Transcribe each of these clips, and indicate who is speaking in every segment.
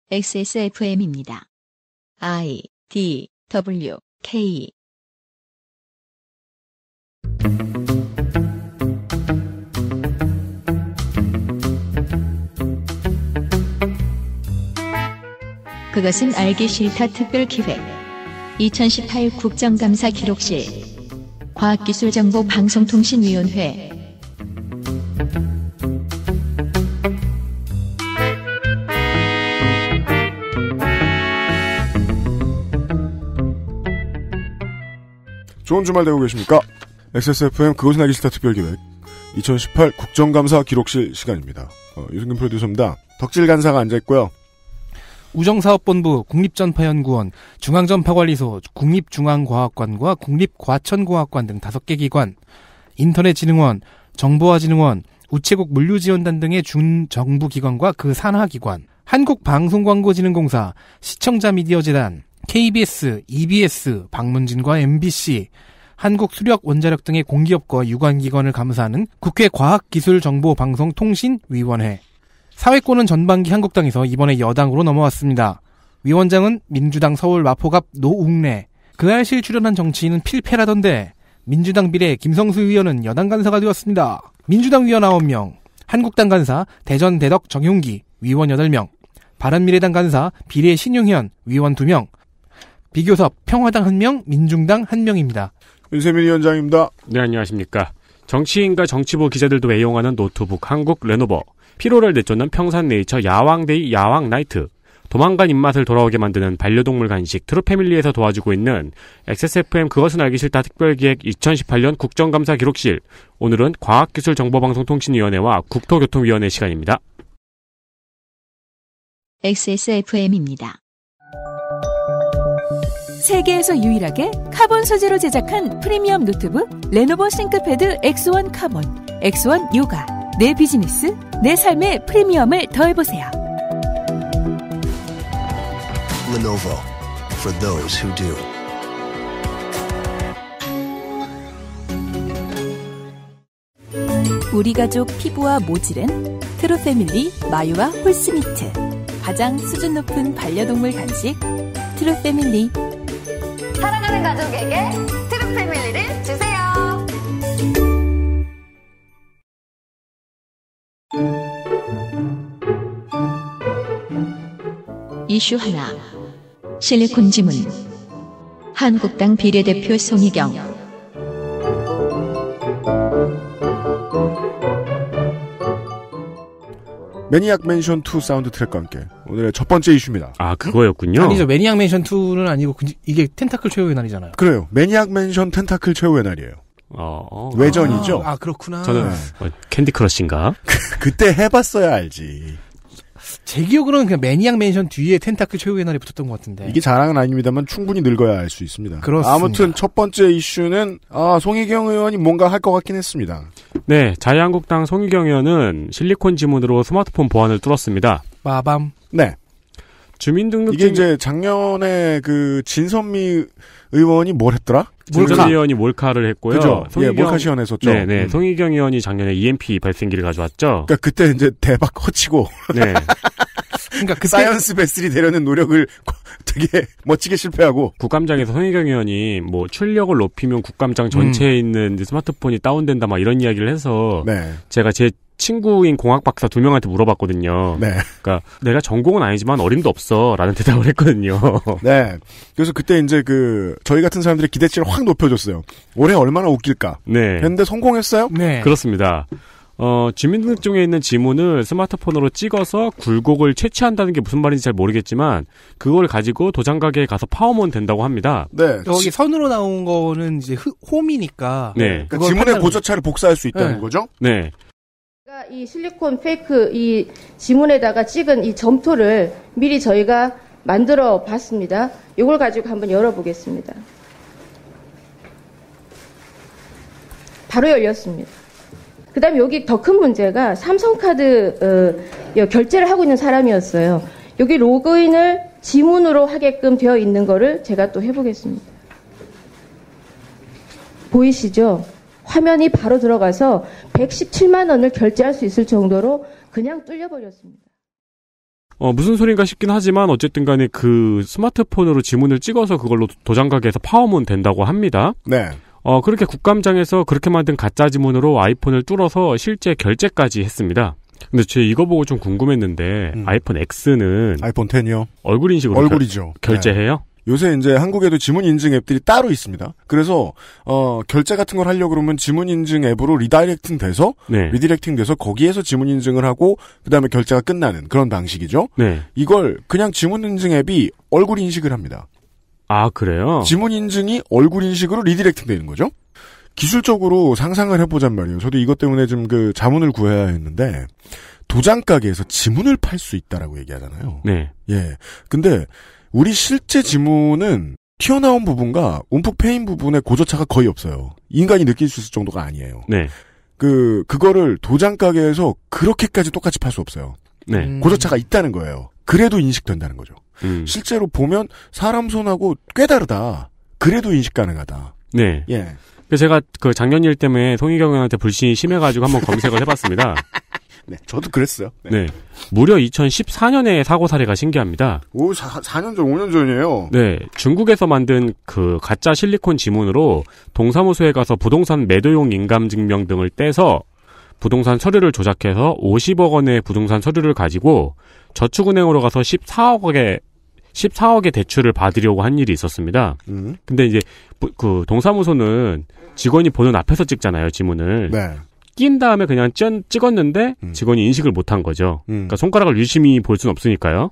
Speaker 1: XSFM입니다. I, D, W, K. 그것은 알기 싫다 특별기획 2018 국정감사 기록실 과학기술정보방송통신위원회
Speaker 2: 좋은 주말 되고 계십니까? XSFM 그것은 알기 싫다 특별기획 2018 국정감사 기록실 시간입니다. 유승균 프로듀서입니다. 덕질 간사가 앉아있고요.
Speaker 3: 우정사업본부, 국립전파연구원, 중앙전파관리소, 국립중앙과학관과 국립과천공학관 등 5개 기관, 인터넷진흥원, 정보화진흥원, 우체국 물류지원단 등의 준정부기관과 그 산하기관, 한국방송광고진흥공사, 시청자미디어재단, KBS, EBS, 방문진과 MBC, 한국수력원자력 등의 공기업과 유관기관을 감사하는 국회 과학기술정보방송통신위원회. 사회권은 전반기 한국당에서 이번에 여당으로 넘어왔습니다. 위원장은 민주당 서울 마포갑 노웅래. 그 알실 출연한 정치인은 필패라던데 민주당 비례 김성수 의원은 여당 간사가 되었습니다. 민주당 위원 9명, 한국당 간사 대전 대덕 정용기 위원 8명, 바른미래당 간사 비례 신용현 위원 2명, 비교섭 평화당 1명, 민중당 1명입니다.
Speaker 2: 윤세민 위원장입니다.
Speaker 4: 네, 안녕하십니까. 정치인과 정치부 기자들도 애용하는 노트북 한국 레노버, 피로를 내쫓는 평산네이처 야왕데이 야왕나이트, 도망간 입맛을 돌아오게 만드는 반려동물 간식 트루패밀리에서 도와주고 있는 XSFM 그것은 알기 싫다 특별기획 2018년 국정감사 기록실. 오늘은 과학기술정보방송통신위원회와 국토교통위원회 시간입니다.
Speaker 1: XSFM입니다.
Speaker 5: 세계에서 유일하게 카본 소재로 제작한 프리미엄 노트북 레노버 싱크패드 X1 카본, X1 요가. 내 비즈니스, 내 삶의 프리미엄을 더해보세요.
Speaker 6: Lenovo for those who do.
Speaker 5: 우리 가족 피부와 모질은 트루패밀리 마유와 홀스미트. 가장 수준 높은 반려동물 간식 트루패밀리.
Speaker 7: 사랑하는 가족에게 트루패밀리를 주세요.
Speaker 1: 이슈 하나. 실리콘 지문. 한국당 비례대표 송희경.
Speaker 2: 매니악 맨션 2 사운드 트랙과 함께 오늘의 첫 번째 이슈입니다.
Speaker 4: 아, 그거였군요.
Speaker 3: 아니죠. 매니악 맨션 2는 아니고 이게 텐타클 최후의 날이잖아요.
Speaker 2: 그래요. 매니악 맨션 텐타클 최후의 날이에요. 외전이죠.
Speaker 3: 아, 그렇구나.
Speaker 4: 저는 캔디 크러쉬인가?
Speaker 2: 그때 해봤어야 알지.
Speaker 3: 제 기억으로는 그냥 매니악 맨션 뒤에 텐타클 최후의 날이 붙었던 것 같은데.
Speaker 2: 이게 자랑은 아닙니다만 충분히 늙어야 알 수 있습니다.
Speaker 3: 그렇습니다.
Speaker 2: 아무튼 첫 번째 이슈는 송희경 의원이 뭔가 할 것 같긴 했습니다.
Speaker 4: 네, 자유한국당 송희경 의원은 실리콘 지문으로 스마트폰 보안을 뚫었습니다.
Speaker 3: 빠밤.
Speaker 2: 네.
Speaker 4: 주민등록증
Speaker 2: 이게 이제 작년에 그 진선미 의원이 뭘 했더라?
Speaker 4: 진선미 의원이 몰카를 했고요.
Speaker 2: 그죠?
Speaker 4: 송희경,
Speaker 2: 몰카 시연했었죠.
Speaker 4: 네네. 송희경 의원이 작년에 EMP 발생기를 가져왔죠.
Speaker 2: 그러니까 그때 이제 대박 허치고.
Speaker 4: 네.
Speaker 3: 그러니까 그때
Speaker 2: 사이언스 베스리 되려는 노력을 되게 멋지게 실패하고.
Speaker 4: 국감장에서 송희경 의원이 뭐 출력을 높이면 국감장 전체에 있는 스마트폰이 다운된다 막 이런 이야기를 해서
Speaker 2: 네.
Speaker 4: 제가 제 친구인 공학 박사 2명한테 물어봤거든요.
Speaker 2: 네.
Speaker 4: 그러니까 내가 전공은 아니지만 어림도 없어라는 대답을 했거든요.
Speaker 2: 네. 그래서 그때 이제 저희 같은 사람들의 기대치를 확 높여줬어요. 올해 얼마나 웃길까.
Speaker 4: 네.
Speaker 2: 그런데 성공했어요?
Speaker 3: 네.
Speaker 4: 그렇습니다. 주민등록증에 있는 지문을 스마트폰으로 찍어서 굴곡을 채취한다는 게 무슨 말인지 잘 모르겠지만 그걸 가지고 도장 가게에 가서 파오면 된다고 합니다.
Speaker 2: 네.
Speaker 3: 여기 선으로 나온 거는 이제 홈이니까.
Speaker 4: 네.
Speaker 2: 그러니까 지문의 고저차를 복사할 수 있다는
Speaker 3: 네.
Speaker 2: 거죠?
Speaker 4: 네.
Speaker 8: 이 실리콘 페이크 이 지문에다가 찍은 이 점토를 미리 저희가 만들어 봤습니다. 이걸 가지고 한번 열어보겠습니다. 바로 열렸습니다. 그 다음에 여기 더 큰 문제가 삼성카드 결제를 하고 있는 사람이었어요. 여기 로그인을 지문으로 하게끔 되어 있는 거를 제가 또 해보겠습니다. 보이시죠? 화면이 바로 들어가서 117만 원을 결제할 수 있을 정도로 그냥 뚫려버렸습니다.
Speaker 4: 무슨 소린가 싶긴 하지만 어쨌든 간에 그 스마트폰으로 지문을 찍어서 그걸로 도장가게에서 파오면 된다고 합니다.
Speaker 2: 네.
Speaker 4: 그렇게 국감장에서 그렇게 만든 가짜 지문으로 아이폰을 뚫어서 실제 결제까지 했습니다. 근데 제가 이거 보고 좀 궁금했는데 아이폰 X는
Speaker 2: 아이폰 10이요?
Speaker 4: 얼굴 인식으로
Speaker 2: 얼굴이죠.
Speaker 4: 결제해요?
Speaker 2: 네. 요새 이제 한국에도 지문 인증 앱들이 따로 있습니다. 그래서 결제 같은 걸 하려고 그러면 지문 인증 앱으로 리다이렉팅 돼서 거기에서 지문 인증을 하고 그다음에 결제가 끝나는 그런 방식이죠.
Speaker 4: 네.
Speaker 2: 이걸 그냥 지문 인증 앱이 얼굴 인식을 합니다.
Speaker 4: 아, 그래요?
Speaker 2: 지문 인증이 얼굴 인식으로 리디렉팅 되는 거죠? 기술적으로 상상을 해보잔 말이에요. 저도 이것 때문에 좀 자문을 구해야 했는데, 도장 가게에서 지문을 팔 수 있다라고 얘기하잖아요.
Speaker 4: 네.
Speaker 2: 예. 근데, 우리 실제 지문은 튀어나온 부분과 움푹 패인 부분에 고저차가 거의 없어요. 인간이 느낄 수 있을 정도가 아니에요.
Speaker 4: 네.
Speaker 2: 그거를 도장 가게에서 그렇게까지 똑같이 팔 수 없어요.
Speaker 4: 네.
Speaker 2: 고저차가 있다는 거예요. 그래도 인식된다는 거죠. 실제로 보면 사람 손하고 꽤 다르다. 그래도 인식 가능하다.
Speaker 4: 네.
Speaker 2: 예.
Speaker 4: 제가 그 작년 일 때문에 송희경 의원한테 불신이 심해가지고 한번 검색을 해봤습니다.
Speaker 2: 네, 저도 그랬어요.
Speaker 4: 네. 무려 2014년에 사고 사례가 신기합니다.
Speaker 2: 4년 전, 5년 전이에요.
Speaker 4: 네. 중국에서 만든 그 가짜 실리콘 지문으로 동사무소에 가서 부동산 매도용 인감증명 등을 떼서 부동산 서류를 조작해서 50억 원의 부동산 서류를 가지고 저축은행으로 가서 14억의 대출을 받으려고 한 일이 있었습니다. 근데 이제 그 동사무소는 직원이 보는 앞에서 찍잖아요, 지문을.
Speaker 2: 네.
Speaker 4: 낀 다음에 그냥 찍었는데 직원이 인식을 못한 거죠. 그러니까 손가락을 유심히 볼 수는 없으니까요.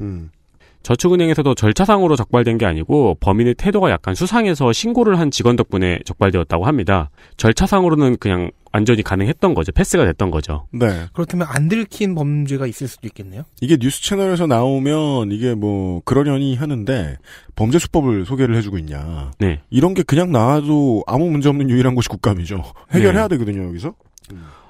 Speaker 4: 저축은행에서도 절차상으로 적발된 게 아니고 범인의 태도가 약간 수상해서 신고를 한 직원 덕분에 적발되었다고 합니다. 절차상으로는 그냥 완전히 가능했던 거죠. 패스가 됐던 거죠.
Speaker 2: 네.
Speaker 3: 그렇다면 안 들킨 범죄가 있을 수도 있겠네요.
Speaker 2: 이게 뉴스 채널에서 나오면 이게 그러려니 하는데 범죄 수법을 소개를 해주고 있냐.
Speaker 4: 네.
Speaker 2: 이런 게 그냥 나와도 아무 문제 없는 유일한 곳이 국감이죠. 해결해야 되거든요, 여기서.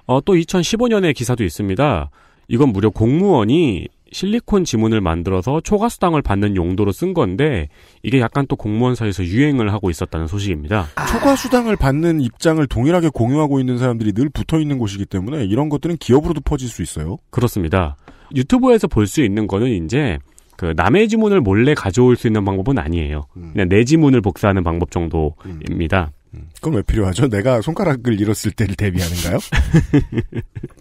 Speaker 4: 또 2015년에 기사도 있습니다. 이건 무려 공무원이 실리콘 지문을 만들어서 초과수당을 받는 용도로 쓴 건데 이게 약간 또 공무원 사이에서 유행을 하고 있었다는 소식입니다.
Speaker 2: 초과수당을 받는 입장을 동일하게 공유하고 있는 사람들이 늘 붙어있는 곳이기 때문에 이런 것들은 기업으로도 퍼질 수 있어요.
Speaker 4: 그렇습니다. 유튜브에서 볼 수 있는 거는 이제 그 남의 지문을 몰래 가져올 수 있는 방법은 아니에요. 그냥 내 지문을 복사하는 방법 정도입니다.
Speaker 2: 그건 왜 필요하죠? 내가 손가락을 잃었을 때를 대비하는가요?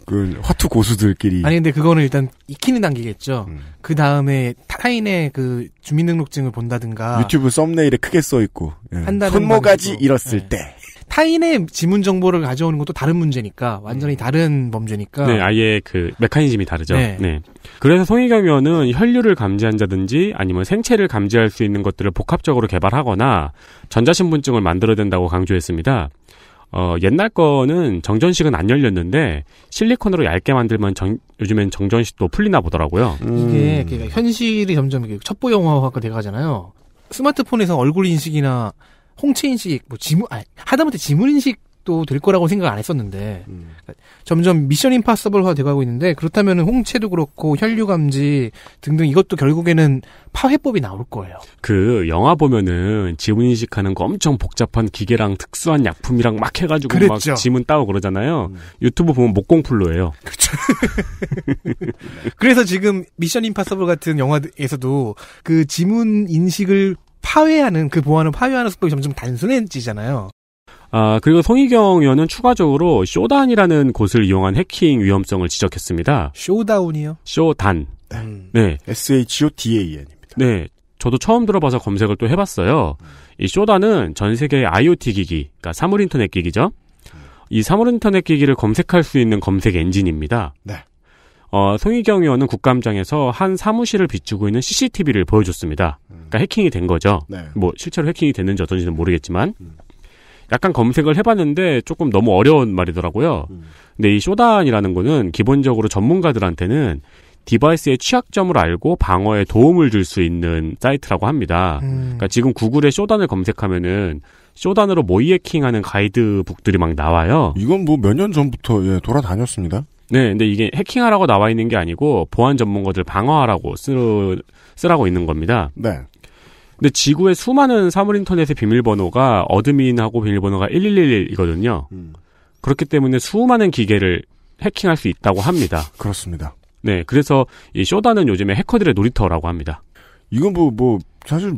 Speaker 2: 그 화투 고수들끼리.
Speaker 3: 아니 근데 그거는 일단 익히는 단계겠죠. 그 다음에 타인의 그 주민등록증을 본다든가
Speaker 2: 유튜브 썸네일에 크게 써 있고
Speaker 3: 한다는
Speaker 2: 손모가지
Speaker 3: 방식으로.
Speaker 2: 잃었을
Speaker 3: 네.
Speaker 2: 때.
Speaker 3: 타인의 지문 정보를 가져오는 것도 다른 문제니까 완전히 다른 범죄니까.
Speaker 4: 네, 아예 그 메커니즘이 다르죠.
Speaker 3: 네.
Speaker 4: 네. 그래서 송희경 의원은 혈류를 감지한다든지 아니면 생체를 감지할 수 있는 것들을 복합적으로 개발하거나 전자신분증을 만들어야 된다고 강조했습니다. 옛날 거는 정전식은 안 열렸는데 실리콘으로 얇게 만들면 요즘엔 정전식도 풀리나 보더라고요.
Speaker 3: 이게 그러니까 현실이 점점 첩보 영화화가 돼가잖아요. 스마트폰에서 얼굴 인식이나 홍채 인식, 하다못해 지문 인식도 될 거라고 생각 안 했었는데, 점점 미션 임파서블화 돼가고 있는데, 그렇다면 홍채도 그렇고, 혈류 감지 등등 이것도 결국에는 파회법이 나올 거예요.
Speaker 4: 그, 영화 보면은 지문 인식하는 거 엄청 복잡한 기계랑 특수한 약품이랑 막 해가지고
Speaker 3: 그랬죠.
Speaker 4: 막 지문 따고 그러잖아요. 유튜브 보면 목공풀로예요.
Speaker 3: 그렇죠. 그래서 지금 미션 임파서블 같은 영화에서도 그 지문 인식을 파회하는, 그 보안을 파회하는 수법이 점점 단순해지잖아요.
Speaker 4: 그리고 송희경 의원은 추가적으로 쇼단이라는 곳을 이용한 해킹 위험성을 지적했습니다.
Speaker 3: 쇼다운이요?
Speaker 4: 쇼단. 네.
Speaker 2: SHODAN입니다.
Speaker 4: 네. 저도 처음 들어봐서 검색을 또 해봤어요. 이 쇼단은 전 세계의 IoT 기기, 그러니까 사물인터넷 기기죠. 이 사물인터넷 기기를 검색할 수 있는 검색 엔진입니다.
Speaker 2: 네.
Speaker 4: 송희경 의원은 국감장에서 한 사무실을 비추고 있는 CCTV를 보여줬습니다. 그러니까 해킹이 된 거죠.
Speaker 2: 네.
Speaker 4: 실제로 해킹이 됐는지 어떤지는 모르겠지만 약간 검색을 해봤는데 조금 너무 어려운 말이더라고요. 근데 이 쇼단이라는 거는 기본적으로 전문가들한테는 디바이스의 취약점을 알고 방어에 도움을 줄 수 있는 사이트라고 합니다. 그러니까 지금 구글에 쇼단을 검색하면은 쇼단으로 모의 해킹하는 가이드북들이 막 나와요.
Speaker 2: 이건 몇 년 전부터 돌아다녔습니다.
Speaker 4: 네, 근데 이게 해킹하라고 나와 있는 게 아니고 보안 전문가들 방어하라고 쓰라고 있는 겁니다.
Speaker 2: 네.
Speaker 4: 근데 지구의 수많은 사물인터넷의 비밀번호가 어드민하고 비밀번호가 1111이거든요. 그렇기 때문에 수많은 기계를 해킹할 수 있다고 합니다.
Speaker 2: 그렇습니다.
Speaker 4: 네, 그래서 이 쇼다는 요즘에 해커들의 놀이터라고 합니다.
Speaker 2: 이건 사실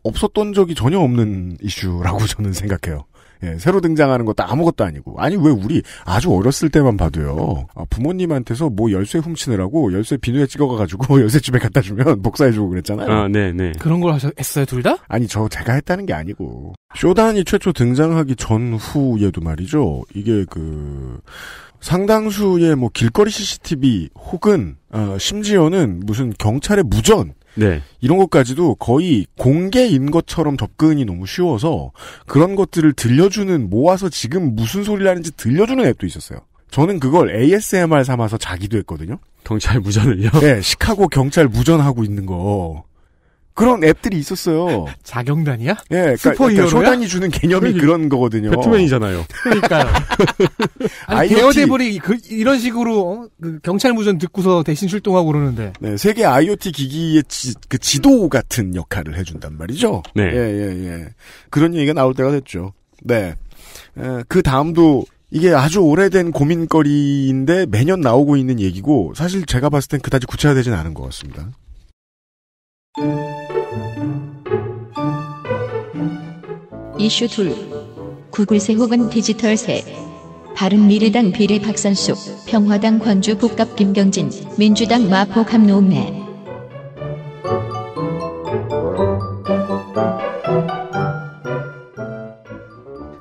Speaker 2: 없었던 적이 전혀 없는 이슈라고 저는 생각해요. 예, 새로 등장하는 것도 아무것도 아니고. 아니, 왜 우리 아주 어렸을 때만 봐도요. 부모님한테서 열쇠 훔치느라고 열쇠 비누에 찍어가가지고 열쇠집에 갖다 주면 복사해주고 그랬잖아요.
Speaker 4: 네네.
Speaker 3: 그런 걸 했어요, 둘 다?
Speaker 2: 아니, 제가 했다는 게 아니고. 쇼단이 최초 등장하기 전후에도 말이죠. 이게 상당수의 길거리 CCTV 혹은, 심지어는 무슨 경찰의 무전,
Speaker 4: 네.
Speaker 2: 이런 것까지도 거의 공개인 것처럼 접근이 너무 쉬워서 그런 것들을 들려주는 모아서 지금 무슨 소리를 하는지 들려주는 앱도 있었어요. 저는 그걸 ASMR 삼아서 자기도 했거든요.
Speaker 4: 경찰 무전을요?
Speaker 2: 네, 시카고 경찰 무전하고 있는 거. 그런 앱들이 있었어요.
Speaker 3: 자경단이야?
Speaker 2: 네, 그러니까 쇼단이 주는 개념이 그런 거거든요.
Speaker 4: 배트맨이잖아요.
Speaker 3: 그러니까요. 아니, 대여대벌이 이런 식으로 경찰 무전 듣고서 대신 출동하고 그러는데.
Speaker 2: 네, 세계 IoT 기기의 지도 같은 역할을 해준단 말이죠.
Speaker 4: 네.
Speaker 2: 예. 그런 얘기가 나올 때가 됐죠. 네. 그 다음도 이게 아주 오래된 고민거리인데 매년 나오고 있는 얘기고 사실 제가 봤을 땐 그다지 구체화되진 않은 것 같습니다.
Speaker 1: 이슈 2. 구글세 혹은 디지털세. 바른미래당 비례 박선숙, 평화당 관주 북갑 김경진, 민주당 마포 감노웅래.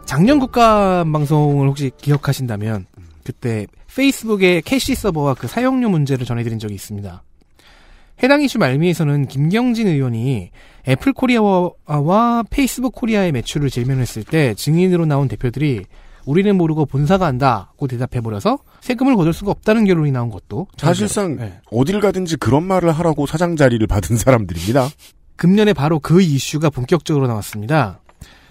Speaker 3: 작년 국가방송을 혹시 기억하신다면 그때 페이스북의 캐시 서버와 그 사용료 문제를 전해드린 적이 있습니다. 해당 이슈 말미에서는 김경진 의원이 애플 코리아와 페이스북 코리아의 매출을 질문했을 때 증인으로 나온 대표들이 우리는 모르고 본사가 안다고 대답해버려서 세금을 거둘 수가 없다는 결론이 나온 것도
Speaker 2: 사실상 어딜 가든지 그런 말을 하라고 사장 자리를 받은 사람들입니다.
Speaker 3: 금년에 바로 그 이슈가 본격적으로 나왔습니다.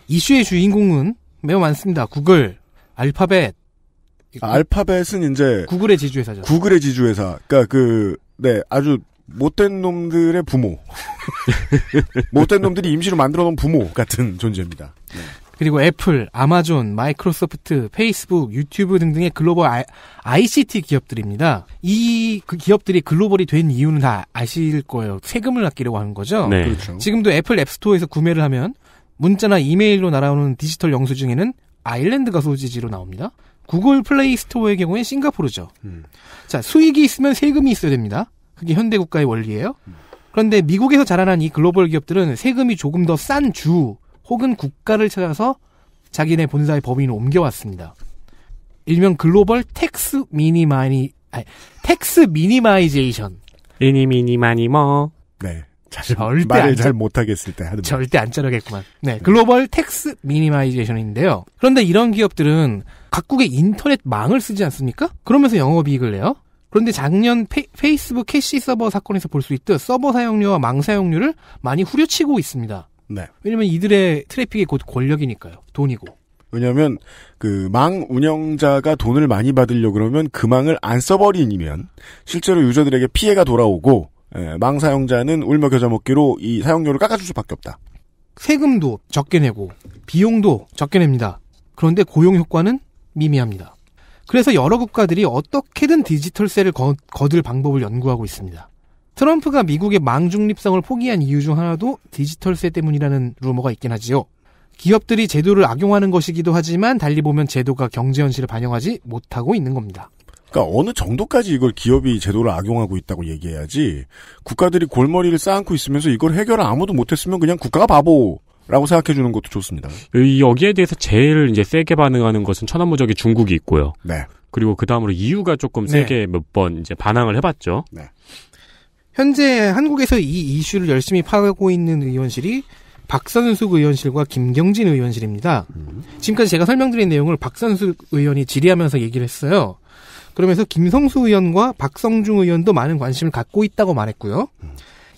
Speaker 3: 이슈의 주인공은 매우 많습니다. 구글, 알파벳.
Speaker 2: 알파벳은 이제
Speaker 3: 구글의 지주회사죠.
Speaker 2: 구글의 지주회사. 그러니까 아주 못된 놈들의 부모. 못된 놈들이 임시로 만들어놓은 부모 같은 존재입니다. 네.
Speaker 3: 그리고 애플, 아마존, 마이크로소프트, 페이스북, 유튜브 등등의 글로벌 ICT 기업들입니다. 그 기업들이 글로벌이 된 이유는 다 아실 거예요. 세금을 아끼려고 하는 거죠.
Speaker 4: 네.
Speaker 2: 그렇죠.
Speaker 3: 지금도 애플 앱스토어에서 구매를 하면 문자나 이메일로 날아오는 디지털 영수증에는 아일랜드가 소지지로 나옵니다. 구글 플레이 스토어의 경우엔 싱가포르죠. 자, 수익이 있으면 세금이 있어야 됩니다. 그게 현대국가의 원리예요. 그런데 미국에서 자라난 이 글로벌 기업들은 세금이 조금 더 싼 주 혹은 국가를 찾아서 자기네 본사의 법인을 옮겨왔습니다. 일명 글로벌 텍스 미니마이제이션.
Speaker 4: 미니마니 뭐.
Speaker 2: 네. 말을 잘 못하겠을 때 하는
Speaker 3: 절대 안 자르겠구만. 네, 글로벌 텍스 미니마이제이션인데요. 그런데 이런 기업들은 각국의 인터넷 망을 쓰지 않습니까? 그러면서 영업이익을 내요. 그런데 작년 페이스북 캐시 서버 사건에서 볼 수 있듯 서버 사용료와 망 사용료를 많이 후려치고 있습니다.
Speaker 2: 네.
Speaker 3: 왜냐면 이들의 트래픽이 곧 권력이니까요. 돈이고.
Speaker 2: 왜냐면 망 운영자가 돈을 많이 받으려고 그러면 그 망을 안 써버리면 실제로 유저들에게 피해가 돌아오고 망 사용자는 울며 겨자 먹기로 이 사용료를 깎아줄 수밖에 없다.
Speaker 3: 세금도 적게 내고 비용도 적게 냅니다. 그런데 고용 효과는 미미합니다. 그래서 여러 국가들이 어떻게든 디지털세를 거둘 방법을 연구하고 있습니다. 트럼프가 미국의 망 중립성을 포기한 이유 중 하나도 디지털세 때문이라는 루머가 있긴 하지요. 기업들이 제도를 악용하는 것이기도 하지만 달리 보면 제도가 경제 현실을 반영하지 못하고 있는 겁니다.
Speaker 2: 그러니까 어느 정도까지 이걸 기업이 제도를 악용하고 있다고 얘기해야지 국가들이 골머리를 쌓고 있으면서 이걸 해결을 아무도 못했으면 그냥 국가가 바보라고 생각해 주는 것도 좋습니다.
Speaker 4: 여기에 대해서 제일 이제 세게 반응하는 것은 천하무적이 중국이 있고요.
Speaker 2: 네.
Speaker 4: 그리고 그 다음으로 EU가 조금 세게 몇 번 이제 반항을 해봤죠.
Speaker 2: 네.
Speaker 3: 현재 한국에서 이 이슈를 열심히 파고 있는 의원실이 박선숙 의원실과 김경진 의원실입니다. 지금까지 제가 설명드린 내용을 박선숙 의원이 질의하면서 얘기를 했어요. 그러면서 김성수 의원과 박성중 의원도 많은 관심을 갖고 있다고 말했고요.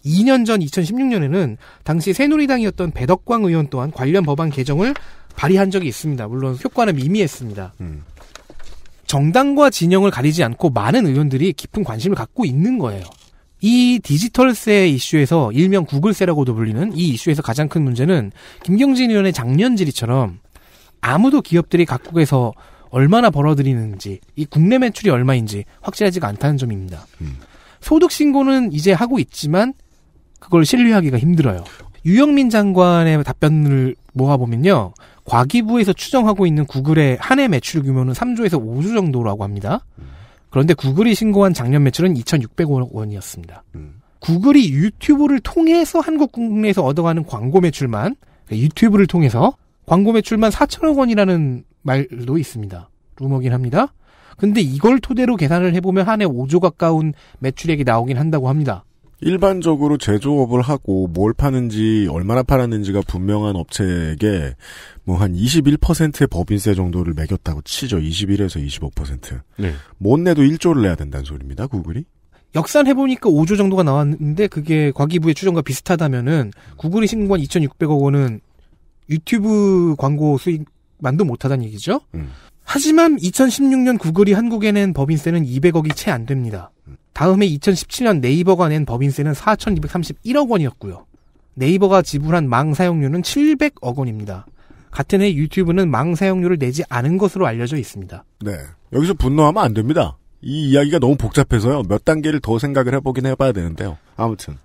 Speaker 3: 2년 전 2016년에는 당시 새누리당이었던 배덕광 의원 또한 관련 법안 개정을 발의한 적이 있습니다. 물론 효과는 미미했습니다. 정당과 진영을 가리지 않고 많은 의원들이 깊은 관심을 갖고 있는 거예요. 이 디지털세 이슈에서 일명 구글세라고도 불리는 이 이슈에서 가장 큰 문제는 김경진 의원의 작년 질의처럼 아무도 기업들이 각국에서 얼마나 벌어들이는지 이 국내 매출이 얼마인지 확실하지가 않다는 점입니다. 소득 신고는 이제 하고 있지만 그걸 신뢰하기가 힘들어요. 유영민 장관의 답변을 모아보면요. 과기부에서 추정하고 있는 구글의 한 해 매출 규모는 3조에서 5조 정도라고 합니다. 그런데 구글이 신고한 작년 매출은 2,600억 원이었습니다. 구글이 유튜브를 통해서 한국 국내에서 얻어가는 광고 매출만, 그러니까 유튜브를 통해서 광고 매출만 4천억 원이라는 말도 있습니다. 루머긴 합니다. 근데 이걸 토대로 계산을 해보면 한 해 5조 가까운 매출액이 나오긴 한다고 합니다.
Speaker 2: 일반적으로 제조업을 하고 뭘 파는지 얼마나 팔았는지가 분명한 업체에게 뭐 한 21%의 법인세 정도를 매겼다고 치죠. 21에서 25%.
Speaker 4: 네.
Speaker 2: 못 내도 1조를 내야 된다는 소리입니다. 구글이.
Speaker 3: 역산해보니까 5조 정도가 나왔는데 그게 과기부의 추정과 비슷하다면은 구글이 신고한 2,600억 원은 유튜브 광고 수익만도 못하다는 얘기죠. 하지만 2016년 구글이 한국에 낸 법인세는 200억이 채 안 됩니다. 다음해 2017년 네이버가 낸 법인세는 4,231억 원이었고요. 네이버가 지불한 망 사용료는 700억 원입니다. 같은 해 유튜브는 망 사용료를 내지 않은 것으로 알려져 있습니다.
Speaker 2: 네. 여기서 분노하면 안 됩니다. 이 이야기가 너무 복잡해서요. 몇 단계를 더 생각을 해보긴 해봐야 되는데요. 아무튼.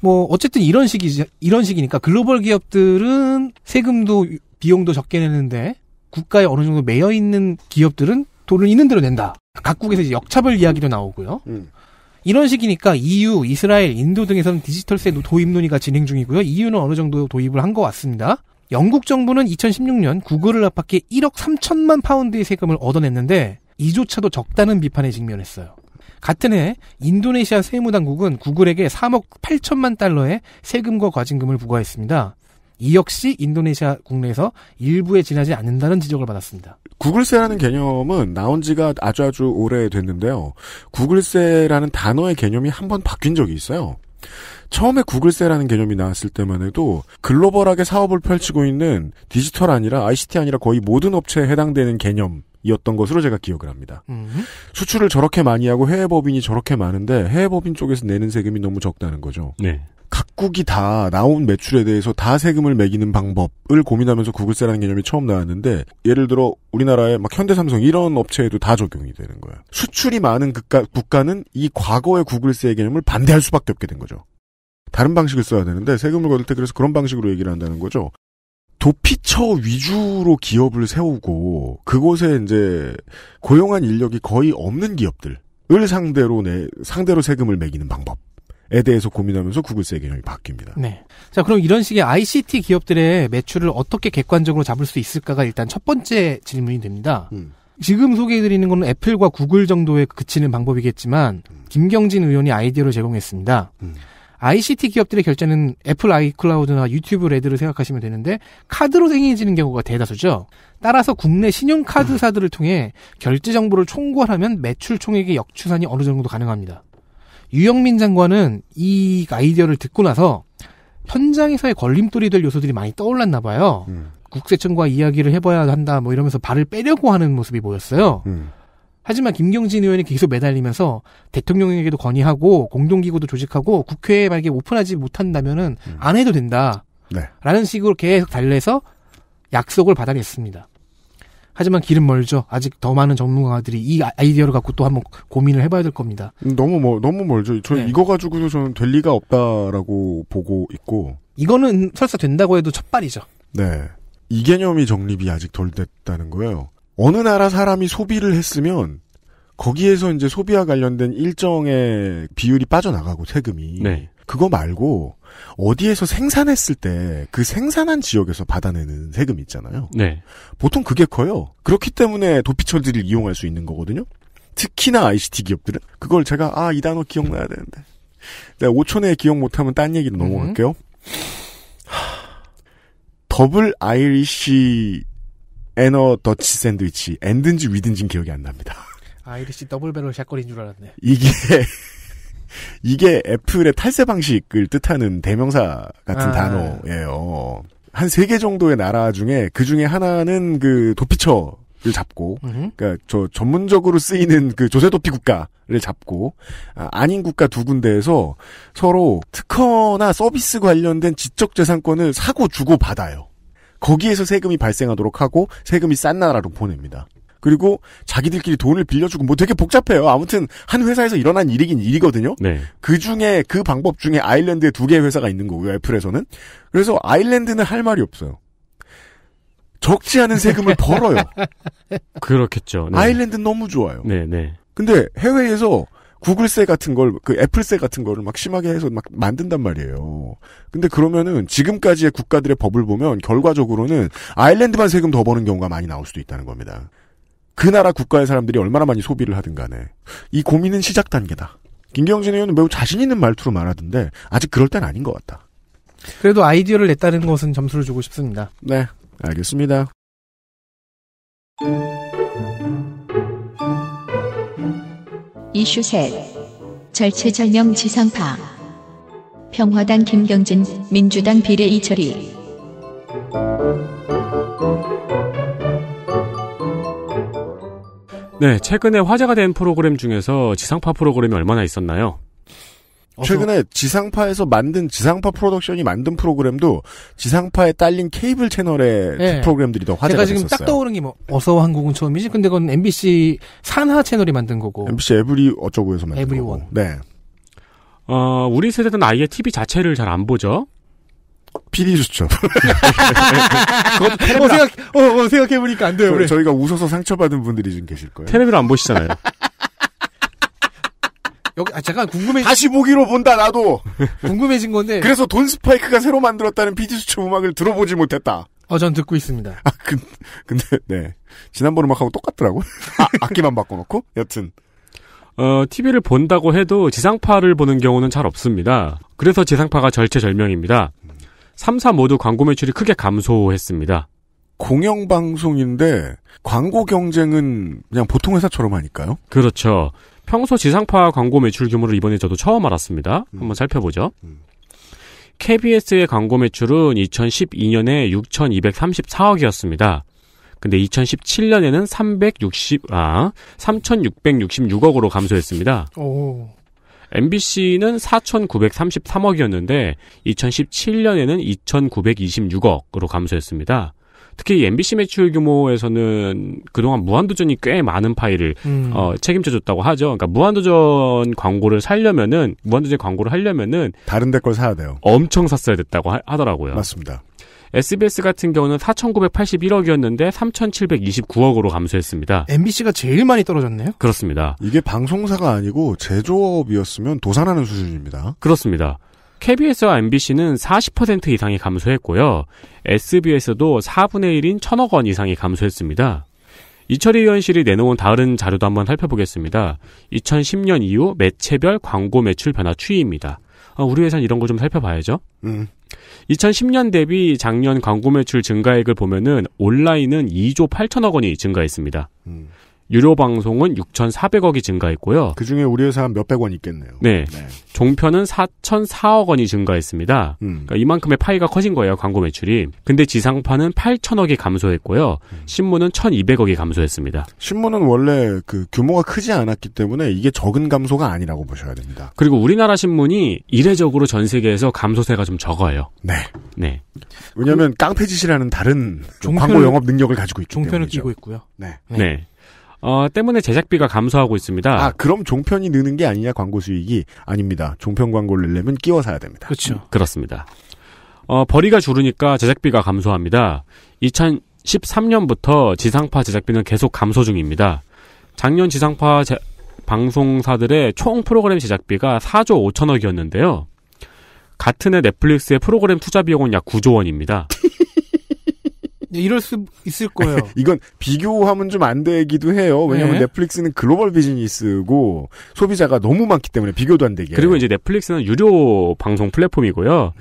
Speaker 3: 뭐 어쨌든 이런 식이니까 글로벌 기업들은 세금도 비용도 적게 내는데 국가에 어느 정도 매여 있는 기업들은 돈을 있는 대로 낸다. 각국에서 이제 역차별 이야기도 나오고요. 이런 식이니까 EU, 이스라엘, 인도 등에서는 디지털세 도입 논의가 진행 중이고요. EU는 어느 정도 도입을 한 것 같습니다. 영국 정부는 2016년 구글을 압박해 1억 3천만 파운드의 세금을 얻어냈는데 이조차도 적다는 비판에 직면했어요. 같은 해 인도네시아 세무당국은 구글에게 3억 8천만 달러의 세금과 과징금을 부과했습니다. 이 역시 인도네시아 국내에서 일부에 지나지 않는다는 지적을 받았습니다.
Speaker 2: 구글세라는 개념은 나온 지가 아주 오래됐는데요. 구글세라는 단어의 개념이 한 번 바뀐 적이 있어요. 처음에 구글세라는 개념이 나왔을 때만 해도 글로벌하게 사업을 펼치고 있는 디지털 아니라 ICT 아니라 거의 모든 업체에 해당되는 개념이었던 것으로 제가 기억을 합니다. 수출을 저렇게 많이 하고 해외 법인이 저렇게 많은데 해외 법인 쪽에서 내는 세금이 너무 적다는 거죠.
Speaker 4: 네.
Speaker 2: 각국이 다 나온 매출에 대해서 다 세금을 매기는 방법을 고민하면서 구글세라는 개념이 처음 나왔는데 예를 들어 우리나라의 막 현대삼성 이런 업체에도 다 적용이 되는 거예요. 수출이 많은 국가는 이 과거의 구글세의 개념을 반대할 수밖에 없게 된 거죠. 다른 방식을 써야 되는데 세금을 거둘 때 그래서 그런 방식으로 얘기를 한다는 거죠. 도피처 위주로 기업을 세우고 그곳에 이제 고용한 인력이 거의 없는 기업들을 상대로 세금을 매기는 방법. 에 대해서 고민하면서 구글세 개념이 바뀝니다.
Speaker 3: 네. 자, 그럼 이런 식의 ICT 기업들의 매출을 어떻게 객관적으로 잡을 수 있을까가 일단 첫 번째 질문이 됩니다. 지금 소개해드리는 건 애플과 구글 정도에 그치는 방법이겠지만 김경진 의원이 아이디어를 제공했습니다. ICT 기업들의 결제는 애플 아이클라우드나 유튜브 레드를 생각하시면 되는데 카드로 생겨지는 경우가 대다수죠. 따라서 국내 신용카드사들을 통해 결제 정보를 총괄하면 매출 총액의 역추산이 어느 정도 가능합니다. 유영민 장관은 이 아이디어를 듣고 나서 현장에서의 걸림돌이 될 요소들이 많이 떠올랐나 봐요. 국세청과 이야기를 해봐야 한다 뭐 이러면서 발을 빼려고 하는 모습이 보였어요. 하지만 김경진 의원이 계속 매달리면서 대통령에게도 건의하고 공동기구도 조직하고 국회에 만약에 오픈하지 못한다면은 안 해도 된다.
Speaker 2: 네.
Speaker 3: 라는 식으로 계속 달래서 약속을 받아냈습니다. 하지만 길은 멀죠. 아직 더 많은 전문가들이 이 아이디어를 갖고 또 한번 고민을 해봐야 될 겁니다.
Speaker 2: 너무 멀죠. 저는 이거 가지고도 저는 될 리가 없다라고 보고 있고.
Speaker 3: 이거는 설사 된다고 해도 첫발이죠.
Speaker 2: 네. 이 개념이 정립이 아직 덜 됐다는 거예요. 어느 나라 사람이 소비를 했으면 거기에서 이제 소비와 관련된 일정의 비율이 빠져나가고 세금이.
Speaker 4: 네.
Speaker 2: 그거 말고 어디에서 생산했을 때 그 생산한 지역에서 받아내는 세금이 있잖아요.
Speaker 4: 네.
Speaker 2: 보통 그게 커요. 그렇기 때문에 도피처들을 이용할 수 있는 거거든요. 특히나 ICT 기업들은. 그걸 제가 이 단어 기억나야 되는데. 내가 5초 내에 기억 못하면 딴 얘기로 넘어갈게요. 더블 아이리시 애너 더치 샌드위치. 엔든지 위든지는 기억이 안 납니다.
Speaker 3: 아이리시 더블 배럴 샷건인 줄 알았네.
Speaker 2: 이게 애플의 탈세 방식을 뜻하는 대명사 같은 단어예요. 한 3개 정도의 나라 중에 그 중에 하나는 그 도피처를 잡고, 그러니까 저 전문적으로 쓰이는 그 조세도피 국가를 잡고, 아닌 국가 2군데에서 서로 특허나 서비스 관련된 지적재산권을 사고 주고 받아요. 거기에서 세금이 발생하도록 하고 세금이 싼 나라로 보냅니다. 그리고 자기들끼리 돈을 빌려주고 뭐 되게 복잡해요. 아무튼 한 회사에서 일어난 일이긴 일이거든요.
Speaker 4: 네.
Speaker 2: 그중에 그 방법 중에 아일랜드에 2개의 회사가 있는 거고요. 애플에서는. 그래서 아일랜드는 할 말이 없어요. 적지 않은 세금을 벌어요.
Speaker 4: 그렇겠죠. 네.
Speaker 2: 아일랜드는 너무 좋아요.
Speaker 4: 네.
Speaker 2: 근데 해외에서 구글세 같은 걸, 그 애플세 같은 거를 막 심하게 해서 막 만든단 말이에요. 근데 그러면은 지금까지의 국가들의 법을 보면 결과적으로는 아일랜드만 세금 더 버는 경우가 많이 나올 수도 있다는 겁니다. 그 나라 국가의 사람들이 얼마나 많이 소비를 하든 간에. 이 고민은 시작 단계다. 김경진 의원은 매우 자신 있는 말투로 말하던데 아직 그럴 땐 아닌 것 같다.
Speaker 3: 그래도 아이디어를 냈다는 것은 점수를 주고 싶습니다.
Speaker 2: 네, 알겠습니다.
Speaker 1: 이슈 셋. 절체절명 지상파. 평화당 김경진, 민주당 비례 이철희.
Speaker 4: 네, 최근에 화제가 된 프로그램 중에서 지상파 프로그램이 얼마나 있었나요?
Speaker 2: 최근에 지상파에서 만든 지상파 프로덕션이 만든 프로그램도 지상파에 딸린 케이블 채널의
Speaker 3: 네.
Speaker 2: 프로그램들이 더 화제가 됐었어요.
Speaker 3: 제가 지금 딱 떠오른 게 뭐 어서와 한국은 처음이지. 근데 그건 MBC 산하 채널이 만든 거고.
Speaker 2: MBC 에브리 어쩌고에서 만든
Speaker 3: 에브리원.
Speaker 2: 거고. 네.
Speaker 4: 우리 세대는 아예 TV 자체를 잘 안 보죠.
Speaker 2: PD 수첩.
Speaker 3: 생각해보니까 안 돼요. 그래.
Speaker 2: 저희가 웃어서 상처받은 분들이 좀 계실 거예요.
Speaker 4: 텔레비를 안 보시잖아요.
Speaker 3: 여기 잠깐
Speaker 2: 다시 보기로 본다 나도.
Speaker 3: 궁금해진 건데.
Speaker 2: 그래서 돈 스파이크가 새로 만들었다는 PD 수첩 음악을 들어보지 못했다.
Speaker 3: 전 듣고 있습니다.
Speaker 2: 근데 네 지난번 음악하고 똑같더라고. 악기만 바꿔놓고 여튼.
Speaker 4: TV를 본다고 해도 지상파를 보는 경우는 잘 없습니다. 그래서 지상파가 절체절명입니다. 3사 모두 광고 매출이 크게 감소했습니다.
Speaker 2: 공영방송인데 광고 경쟁은 그냥 보통 회사처럼 하니까요?
Speaker 4: 그렇죠. 평소 지상파 광고 매출 규모를 이번에 저도 처음 알았습니다. 한번 살펴보죠. KBS의 광고 매출은 2012년에 6,234억이었습니다. 근데 2017년에는 3,666억으로 감소했습니다.
Speaker 3: 오.
Speaker 4: MBC는 4,933억이었는데 2017년에는 2,926억으로 감소했습니다. 특히 MBC 매출 규모에서는 그동안 무한도전이 꽤 많은 파일을 책임져줬다고 하죠. 그러니까 무한도전 광고를 하려면은
Speaker 2: 다른 데 걸 사야 돼요.
Speaker 4: 엄청 샀어야 됐다고 하더라고요.
Speaker 2: 맞습니다.
Speaker 4: SBS 같은 경우는 4,981억이었는데 3,729억으로 감소했습니다.
Speaker 3: MBC가 제일 많이 떨어졌네요?
Speaker 4: 그렇습니다.
Speaker 2: 이게 방송사가 아니고 제조업이었으면 도산하는 수준입니다.
Speaker 4: 그렇습니다. KBS와 MBC는 40% 이상이 감소했고요. SBS도 4분의 1인 1,000억 원 이상이 감소했습니다. 이철희 의원실이 내놓은 다른 자료도 한번 살펴보겠습니다. 2010년 이후 매체별 광고 매출 변화 추이입니다. 우리 회사는 이런 거 좀 살펴봐야죠. 2010년 대비 작년 광고 매출 증가액을 보면은 온라인은 2조 8천억 원이 증가했습니다. 유료 방송은 6,400억이 증가했고요.
Speaker 2: 그중에 우리 회사 한 몇백 원 있겠네요.
Speaker 4: 네. 종편은 4,004억 원이 증가했습니다. 그러니까 이만큼의 파이가 커진 거예요, 광고 매출이. 근데 지상파는 8천억이 감소했고요. 신문은 1,200억이 감소했습니다.
Speaker 2: 신문은 원래 그 규모가 크지 않았기 때문에 이게 적은 감소가 아니라고 보셔야 됩니다.
Speaker 4: 그리고 우리나라 신문이 이례적으로 전 세계에서 감소세가 좀 적어요.
Speaker 2: 네.
Speaker 4: 네.
Speaker 2: 왜냐하면 깡패짓이라는 다른 광고 영업 능력을 가지고 있기
Speaker 3: 종편을
Speaker 2: 때문이죠.
Speaker 3: 끼고 있고요.
Speaker 2: 네.
Speaker 4: 네. 때문에 제작비가 감소하고 있습니다.
Speaker 2: 그럼 종편이 느는 게 아니냐, 광고 수익이? 아닙니다. 종편 광고를 내려면 끼워 사야 됩니다.
Speaker 3: 그렇죠.
Speaker 4: 그렇습니다. 벌이가 줄으니까 제작비가 감소합니다. 2013년부터 지상파 제작비는 계속 감소 중입니다. 작년 지상파 방송사들의 총 프로그램 제작비가 4조 5천억이었는데요. 같은 해 넷플릭스의 프로그램 투자 비용은 약 9조 원입니다.
Speaker 3: 이럴 수 있을 거예요.
Speaker 2: 이건 비교하면 좀 안 되기도 해요. 왜냐하면 넷플릭스는 글로벌 비즈니스고 소비자가 너무 많기 때문에 비교도 안 되게.
Speaker 4: 그리고 이제 넷플릭스는 유료 방송 플랫폼이고요.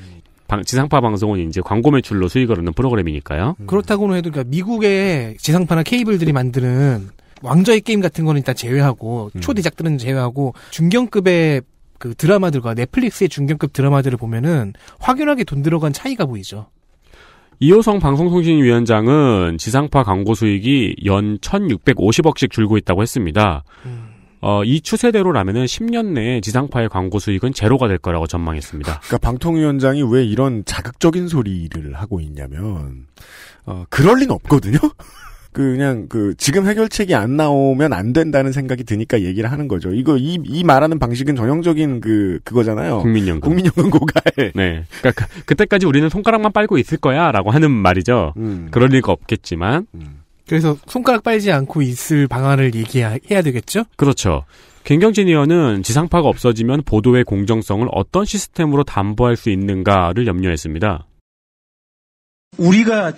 Speaker 4: 지상파 방송은 이제 광고 매출로 수익을 얻는 프로그램이니까요.
Speaker 3: 그렇다고는 해도 그러니까 미국의 지상파나 케이블들이 만드는 왕좌의 게임 같은 거는 일단 제외하고 초대작들은 제외하고 중견급의 그 드라마들과 넷플릭스의 중견급 드라마들을 보면은 확연하게 돈 들어간 차이가 보이죠.
Speaker 4: 이호성 방송통신위원장은 지상파 광고 수익이 연 1,650억씩 줄고 있다고 했습니다. 이 추세대로라면은 10년 내에 지상파의 광고 수익은 제로가 될 거라고 전망했습니다.
Speaker 2: 그러니까 방통위원장이 왜 이런 자극적인 소리를 하고 있냐면, 그럴 리는 없거든요? 그냥 지금 해결책이 안 나오면 안 된다는 생각이 드니까 얘기를 하는 거죠. 이 말하는 방식은 전형적인 그거잖아요. 국민연금 고갈.
Speaker 4: 네. 그러니까 그때까지 우리는 손가락만 빨고 있을 거야라고 하는 말이죠. 그럴 리가 없겠지만.
Speaker 3: 그래서 손가락 빨지 않고 있을 방안을 얘기해야 되겠죠?
Speaker 4: 그렇죠. 김경진 의원은 지상파가 없어지면 보도의 공정성을 어떤 시스템으로 담보할 수 있는가를 염려했습니다.
Speaker 9: 우리가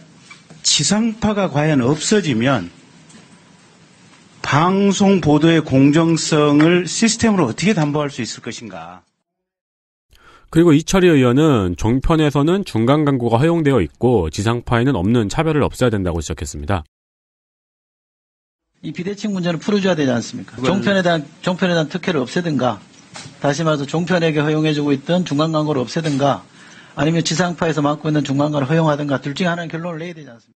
Speaker 9: 지상파가 과연 없어지면 방송 보도의 공정성을 시스템으로 어떻게 담보할 수 있을 것인가.
Speaker 4: 그리고 이철희 의원은 종편에서는 중간 광고가 허용되어 있고 지상파에는 없는 차별을 없애야 된다고 지적했습니다.
Speaker 10: 이 비대칭 문제는 풀어줘야 되지 않습니까? 종편에 대한 특혜를 없애든가, 다시 말해서 종편에게 허용해주고 있던 중간 광고를 없애든가, 아니면 지상파에서 맡고 있는 중간 광고를 허용하든가, 둘 중에 하나는 결론을 내야 되지 않습니까?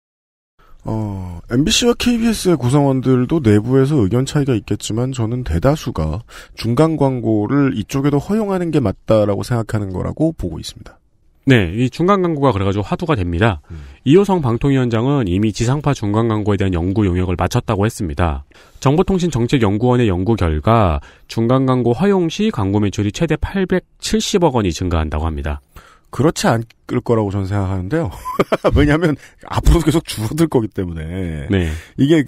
Speaker 2: MBC와 KBS의 구성원들도 내부에서 의견 차이가 있겠지만 저는 대다수가 중간 광고를 이쪽에도 허용하는 게 맞다라고 생각하는 거라고 보고 있습니다.
Speaker 4: 네, 이 중간 광고가 그래가지고 화두가 됩니다. 이호성 방통위원장은 이미 지상파 중간 광고에 대한 연구 용역을 마쳤다고 했습니다. 정보통신정책연구원의 연구 결과 중간 광고 허용 시 광고 매출이 최대 870억 원이 증가한다고 합니다.
Speaker 2: 그렇지 않을 거라고 저는 생각하는데요. 왜냐하면 앞으로도 계속 줄어들 거기 때문에.
Speaker 4: 네.
Speaker 2: 이게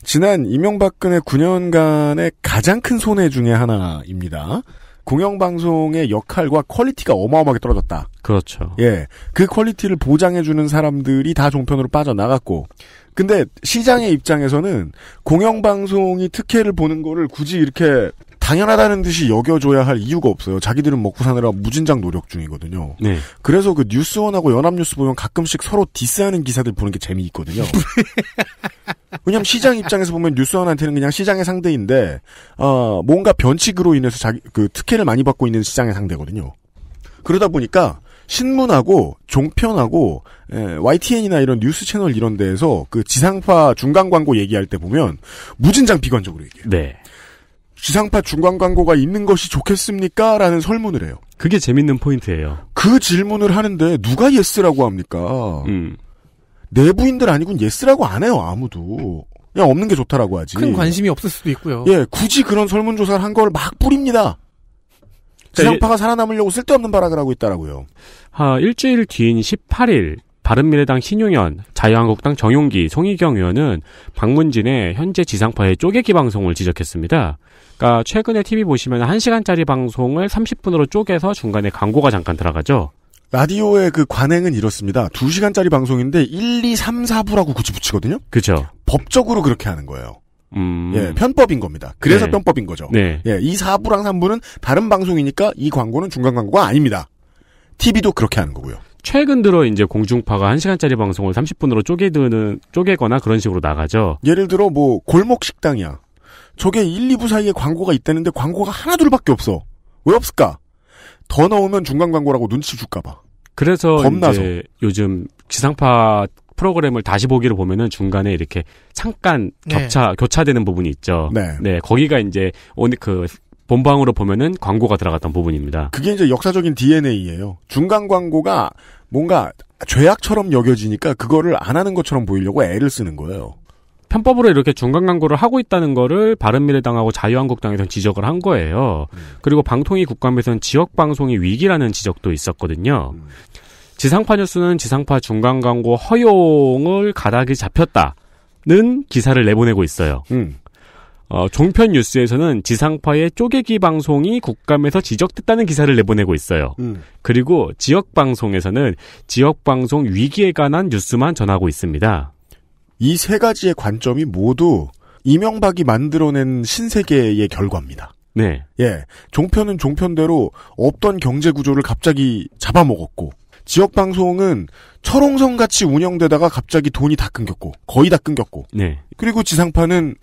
Speaker 2: 지난 이명박근혜 9년간의 가장 큰 손해 중에 하나입니다. 공영방송의 역할과 퀄리티가 어마어마하게 떨어졌다.
Speaker 4: 그렇죠.
Speaker 2: 예. 그 퀄리티를 보장해주는 사람들이 다 종편으로 빠져나갔고. 근데 시장의 입장에서는 공영방송이 특혜를 보는 거를 굳이 이렇게 당연하다는 듯이 여겨줘야 할 이유가 없어요. 자기들은 먹고 사느라 무진장 노력 중이거든요.
Speaker 4: 네.
Speaker 2: 그래서 뉴스원하고 연합뉴스 보면 가끔씩 서로 디스하는 기사들 보는 게 재미있거든요. 왜냐면 시장 입장에서 보면 뉴스원한테는 그냥 시장의 상대인데, 뭔가 변칙으로 인해서 특혜를 많이 받고 있는 시장의 상대거든요. 그러다 보니까 신문하고 종편하고 YTN이나 이런 뉴스 채널 이런 데에서 지상파 중간 광고 얘기할 때 보면 무진장 비관적으로 얘기해요.
Speaker 4: 네.
Speaker 2: 지상파 중간 광고가 있는 것이 좋겠습니까? 라는 설문을 해요.
Speaker 4: 그게 재밌는 포인트예요.
Speaker 2: 그 질문을 하는데 누가 예스라고 합니까? 내부인들 아니군 예스라고 안 해요, 아무도. 그냥 없는 게 좋다라고 하지.
Speaker 3: 큰 관심이 없을 수도 있고요.
Speaker 2: 예, 굳이 그런 설문조사를 한 걸 막 뿌립니다. 지상파가 살아남으려고 쓸데없는 발악을 하고 있다라고요.
Speaker 4: 일주일 뒤인 18일 바른미래당 신용현, 자유한국당 정용기, 송희경 의원은 박문진의 현재 지상파의 쪼개기 방송을 지적했습니다. 그러니까 최근에 TV 보시면 1시간짜리 방송을 30분으로 쪼개서 중간에 광고가 잠깐 들어가죠.
Speaker 2: 라디오의 관행은 이렇습니다. 2시간짜리 방송인데 1, 2, 3, 4부라고 굳이 붙이거든요.
Speaker 4: 그렇죠.
Speaker 2: 법적으로 그렇게 하는 거예요. 예, 편법인 겁니다. 그래서
Speaker 4: 네.
Speaker 2: 편법인 거죠.
Speaker 4: 네.
Speaker 2: 예, 이 4부랑 3부는 다른 방송이니까 이 광고는 중간 광고가 아닙니다. TV도 그렇게 하는 거고요.
Speaker 4: 최근 들어 이제 공중파가 1시간짜리 방송을 30분으로 쪼개거나 그런 식으로 나가죠.
Speaker 2: 예를 들어 골목 식당이야. 저게 1, 2부 사이에 광고가 있다는데 광고가 하나 둘밖에 없어. 왜 없을까? 더 넣으면 중간 광고라고 눈치 줄까봐.
Speaker 4: 그래서
Speaker 2: 겁나서.
Speaker 4: 이제 요즘 지상파 프로그램을 다시 보기를 보면은 중간에 이렇게 잠깐 교차되는 부분이 있죠.
Speaker 2: 네.
Speaker 4: 네, 거기가 이제 본방으로 보면은 광고가 들어갔던 부분입니다.
Speaker 2: 그게 이제 역사적인 DNA예요. 중간 광고가 뭔가 죄악처럼 여겨지니까 그거를 안 하는 것처럼 보이려고 애를 쓰는 거예요.
Speaker 4: 편법으로 이렇게 중간 광고를 하고 있다는 거를 바른미래당하고 자유한국당에서는 지적을 한 거예요. 그리고 방통위 국감에서는 지역방송이 위기라는 지적도 있었거든요. 지상파 뉴스는 지상파 중간 광고 허용을 가닥이 잡혔다는 기사를 내보내고 있어요. 종편 뉴스에서는 지상파의 쪼개기 방송이 국감에서 지적됐다는 기사를 내보내고 있어요. 그리고 지역방송에서는 지역방송 위기에 관한 뉴스만 전하고 있습니다.
Speaker 2: 이 세 가지의 관점이 모두 이명박이 만들어낸 신세계의 결과입니다.
Speaker 4: 네.
Speaker 2: 예. 종편은 종편대로 없던 경제 구조를 갑자기 잡아먹었고, 지역방송은 철옹성같이 운영되다가 갑자기 돈이 다 끊겼고, 거의 다 끊겼고,
Speaker 4: 네.
Speaker 2: 그리고 지상파는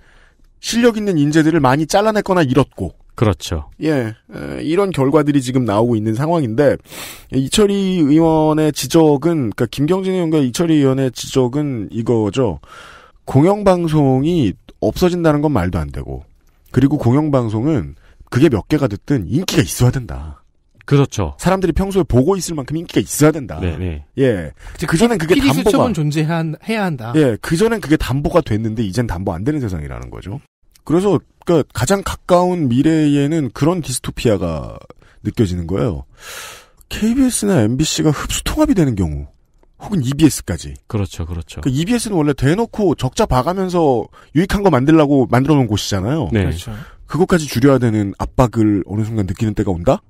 Speaker 2: 실력 있는 인재들을 많이 잘라냈거나 잃었고.
Speaker 4: 그렇죠.
Speaker 2: 예, 이런 결과들이 지금 나오고 있는 상황인데, 이철희 의원의 지적은, 그러니까 김경진 의원과 이철희 의원의 지적은 이거죠. 공영방송이 없어진다는 건 말도 안 되고, 그리고 공영방송은 그게 몇 개가 됐든 인기가 있어야 된다.
Speaker 4: 그렇죠.
Speaker 2: 사람들이 평소에 보고 있을 만큼 인기가 있어야 된다.
Speaker 4: 네네.
Speaker 2: 예. 그전엔 그게
Speaker 3: PD
Speaker 2: 담보가
Speaker 3: 수첩은 존재해야 한다.
Speaker 2: 예. 그전엔 그게 담보가 됐는데 이젠 담보 안 되는 세상이라는 거죠. 그래서 그러니까 가장 가까운 미래에는 그런 디스토피아가 느껴지는 거예요. KBS나 MBC가 흡수 통합이 되는 경우. 혹은 EBS까지.
Speaker 4: 그렇죠, 그렇죠.
Speaker 2: 그 EBS는 원래 대놓고 적자 봐가면서 유익한 거 만들라고 만들어 놓은 곳이잖아요.
Speaker 4: 네.
Speaker 3: 그렇죠.
Speaker 2: 그것까지 줄여야 되는 압박을 어느 순간 느끼는 때가 온다?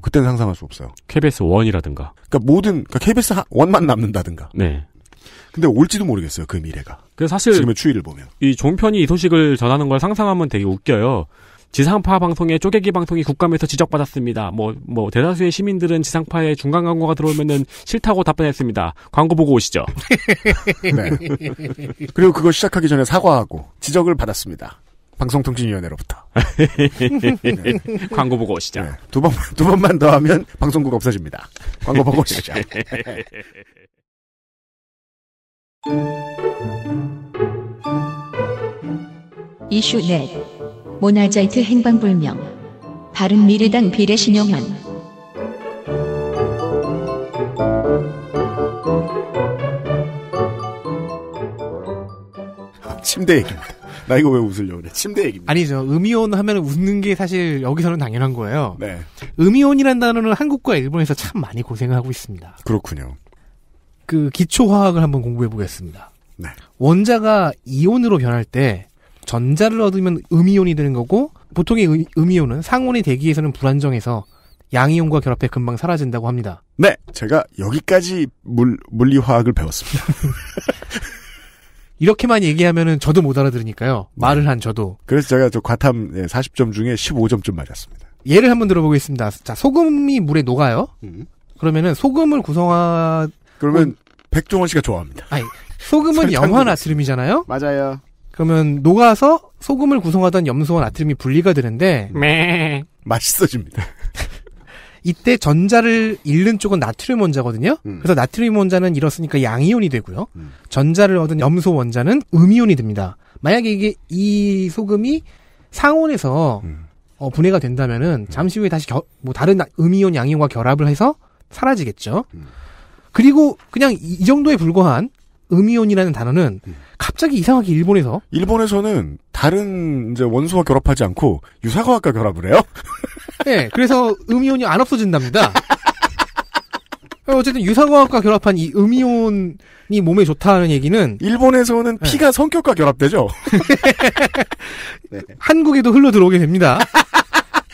Speaker 2: 그때는 상상할 수 없어요.
Speaker 4: KBS 1이라든가.
Speaker 2: 그러니까 KBS 1만 남는다든가.
Speaker 4: 네.
Speaker 2: 근데 올지도 모르겠어요, 그 미래가.
Speaker 4: 그 사실
Speaker 2: 지금의 추이를 보면.
Speaker 4: 이 종편이 이 소식을 전하는 걸 상상하면 되게 웃겨요. 지상파 방송의 쪼개기 방송이 국감에서 지적받았습니다. 대다수의 시민들은 지상파에 중간 광고가 들어오면은 싫다고 답변했습니다. 광고 보고 오시죠.
Speaker 2: 네. 그리고 그거 시작하기 전에 사과하고 지적을 받았습니다. 방송통신위원회로부터.
Speaker 4: 네. 광고 보고 오시죠.
Speaker 2: 네. 두 번만 더 하면 방송국 없어집니다. 광고 보고 오시죠.
Speaker 1: 이슈 넷. 모나자이트 행방불명. 바른미래당 비례 신용환.
Speaker 2: 침대 얘기입니다. 나 이거 왜 웃으려고 그래. 침대 얘기입니다.
Speaker 3: 아니죠. 음이온 하면 웃는 게 사실 여기서는 당연한 거예요.
Speaker 2: 네.
Speaker 3: 음이온이라는 단어는 한국과 일본에서 참 많이 고생을 하고 있습니다.
Speaker 2: 그렇군요.
Speaker 3: 그 기초화학을 한번 공부해 보겠습니다.
Speaker 2: 네.
Speaker 3: 원자가 이온으로 변할 때 전자를 얻으면 음이온이 되는 거고 보통의 음이온은 상온의 대기에서는 불안정해서 양이온과 결합해 금방 사라진다고 합니다.
Speaker 2: 네. 제가 여기까지 물리화학을 배웠습니다.
Speaker 3: 이렇게만 얘기하면은 저도 못 알아들으니까요. 말을 한 저도.
Speaker 2: 그래서 제가 저 과탐 40점 중에 15점쯤 맞았습니다.
Speaker 3: 예를 한번 들어보겠습니다. 자, 소금이 물에 녹아요. 그러면은 소금을
Speaker 2: 그러면 백종원 씨가 좋아합니다.
Speaker 3: 아니, 소금은 염화 나트륨이잖아요.
Speaker 2: 맞아요.
Speaker 3: 그러면 녹아서 소금을 구성하던 염소와 나트륨이 분리가 되는데
Speaker 2: 맛있어집니다.
Speaker 3: 이때 전자를 잃는 쪽은 나트륨 원자거든요. 그래서 나트륨 원자는 잃었으니까 양이온이 되고요. 전자를 얻은 염소 원자는 음이온이 됩니다. 만약에 이 소금이 상온에서 분해가 된다면은 잠시 후에 다시 다른 음이온, 양이온과 결합을 해서 사라지겠죠. 그리고 그냥 이 정도에 불과한 음이온이라는 단어는 갑자기 이상하게 일본에서는
Speaker 2: 다른 이제 원소와 결합하지 않고 유사과학과 결합을 해요.
Speaker 3: 네, 그래서 음이온이 안 없어진답니다. 어쨌든 유사과학과 결합한 이 음이온이 몸에 좋다는 얘기는
Speaker 2: 일본에서는 피가 성격과 결합되죠.
Speaker 3: 네. 한국에도 흘러 들어오게 됩니다.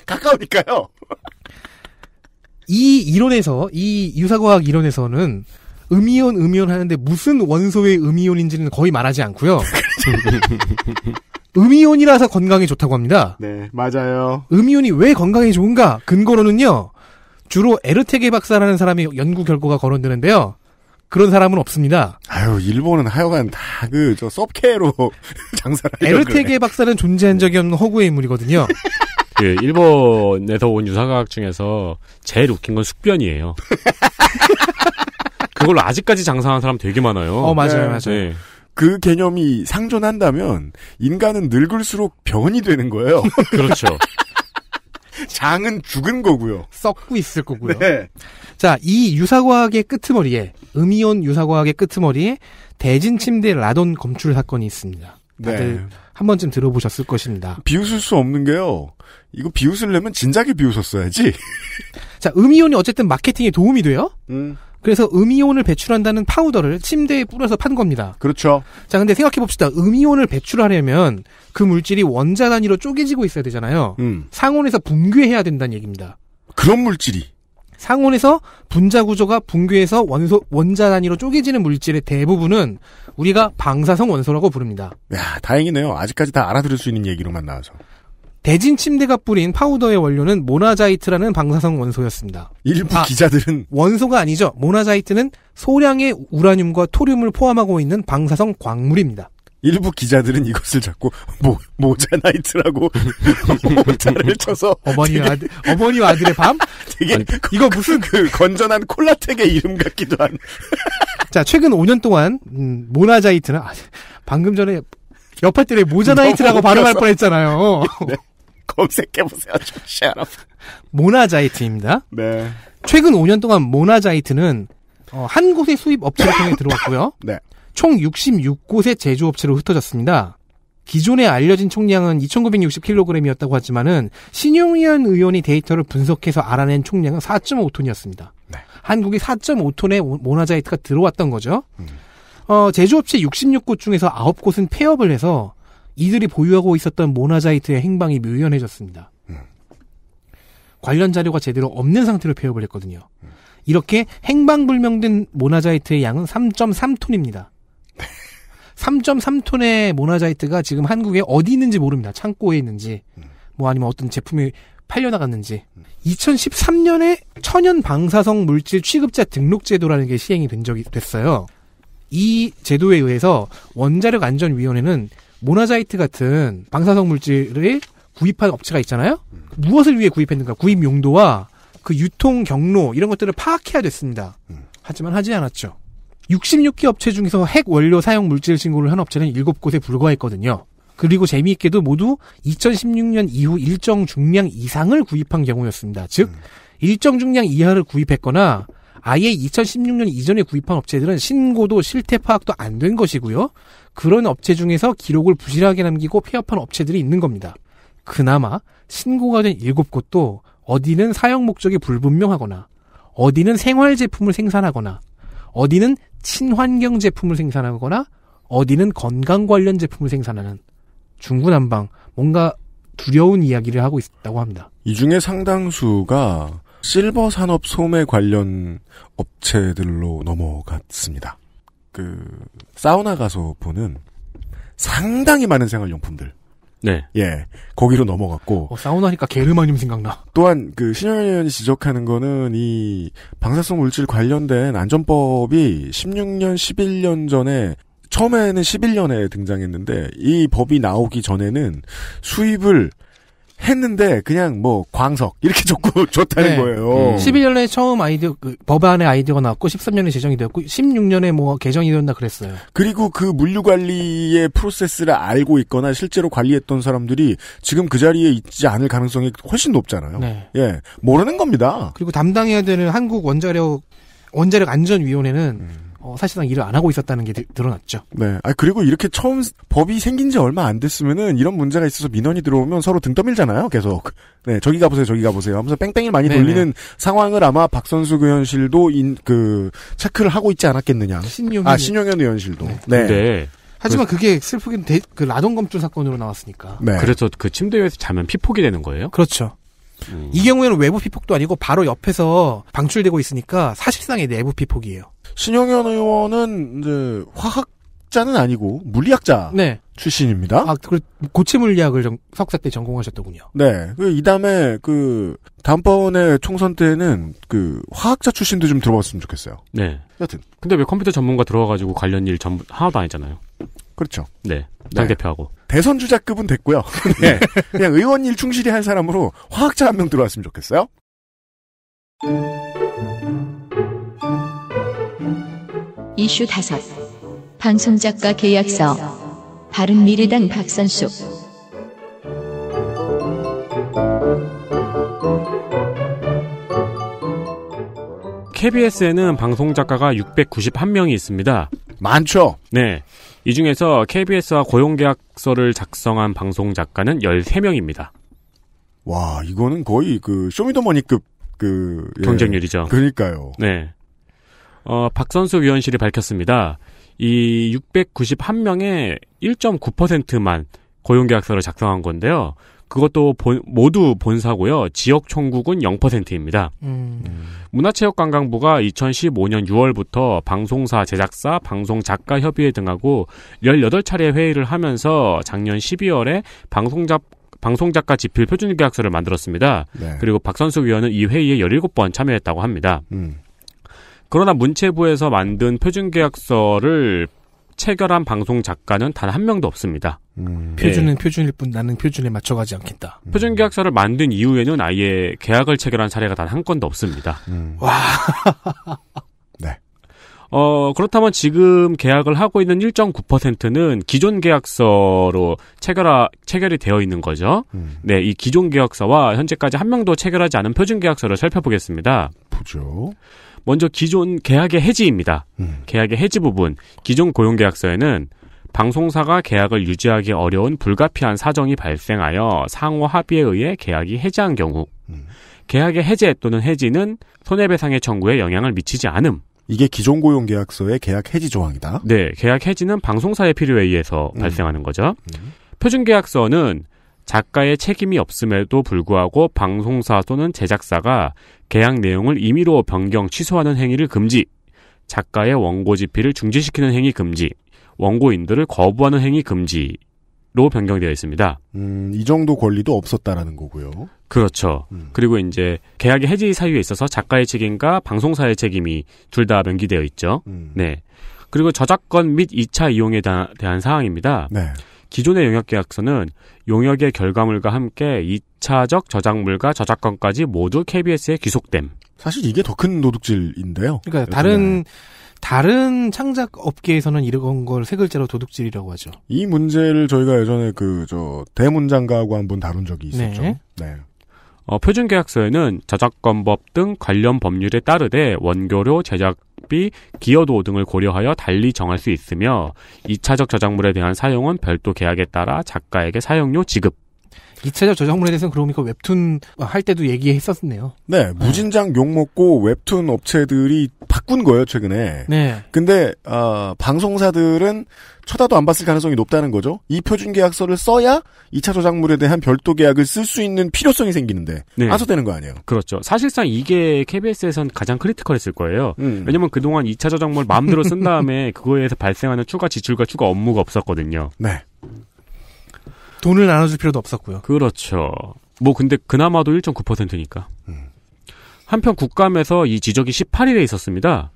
Speaker 2: 가까우니까요.
Speaker 3: 이 유사과학 이론에서는 음이온 하는데 무슨 원소의 음이온인지는 거의 말하지 않고요. 음이온이라서 건강에 좋다고 합니다.
Speaker 2: 네, 맞아요.
Speaker 3: 음이온이 왜 건강에 좋은가? 근거로는요. 주로 에르테게 박사라는 사람이 연구 결과가 거론되는데요. 그런 사람은 없습니다.
Speaker 2: 아유, 일본은 하여간 다 섭케로 장사를 하려고
Speaker 3: 에르테게
Speaker 2: 그래.
Speaker 3: 박사는 존재한 적이 없는 허구의 인물이거든요.
Speaker 4: 그 일본에서 온 유사과학 중에서 제일 웃긴 건 숙변이에요. 그걸로 아직까지 장사하는 사람 되게 많아요.
Speaker 3: 맞아요.
Speaker 4: 네.
Speaker 2: 그 개념이 상존한다면 인간은 늙을수록 병원이 되는 거예요.
Speaker 4: 그렇죠.
Speaker 2: 장은 죽은 거고요.
Speaker 3: 썩고 있을 거고요.
Speaker 2: 네.
Speaker 3: 자, 이 유사과학의 끄트머리에 음이온 유사과학의 끄트머리에 대진침대 라돈 검출 사건이 있습니다. 다들
Speaker 2: 네.
Speaker 3: 한 번쯤 들어보셨을 것입니다.
Speaker 2: 비웃을 수 없는 게요. 이거 비웃으려면 진작에 비웃었어야지.
Speaker 3: 자, 음이온이 어쨌든 마케팅에 도움이 돼요. 그래서 음이온을 배출한다는 파우더를 침대에 뿌려서 판 겁니다.
Speaker 2: 그렇죠.
Speaker 3: 자, 근데 생각해봅시다. 음이온을 배출하려면 그 물질이 원자 단위로 쪼개지고 있어야 되잖아요. 상온에서 붕괴해야 된다는 얘기입니다.
Speaker 2: 그런 물질이.
Speaker 3: 상온에서 분자 구조가 붕괴해서 원자 단위로 쪼개지는 물질의 대부분은 우리가 방사성 원소라고 부릅니다.
Speaker 2: 야, 다행이네요. 아직까지 다 알아들을 수 있는 얘기로만 나와서.
Speaker 3: 대진 침대가 뿌린 파우더의 원료는 모나자이트라는 방사성 원소였습니다.
Speaker 2: 일부 기자들은
Speaker 3: 원소가 아니죠. 모나자이트는 소량의 우라늄과 토륨을 포함하고 있는 방사성 광물입니다.
Speaker 2: 일부 기자들은 이것을 자꾸 모자나이트라고 모자를 쳐서
Speaker 3: 어머니와 아들의 밤?
Speaker 2: 되게 이거 무슨 그 건전한 콜라텍의 이름 같기도 한.
Speaker 3: 자, 최근 5년 동안 모나자이트는 방금 전에 옆에 때에 모자나이트라고 발음할 뻔했잖아요.
Speaker 2: 네. 검색해보세요.
Speaker 3: 모나자이트입니다.
Speaker 2: 네.
Speaker 3: 최근 5년 동안 모나자이트는 한 곳의 수입 업체를 통해 들어왔고요.
Speaker 2: 네.
Speaker 3: 총 66곳의 제조업체로 흩어졌습니다. 기존에 알려진 총량은 2,960kg이었다고 하지만은 신용위원 의원이 데이터를 분석해서 알아낸 총량은 4.5톤이었습니다.
Speaker 2: 네.
Speaker 3: 한국에 4.5톤의 모나자이트가 들어왔던 거죠. 제조업체 66곳 중에서 9곳은 폐업을 해서 이들이 보유하고 있었던 모나자이트의 행방이 묘연해졌습니다. 관련 자료가 제대로 없는 상태로 폐업을 했거든요. 이렇게 행방불명된 모나자이트의 양은 3.3톤입니다. 3.3톤의 모나자이트가 지금 한국에 어디 있는지 모릅니다. 창고에 있는지, 뭐 아니면 어떤 제품이 팔려나갔는지. 2013년에 천연 방사성 물질 취급자 등록 제도라는 게 시행이 된 적이 됐어요. 이 제도에 의해서 원자력안전위원회는 모나자이트 같은 방사성 물질을 구입한 업체가 있잖아요. 무엇을 위해 구입했는가, 구입 용도와 그 유통 경로 이런 것들을 파악해야 됐습니다. 하지만 하지 않았죠. 66개 업체 중에서 핵 원료 사용 물질 신고를 한 업체는 7곳에 불과했거든요. 그리고 재미있게도 모두 2016년 이후 일정 중량 이상을 구입한 경우였습니다. 즉 일정 중량 이하를 구입했거나 아예 2016년 이전에 구입한 업체들은 신고도 실태 파악도 안 된 것이고요. 그런 업체 중에서 기록을 부실하게 남기고 폐업한 업체들이 있는 겁니다. 그나마 신고가 된 7곳도 어디는 사용 목적이 불분명하거나 어디는 생활 제품을 생산하거나 어디는 친환경 제품을 생산하거나 어디는 건강 관련 제품을 생산하는 중구난방 뭔가 두려운 이야기를 하고 있다고 합니다.
Speaker 2: 이 중에 상당수가 실버 산업 소매 관련 업체들로 넘어갔습니다. 사우나 가서 보는 상당히 많은 생활용품들.
Speaker 4: 네.
Speaker 2: 예. 거기로 넘어갔고.
Speaker 3: 사우나니까 게르마늄 생각나.
Speaker 2: 또한 신현현 의원이 지적하는 거는 이 방사성 물질 관련된 안전법이 16년, 11년 전에 처음에는 11년에 등장했는데 이 법이 나오기 전에는 수입을 했는데 그냥 뭐 광석 이렇게 적고 좋다는 거예요.
Speaker 3: 11년에 처음 법안의 아이디어가 나왔고 13년에 제정이 되었고 16년에 뭐 개정이 되었나 그랬어요.
Speaker 2: 그리고 그 물류 관리의 프로세스를 알고 있거나 실제로 관리했던 사람들이 지금 그 자리에 있지 않을 가능성이 훨씬 높잖아요.
Speaker 3: 네.
Speaker 2: 예, 모르는 겁니다.
Speaker 3: 그리고 담당해야 되는 한국 원자력 안전위원회는 사실상 일을 안 하고 있었다는 게 드러났죠.
Speaker 2: 네. 그리고 이렇게 처음 법이 생긴 지 얼마 안 됐으면은 이런 문제가 있어서 민원이 들어오면 서로 등 떠밀잖아요, 계속. 네, 저기 가보세요 하면서 뺑뺑이를 많이 돌리는 상황을 아마 박선숙 의원실도 체크를 하고 있지 않았겠느냐. 신용현 의원실도.
Speaker 4: 네. 네.
Speaker 3: 하지만 그게 슬프게는 라동검출 사건으로 나왔으니까.
Speaker 4: 네. 그래서 그 침대 위에서 자면 피폭이 되는 거예요?
Speaker 3: 그렇죠. 이 경우에는 외부 피폭도 아니고 바로 옆에서 방출되고 있으니까 사실상의 내부 피폭이에요.
Speaker 2: 신용현 의원은 이제 화학자는 아니고 물리학자 출신입니다.
Speaker 3: 고체 물리학을 석사 때 전공하셨더군요.
Speaker 2: 네. 이 다음에 다음번에 총선 때는 화학자 출신도 좀 들어봤으면 좋겠어요.
Speaker 4: 네.
Speaker 2: 여튼.
Speaker 4: 근데 왜 컴퓨터 전문가 들어와가지고 관련 일 하나도 안 했잖아요.
Speaker 2: 그렇죠.
Speaker 4: 네. 당대표하고.
Speaker 2: 대선 주자급은 됐고요. 네. 그냥 의원 일 충실히 할 사람으로 화학자 한 명 들어왔으면 좋겠어요.
Speaker 1: 이슈 5. 방송작가 계약서. 바른미래당 박선숙.
Speaker 4: KBS에는 방송작가가 691명이 있습니다.
Speaker 2: 많죠?
Speaker 4: 네. 이 중에서 KBS와 고용계약서를 작성한 방송작가는 13명입니다.
Speaker 2: 와, 이거는 거의 쇼미더머니급
Speaker 4: 경쟁률이죠.
Speaker 2: 그러니까요.
Speaker 4: 네. 박선숙 위원실이 밝혔습니다. 이 691명의 1.9%만 고용계약서를 작성한 건데요. 그것도 모두 본사고요. 지역 총국은 0%입니다. 문화체육관광부가 2015년 6월부터 방송사 제작사, 방송작가 협의회 등하고 18차례 회의를 하면서 작년 12월에 방송작가 지필 표준계약서를 만들었습니다.
Speaker 2: 네.
Speaker 4: 그리고 박선숙 위원은 이 회의에 17번 참여했다고 합니다. 그러나 문체부에서 만든 표준계약서를 체결한 방송작가는 단 한 명도 없습니다.
Speaker 3: 표준은 표준일 뿐 나는 표준에 맞춰가지 않겠다.
Speaker 4: 표준계약서를 만든 이후에는 아예 계약을 체결한 사례가 단 한 건도 없습니다.
Speaker 2: 와. 네.
Speaker 4: 그렇다면 지금 계약을 하고 있는 1.9%는 기존 계약서로 체결이 되어 있는 거죠. 네, 이 기존 계약서와 현재까지 한 명도 체결하지 않은 표준 계약서를 살펴보겠습니다.
Speaker 2: 보죠.
Speaker 4: 먼저 기존 계약의 해지입니다. 계약의 해지 부분. 기존 고용계약서에는 방송사가 계약을 유지하기 어려운 불가피한 사정이 발생하여 상호 합의에 의해 계약이 해지한 경우 계약의 해제 또는 해지는 손해배상의 청구에 영향을 미치지 않음.
Speaker 2: 이게 기존 고용 계약서의 계약 해지 조항이다.
Speaker 4: 네, 계약 해지는 방송사의 필요에 의해서 발생하는 거죠. 표준 계약서는 작가의 책임이 없음에도 불구하고 방송사 또는 제작사가 계약 내용을 임의로 변경, 취소하는 행위를 금지, 작가의 원고 집필을 중지시키는 행위 금지, 원고인들을 거부하는 행위 금지로 변경되어 있습니다.
Speaker 2: 이 정도 권리도 없었다라는 거고요.
Speaker 4: 그렇죠. 그리고 이제 계약의 해지 사유에 있어서 작가의 책임과 방송사의 책임이 둘 다 명기되어 있죠. 네. 그리고 저작권 및 2차 이용에 대한 사항입니다.
Speaker 2: 네.
Speaker 4: 기존의 용역계약서는 용역의 결과물과 함께 2차적 저작물과 저작권까지 모두 KBS에 귀속됨.
Speaker 2: 사실 이게 더 큰 도둑질인데요.
Speaker 3: 그러니까 다른 창작 업계에서는 이런 걸 세 글자로 도둑질이라고 하죠.
Speaker 2: 이 문제를 저희가 예전에 대문장가하고 한번 다룬 적이 있었죠.
Speaker 3: 네.
Speaker 2: 네.
Speaker 4: 표준 계약서에는 저작권법 등 관련 법률에 따르되 원고료, 제작비, 기여도 등을 고려하여 달리 정할 수 있으며 2차적 저작물에 대한 사용은 별도 계약에 따라 작가에게 사용료 지급.
Speaker 3: 2차적 저작물에 대해서는 그러니까 웹툰 할 때도 얘기했었네요.
Speaker 2: 네, 무진장 욕먹고 웹툰 업체들이 바꾼 거예요, 최근에.
Speaker 3: 네.
Speaker 2: 근데 방송사들은 쳐다도 안 봤을 가능성이 높다는 거죠. 이 표준 계약서를 써야 2차 저작물에 대한 별도 계약을 쓸 수 있는 필요성이 생기는데
Speaker 4: 네.
Speaker 2: 안써되는 거 아니에요.
Speaker 4: 그렇죠. 사실상 이게 KBS에선 가장 크리티컬했을 거예요. 왜냐면 그동안 2차 저작물 마음대로 쓴 다음에 그거에서 발생하는 추가 지출과 추가 업무가 없었거든요.
Speaker 2: 네.
Speaker 3: 돈을 나눠줄 필요도 없었고요.
Speaker 4: 그렇죠. 근데 그나마도 1.9%니까. 한편 국감에서 이 지적이 18일에 있었습니다.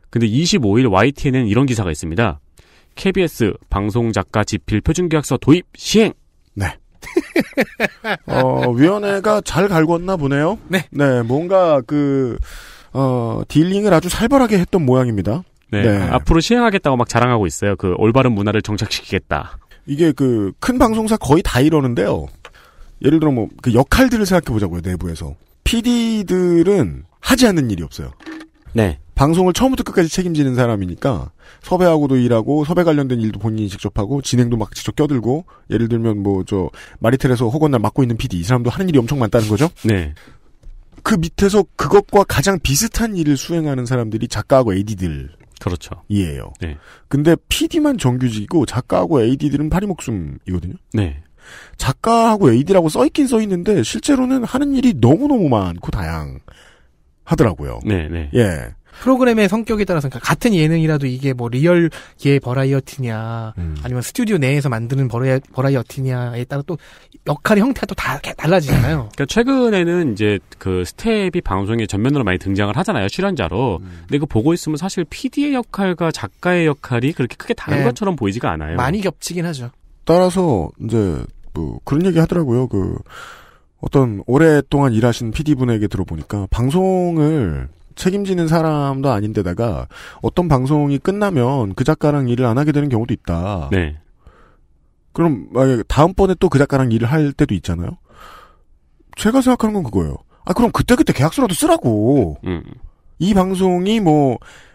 Speaker 4: 근데 25일 YTN에는 이런 기사가 있습니다. KBS 방송작가 집필 표준계약서 도입 시행.
Speaker 2: 네. 위원회가 잘 갈궜나 보네요.
Speaker 3: 네.
Speaker 2: 네, 뭔가 딜링을 아주 살벌하게 했던 모양입니다.
Speaker 4: 네.
Speaker 2: 네.
Speaker 4: 앞으로 시행하겠다고 막 자랑하고 있어요. 올바른 문화를 정착시키겠다.
Speaker 2: 이게 큰 방송사 거의 다 이러는데요. 예를 들어 역할들을 생각해 보자고요, 내부에서. PD들은 하지 않는 일이 없어요.
Speaker 4: 네.
Speaker 2: 방송을 처음부터 끝까지 책임지는 사람이니까 섭외하고도 일하고 섭외 관련된 일도 본인이 직접 하고 진행도 막 직접 껴들고 예를 들면 마리텔에서 허건날 맡고 있는 PD 이 사람도 하는 일이 엄청 많다는 거죠.
Speaker 4: 네.
Speaker 2: 그 밑에서 그것과 가장 비슷한 일을 수행하는 사람들이 작가하고 AD들.
Speaker 4: 그렇죠.
Speaker 2: 이에요.
Speaker 4: 네.
Speaker 2: 근데 PD만 정규직이고 작가하고 AD들은 파리목숨이거든요.
Speaker 4: 네.
Speaker 2: 작가하고 AD라고 써있긴 써있는데 실제로는 하는 일이 너무너무 많고 다양하더라고요.
Speaker 4: 네, 네.
Speaker 2: 예.
Speaker 3: 프로그램의 성격에 따라서 그러니까 같은 예능이라도 이게 리얼계 버라이어티냐 아니면 스튜디오 내에서 만드는 버라이어티냐에 따라 또 역할의 형태가 또 다 달라지잖아요.
Speaker 4: 그러니까 최근에는 이제 스텝이 방송에 전면으로 많이 등장을 하잖아요, 출연자로. 근데 보고 있으면 사실 PD의 역할과 작가의 역할이 그렇게 크게 다른 것처럼 보이지가 않아요.
Speaker 3: 많이 겹치긴 하죠.
Speaker 2: 따라서 이제 그런 얘기 하더라고요. 어떤 오랫동안 일하신 PD분에게 들어보니까 방송을 책임지는 사람도 아닌데다가 어떤 방송이 끝나면 그 작가랑 일을 안 하게 되는 경우도 있다.
Speaker 4: 네.
Speaker 2: 그럼 다음번에 또 그 작가랑 일을 할 때도 있잖아요. 제가 생각하는 건 그거예요. 그럼 그때그때 계약서라도 쓰라고. 이 방송이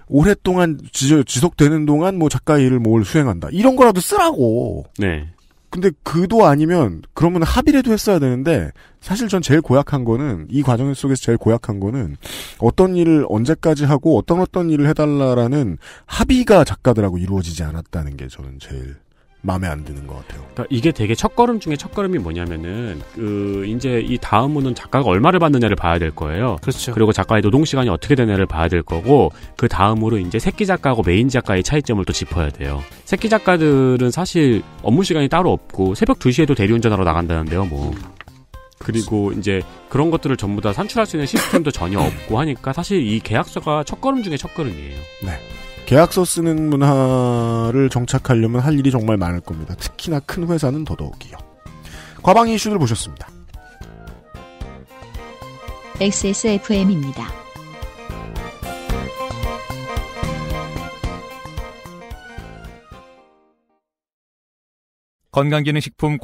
Speaker 2: 오랫동안 지속되는 동안 작가 일을 수행한다. 이런 거라도 쓰라고.
Speaker 4: 네.
Speaker 2: 근데 그도 아니면 그러면 합의라도 했어야 되는데 사실 전 제일 고약한 거는 이 과정 속에서 제일 고약한 거는 어떤 일을 언제까지 하고 어떤 일을 해달라라는 합의가 작가들하고 이루어지지 않았다는 게 저는 제일 마음에 안 드는 것 같아요.
Speaker 4: 그러니까 이게 되게 첫걸음 중에 첫걸음이 뭐냐면은 이제 이 다음으로는 작가가 얼마를 받느냐를 봐야 될 거예요.
Speaker 3: 그렇죠.
Speaker 4: 그리고 작가의 노동 시간이 어떻게 되냐를 봐야 될 거고 그 다음으로 이제 새끼 작가하고 메인 작가의 차이점을 또 짚어야 돼요. 새끼 작가들은 사실 업무 시간이 따로 없고 새벽 2시에도 대리운전하러 나간다는데요, 그리고 이제 그런 것들을 전부 다 산출할 수 있는 시스템도 전혀 없고 하니까 사실 이 계약서가 첫걸음 중에 첫걸음이에요.
Speaker 2: 네. 계약서 쓰는 문화를 정착하려면 할 일이 정말 많을 겁니다. 특히나 큰 회사는 더더욱이요. 과방위 이슈를 보셨습니다.
Speaker 1: XSFM입니다.
Speaker 11: 건강기능식품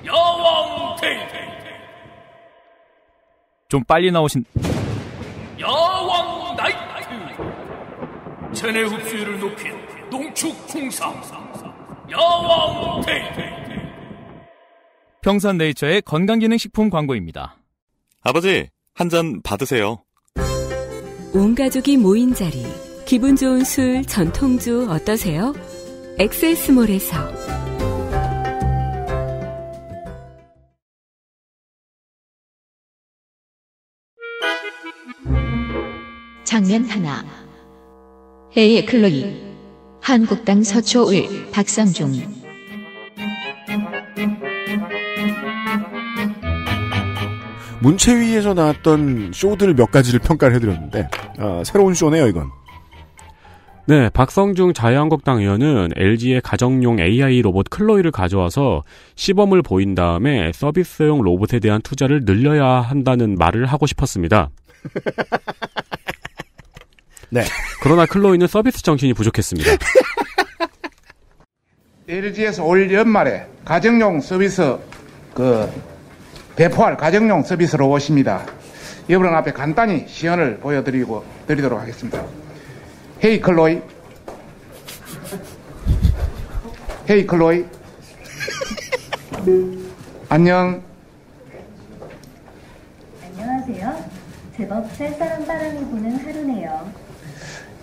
Speaker 12: 야왕데이.
Speaker 11: 좀 빨리 나오신
Speaker 12: 야왕 나이트. 체내 흡수율을 높인 농축 홍삼. 야왕데이.
Speaker 11: 평산네이처의 건강기능식품 광고입니다.
Speaker 13: 아버지, 한 잔 받으세요.
Speaker 14: 온 가족이 모인 자리, 기분 좋은 술, 전통주 어떠세요? 엑세스몰에서.
Speaker 1: 장면 하나. 헤이 클로이. 한국당 서초을 박상중.
Speaker 2: 문체위에서 나왔던 쇼들 몇 가지를 평가를 해드렸는데 새로운 쇼네요 이건.
Speaker 4: 네, 박성중 자유한국당 의원은 LG의 가정용 AI 로봇 클로이를 가져와서 시범을 보인 다음에 서비스용 로봇에 대한 투자를 늘려야 한다는 말을 하고 싶었습니다.
Speaker 2: 네.
Speaker 4: 그러나 클로이는 서비스 정신이 부족했습니다.
Speaker 15: LG에서 올 연말에 가정용 서비스 배포할 가정용 서비스 로봇입니다. 여러분 앞에 간단히 시연을 보여드리도록 하겠습니다. 헤이 클로이. 헤이 클로이. 안녕.
Speaker 16: 안녕하세요. 제법 쌀쌀한 바람이 부는 하루네요.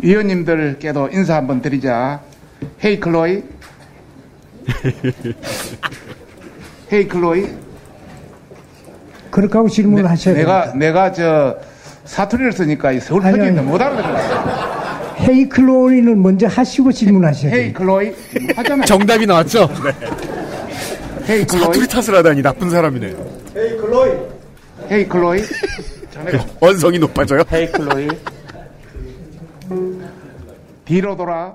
Speaker 15: 위원님들께도 인사 한번 드리자. 헤이 클로이. 헤이 클로이.
Speaker 17: 그렇게 하고 질문을 하셔야 됩니다.
Speaker 15: 내가 사투리를 쓰니까 서울 편집인데 못 알아들었어요.
Speaker 17: 헤이 클로이는 먼저 하시고 질문하셔야 돼요.
Speaker 15: 헤이 클로이 하잖아요.
Speaker 3: 정답이 나왔죠?
Speaker 2: 네. 헤이 클로이. 사투리 탓을 하다니 나쁜 사람이네.
Speaker 15: 헤이 클로이. 헤이 클로이.
Speaker 2: 언성이 높아져요.
Speaker 15: 헤이 클로이. 뒤로 돌아.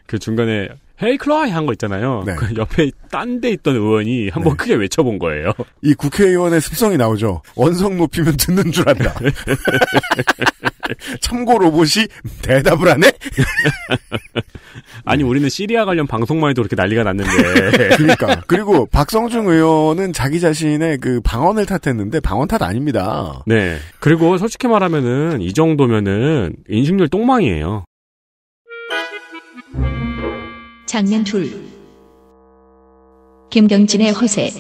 Speaker 4: 그 중간에 헤이 클로이 한 거 있잖아요.
Speaker 2: 네.
Speaker 4: 그 옆에 딴 데 있던 의원이 한번 크게 외쳐본 거예요.
Speaker 2: 이 국회의원의 습성이 나오죠. 언성 높이면 듣는 줄 안다. 참고 로봇이 대답을 안 해?
Speaker 4: 아니 우리는 시리아 관련 방송만 해도 그렇게 난리가 났는데.
Speaker 2: 그러니까. 그리고 박성중 의원은 자기 자신의 그 방언을 탓했는데 방언 탓 아닙니다.
Speaker 4: 네. 그리고 솔직히 말하면은 이 정도면은 인식률 똥망이에요.
Speaker 1: 장면 둘. 김경진의 허세.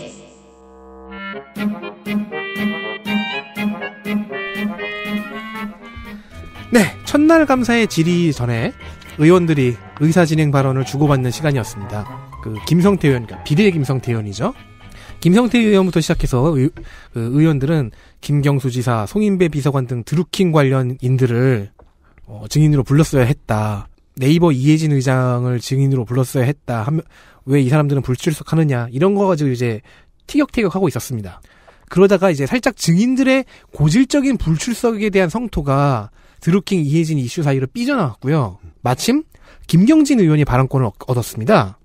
Speaker 3: 네, 첫날 감사의 질의 전에 의원들이 의사진행 발언을 주고받는 시간이었습니다. 그 김성태 의원, 그러니까 비례 김성태 의원이죠. 김성태 의원부터 시작해서 의원들은 김경수 지사, 송인배 비서관 등 드루킹 관련인들을 증인으로 불렀어야 했다. 네이버 이혜진 의장을 증인으로 불렀어야 했다. 왜 이 사람들은 불출석하느냐. 이런 거 가지고 이제 티격태격하고 있었습니다. 그러다가 이제 살짝 증인들의 고질적인 불출석에 대한 성토가 드루킹 이혜진 이슈 사이로 삐져나왔고요. 마침 김경진 의원이 발언권을 얻었습니다.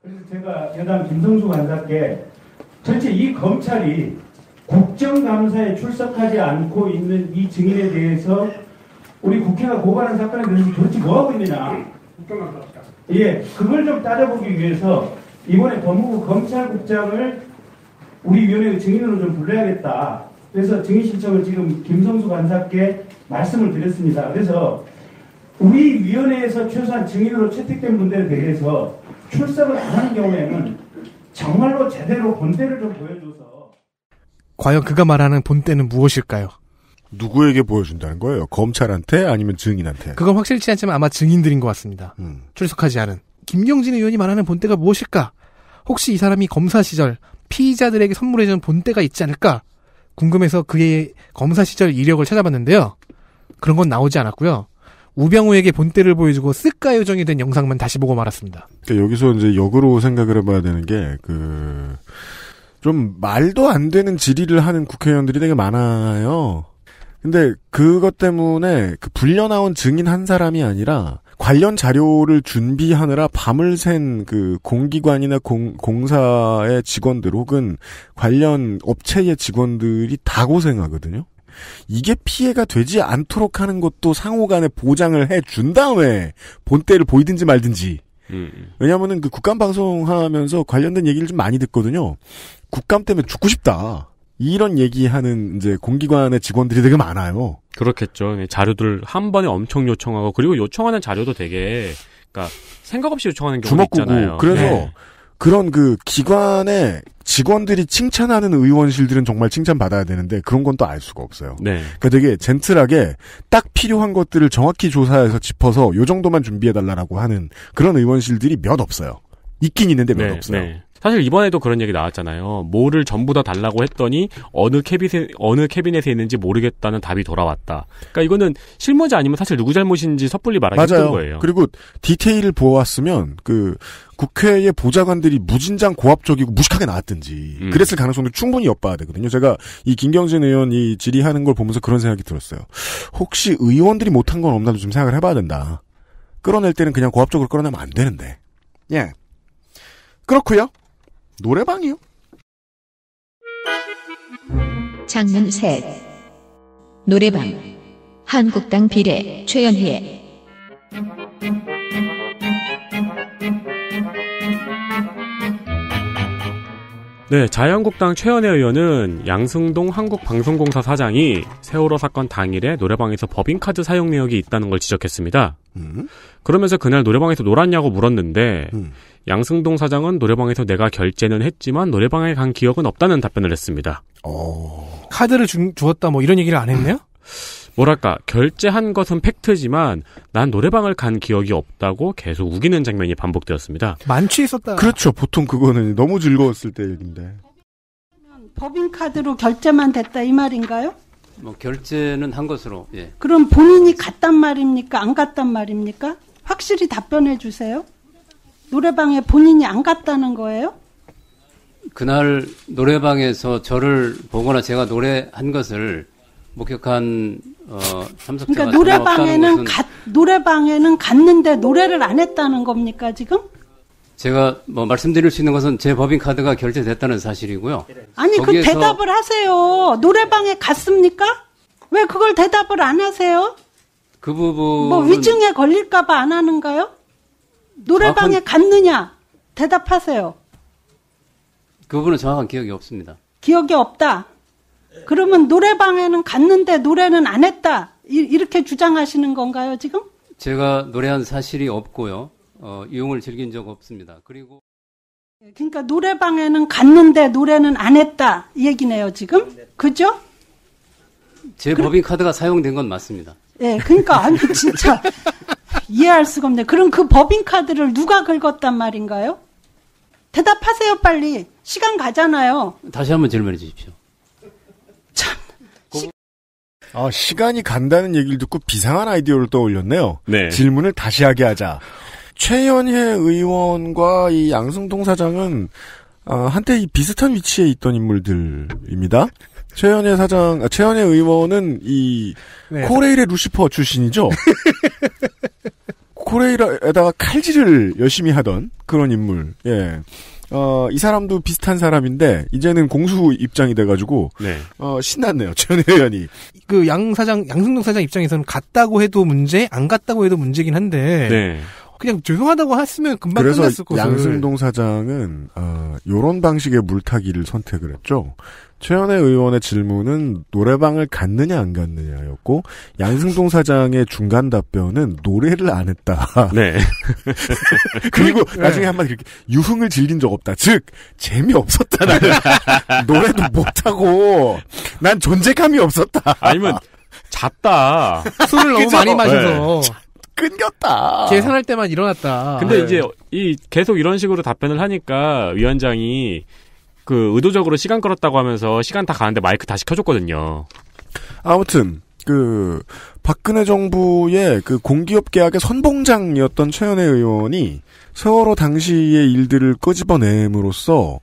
Speaker 18: 그래서 제가 여당 김성수 간사께 전체 이 검찰이 국정감사에 출석하지 않고 있는 이 증인에 대해서 우리 국회가 고발한 사건에 대해서 도대체 뭐하고 있느냐. 예, 그걸 좀 따져보기 위해서 이번에 법무부 검찰국장을 우리 위원회 증인으로 좀 불러야겠다. 그래서 증인 신청을 지금 김성수 간사께 말씀을 드렸습니다. 그래서 우리 위원회에서 최소한 증인으로 채택된 분들에 대해서 출석을 안 하는 경우에는 정말로 제대로 본때를 좀 보여줘서.
Speaker 3: 과연 그가 말하는 본때는 무엇일까요?
Speaker 2: 누구에게 보여준다는 거예요? 검찰한테 아니면 증인한테?
Speaker 3: 그건 확실치 않지만 아마 증인들인 것 같습니다. 출석하지 않은. 김경진 의원이 말하는 본때가 무엇일까? 혹시 이 사람이 검사 시절 피의자들에게 선물해준 본때가 있지 않을까? 궁금해서 그의 검사 시절 이력을 찾아봤는데요. 그런 건 나오지 않았고요. 우병우에게 본때를 보여주고 쓱가 요정이 된 영상만 다시 보고 말았습니다.
Speaker 2: 그러니까 여기서 이제 역으로 생각을 해봐야 되는 게 좀 말도 안 되는 질의를 하는 국회의원들이 되게 많아요. 근데 그것 때문에 그 불려 나온 증인 한 사람이 아니라 관련 자료를 준비하느라 밤을 샌 그 공기관이나 공사의 직원들 혹은 관련 업체의 직원들이 다 고생하거든요. 이게 피해가 되지 않도록 하는 것도 상호 간에 보장을 해준 다음에 본때를 보이든지 말든지 왜냐하면은 그 국감 방송하면서 관련된 얘기를 좀 많이 듣거든요. 국감 때문에 죽고 싶다. 이런 얘기하는 이제 공기관의 직원들이 되게 많아요.
Speaker 4: 그렇겠죠. 자료들 한 번에 엄청 요청하고 그리고 요청하는 자료도 되게 그러니까 생각 없이 요청하는 경우도 있잖아요.
Speaker 2: 그래서
Speaker 4: 네.
Speaker 2: 그런 그 기관의 직원들이 칭찬하는 의원실들은 정말 칭찬받아야 되는데 그런 건 또 알 수가 없어요.
Speaker 4: 네.
Speaker 2: 그러니까 되게 젠틀하게 딱 필요한 것들을 정확히 조사해서 짚어서 요 정도만 준비해달라고 하는 그런 의원실들이 몇 없어요. 있긴 있는데 몇 없어요. 네.
Speaker 4: 사실 이번에도 그런 얘기 나왔잖아요. 뭐를 전부 다 달라고 했더니 어느 캐비넷에 있는지 모르겠다는 답이 돌아왔다. 그러니까 이거는 실무자 아니면 사실 누구 잘못인지 섣불리 말하기 힘든 거예요.
Speaker 2: 그리고 디테일을 보았으면 그 국회의 보좌관들이 무진장 고압적이고 무식하게 나왔든지 그랬을 가능성도 충분히 엿봐야 되거든요. 제가 이 김경진 의원이 질의하는 걸 보면서 그런 생각이 들었어요. 혹시 의원들이 못한 건 없나도 좀 생각을 해봐야 된다. 끌어낼 때는 그냥 고압적으로 끌어내면 안 되는데. 예. 그렇고요. 노래방이요?
Speaker 1: 장면 셋. 노래방. 한국당 비례 최연희.
Speaker 4: 네, 자유한국당 최연희 의원은 양승동 한국방송공사 사장이 세월호 사건 당일에 노래방에서 법인카드 사용 내역이 있다는 걸 지적했습니다. 그러면서 그날 노래방에서 놀았냐고 물었는데 양승동 사장은 노래방에서 내가 결제는 했지만 노래방에 간 기억은 없다는 답변을 했습니다.
Speaker 3: 카드를 주었다 뭐 이런 얘기를 안 했네요?
Speaker 4: 뭐랄까 결제한 것은 팩트지만 난 노래방을 간 기억이 없다고 계속 우기는 장면이 반복되었습니다.
Speaker 3: 만취했었다.
Speaker 2: 그렇죠. 보통 그거는 너무 즐거웠을 때 얘기인데.
Speaker 19: 법인카드로 결제만 됐다 이 말인가요?
Speaker 20: 뭐 결제는 한 것으로. 예.
Speaker 19: 그럼 본인이 갔단 말입니까? 안 갔단 말입니까? 확실히 답변해 주세요. 노래방에 본인이 안 갔다는 거예요?
Speaker 20: 그날 노래방에서 저를 보거나 제가 노래한 것을 목격한 참석자가
Speaker 19: 그러니까 노래방에는 갔는데 노래를 안 했다는 겁니까 지금?
Speaker 20: 제가 뭐 말씀드릴 수 있는 것은 제 법인카드가 결제됐다는 사실이고요.
Speaker 19: 아니 그 대답을 하세요. 노래방에 갔습니까? 왜 그걸 대답을 안 하세요?
Speaker 20: 그 부분
Speaker 19: 뭐 위증에 걸릴까 봐 안 하는가요? 노래방에 갔느냐? 대답하세요.
Speaker 20: 그 부분은 정확한 기억이 없습니다.
Speaker 19: 기억이 없다. 그러면 노래방에는 갔는데 노래는 안 했다. 이렇게 주장하시는 건가요, 지금?
Speaker 20: 제가 노래한 사실이 없고요. 이용을 즐긴 적 없습니다. 그리고
Speaker 19: 그러니까 노래방에는 갔는데 노래는 안 했다. 이 얘기네요, 지금? 그죠?
Speaker 20: 제 법인카드가 사용된 건 맞습니다.
Speaker 19: 예, 그러니까 아니 진짜 이해할 수가 없네. 그럼 그 법인카드를 누가 긁었단 말인가요? 대답하세요, 빨리. 시간 가잖아요.
Speaker 20: 다시 한번 질문해 주십시오.
Speaker 19: 참.
Speaker 2: 시간이 간다는 얘기를 듣고 비상한 아이디어를 떠올렸네요.
Speaker 4: 네.
Speaker 2: 질문을 다시 하게 하자. 최연희 의원과 이 양승동 사장은 한때 이 비슷한 위치에 있던 인물들입니다. 최연희 의원은 이
Speaker 3: 네.
Speaker 2: 코레일의 루시퍼 출신이죠. 코레일에다가 칼질을 열심히 하던 그런 인물. 예. 이 사람도 비슷한 사람인데 이제는 공수 입장이 돼가지고
Speaker 4: 네.
Speaker 2: 신났네요. 최연희 의원이.
Speaker 3: 그 양승동 사장 입장에서는 갔다고 해도 문제, 안 갔다고 해도 문제긴 한데
Speaker 4: 네.
Speaker 3: 그냥 죄송하다고 했으면 금방
Speaker 2: 그래서
Speaker 3: 끝났을 것을.
Speaker 2: 양승동 사장은 요런 방식의 물타기를 선택을 했죠. 최연희 의원의 질문은 노래방을 갔느냐 안 갔느냐였고 양승동 사장의 중간 답변은 노래를 안 했다.
Speaker 4: 네.
Speaker 2: 그리고 나중에 한마디 그렇게 유흥을 즐긴 적 없다. 즉 재미없었다. 나는. 노래도 못하고 난 존재감이 없었다.
Speaker 4: 아니면 잤다.
Speaker 3: 술을 너무 많이 마셔서.
Speaker 2: 네. 끊겼다.
Speaker 3: 계산할 때만 일어났다.
Speaker 4: 근데
Speaker 3: 네.
Speaker 4: 이제 계속 이런 식으로 답변을 하니까 위원장이 그 의도적으로 시간 끌었다고 하면서 시간 다 가는데 마이크 다시 켜줬거든요.
Speaker 2: 아무튼 박근혜 정부의 그 공기업 계약의 선봉장이었던 최연희 의원이 세월호 당시의 일들을 끄집어냄으로써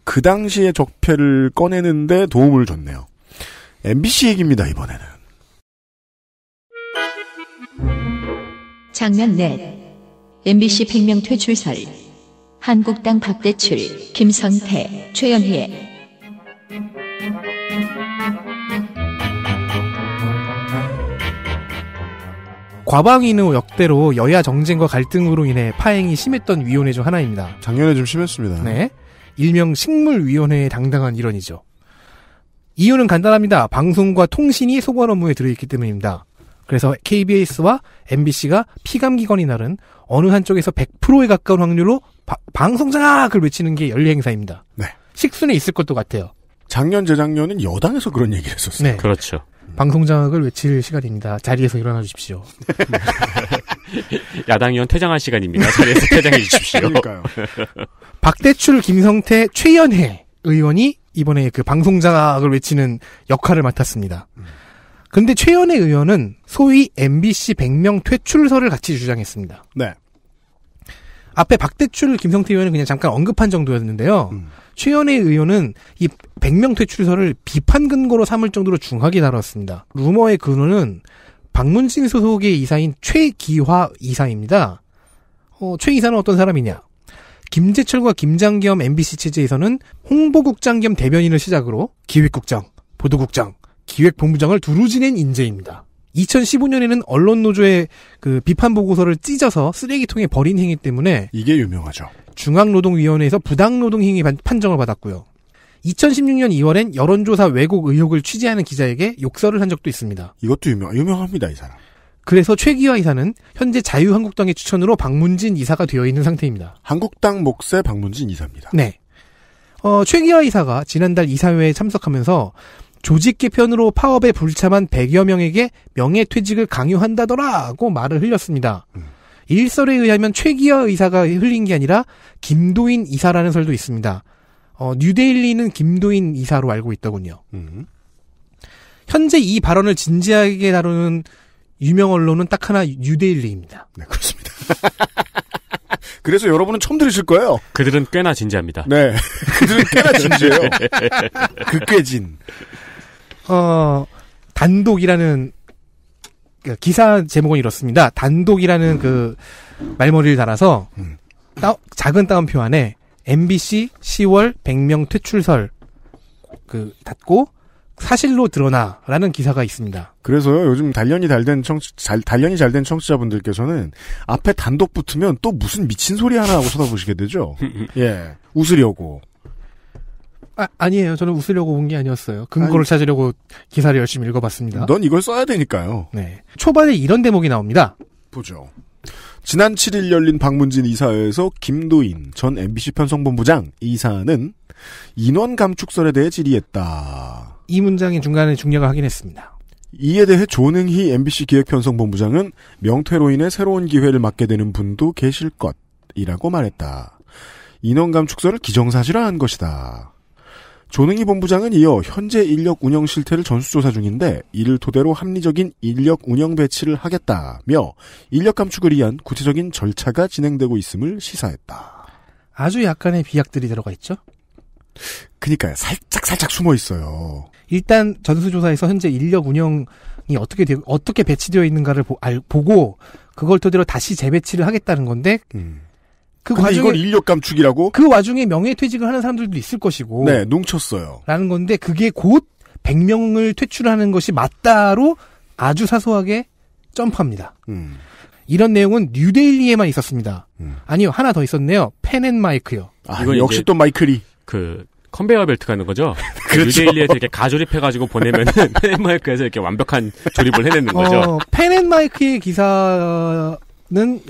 Speaker 2: 그 당시의 적폐를 꺼내는데 도움을 줬네요. MBC 얘기입니다, 이번에는.
Speaker 1: 장면 넷. MBC 100명 퇴출설. 한국당 박대출, 김성태, 최연희.
Speaker 3: 과방위는 역대로 여야 정쟁과 갈등으로 인해 파행이 심했던 위원회 중 하나입니다.
Speaker 2: 작년에 좀 심했습니다.
Speaker 3: 네. 일명 식물위원회의 당당한 일원이죠. 이유는 간단합니다. 방송과 통신이 소관 업무에 들어있기 때문입니다. 그래서 KBS와 MBC가 피감기관이 나른 어느 한쪽에서 100%에 가까운 확률로 방송장악을 외치는 게 연례 행사입니다.
Speaker 2: 네.
Speaker 3: 식순에 있을 것도 같아요.
Speaker 2: 작년, 재작년은 여당에서 그런 얘기를 했었어요.
Speaker 3: 네.
Speaker 4: 그렇죠.
Speaker 3: 방송장악을 외칠 시간입니다. 자리에서 일어나 주십시오.
Speaker 4: 야당 의원 퇴장할 시간입니다. 자리에서 퇴장해 주십시오.
Speaker 2: 그러니까요.
Speaker 3: 박대출, 김성태, 최연혜 의원이 이번에 그 방송장악을 외치는 역할을 맡았습니다. 근데 최연혜 의원은 소위 MBC 100명 퇴출설을 같이 주장했습니다.
Speaker 2: 네.
Speaker 3: 앞에 박대출, 김성태 의원은 그냥 잠깐 언급한 정도였는데요. 최연혜 의원은 이 100명 퇴출설을 비판 근거로 삼을 정도로 중하게 다뤘습니다. 루머의 근원은 박문진 소속의 이사인 최기화 이사입니다. 최 이사는 어떤 사람이냐? 김재철과 김장겸 MBC 체제에서는 홍보국장 겸 대변인을 시작으로 기획국장, 보도국장, 기획본부장을 두루 지낸 인재입니다. 2015년에는 언론노조의 그 비판 보고서를 찢어서 쓰레기통에 버린 행위 때문에
Speaker 2: 이게 유명하죠.
Speaker 3: 중앙노동위원회에서 부당노동행위 판정을 받았고요. 2016년 2월엔 여론조사 왜곡 의혹을 취재하는 기자에게 욕설을 한 적도 있습니다.
Speaker 2: 이것도 유명합니다, 이 사람.
Speaker 3: 그래서 최기화 이사는 현재 자유한국당의 추천으로 박문진 이사가 되어 있는 상태입니다.
Speaker 2: 한국당 몫의 박문진 이사입니다.
Speaker 3: 네. 최기화 이사가 지난달 이사회에 참석하면서 조직 개편으로 파업에 불참한 100여 명에게 명예퇴직을 강요한다더라고 말을 흘렸습니다. 일설에 의하면 최기화 의사가 흘린 게 아니라 김도인 이사라는 설도 있습니다. 뉴데일리는 김도인 이사로 알고 있더군요. 현재 이 발언을 진지하게 다루는 유명 언론은 딱 하나 뉴데일리입니다.
Speaker 2: 네, 그렇습니다. 그래서 여러분은 처음 들으실 거예요.
Speaker 4: 그들은 꽤나 진지합니다.
Speaker 2: 네. 그들은 꽤나 진지해요. 극괴진.
Speaker 3: 단독이라는 기사 제목은 이렇습니다. 단독이라는 그 말머리를 달아서 작은 따옴표 안에 MBC 10월 100명 퇴출설 닫고 사실로 드러나라는 기사가 있습니다.
Speaker 2: 그래서요, 요즘 단련이 잘 된 청취자분들께서는 앞에 단독 붙으면 또 무슨 미친 소리 하나 하고 쳐다보시게 되죠. 예, 웃으려고.
Speaker 3: 아니에요. 저는 웃으려고 본 게 아니었어요. 근거를 찾으려고 기사를 열심히 읽어봤습니다.
Speaker 2: 넌 이걸 써야 되니까요.
Speaker 3: 네. 초반에 이런 대목이 나옵니다.
Speaker 2: 보죠. 지난 7일 열린 박문진 이사회에서 김도인 전 MBC 편성본부장 이사는 인원 감축설에 대해 질의했다. 이
Speaker 3: 문장의 중간에 중략을 하긴 했습니다.
Speaker 2: 이에 대해 조능희 MBC 기획편성본부장은 명퇴로 인해 새로운 기회를 맡게 되는 분도 계실 것이라고 말했다. 인원 감축설을 기정사실화한 것이다. 조능희 본부장은 이어 현재 인력 운영 실태를 전수조사 중인데 이를 토대로 합리적인 인력 운영 배치를 하겠다며 인력 감축을 위한 구체적인 절차가 진행되고 있음을 시사했다.
Speaker 3: 아주 약간의 비약들이 들어가 있죠?
Speaker 2: 그러니까요. 살짝 숨어 있어요.
Speaker 3: 일단 전수조사에서 현재 인력 운영이 어떻게 배치되어 있는가를 보고 그걸 토대로 다시 재배치를 하겠다는 건데
Speaker 2: 그 와중에 이걸 인력 감축이라고?
Speaker 3: 그 와중에 명예퇴직을 하는 사람들도 있을 것이고.
Speaker 2: 네, 뭉쳤어요.
Speaker 3: 라는 건데 그게 곧 100명을 퇴출하는 것이 맞다로 아주 사소하게 점프합니다. 이런 내용은 뉴데일리에만 있었습니다. 아니요, 하나 더 있었네요. 펜앤마이크요.
Speaker 2: 이건 역시 또 마이클이.
Speaker 4: 컨베이어 벨트 가는 거죠?
Speaker 2: 그렇죠.
Speaker 4: 뉴데일리에서 이렇게 가조립해가지고 보내면은 펜앤마이크에서 이렇게 완벽한 조립을 해내는 거죠.
Speaker 3: 펜앤마이크의 기사는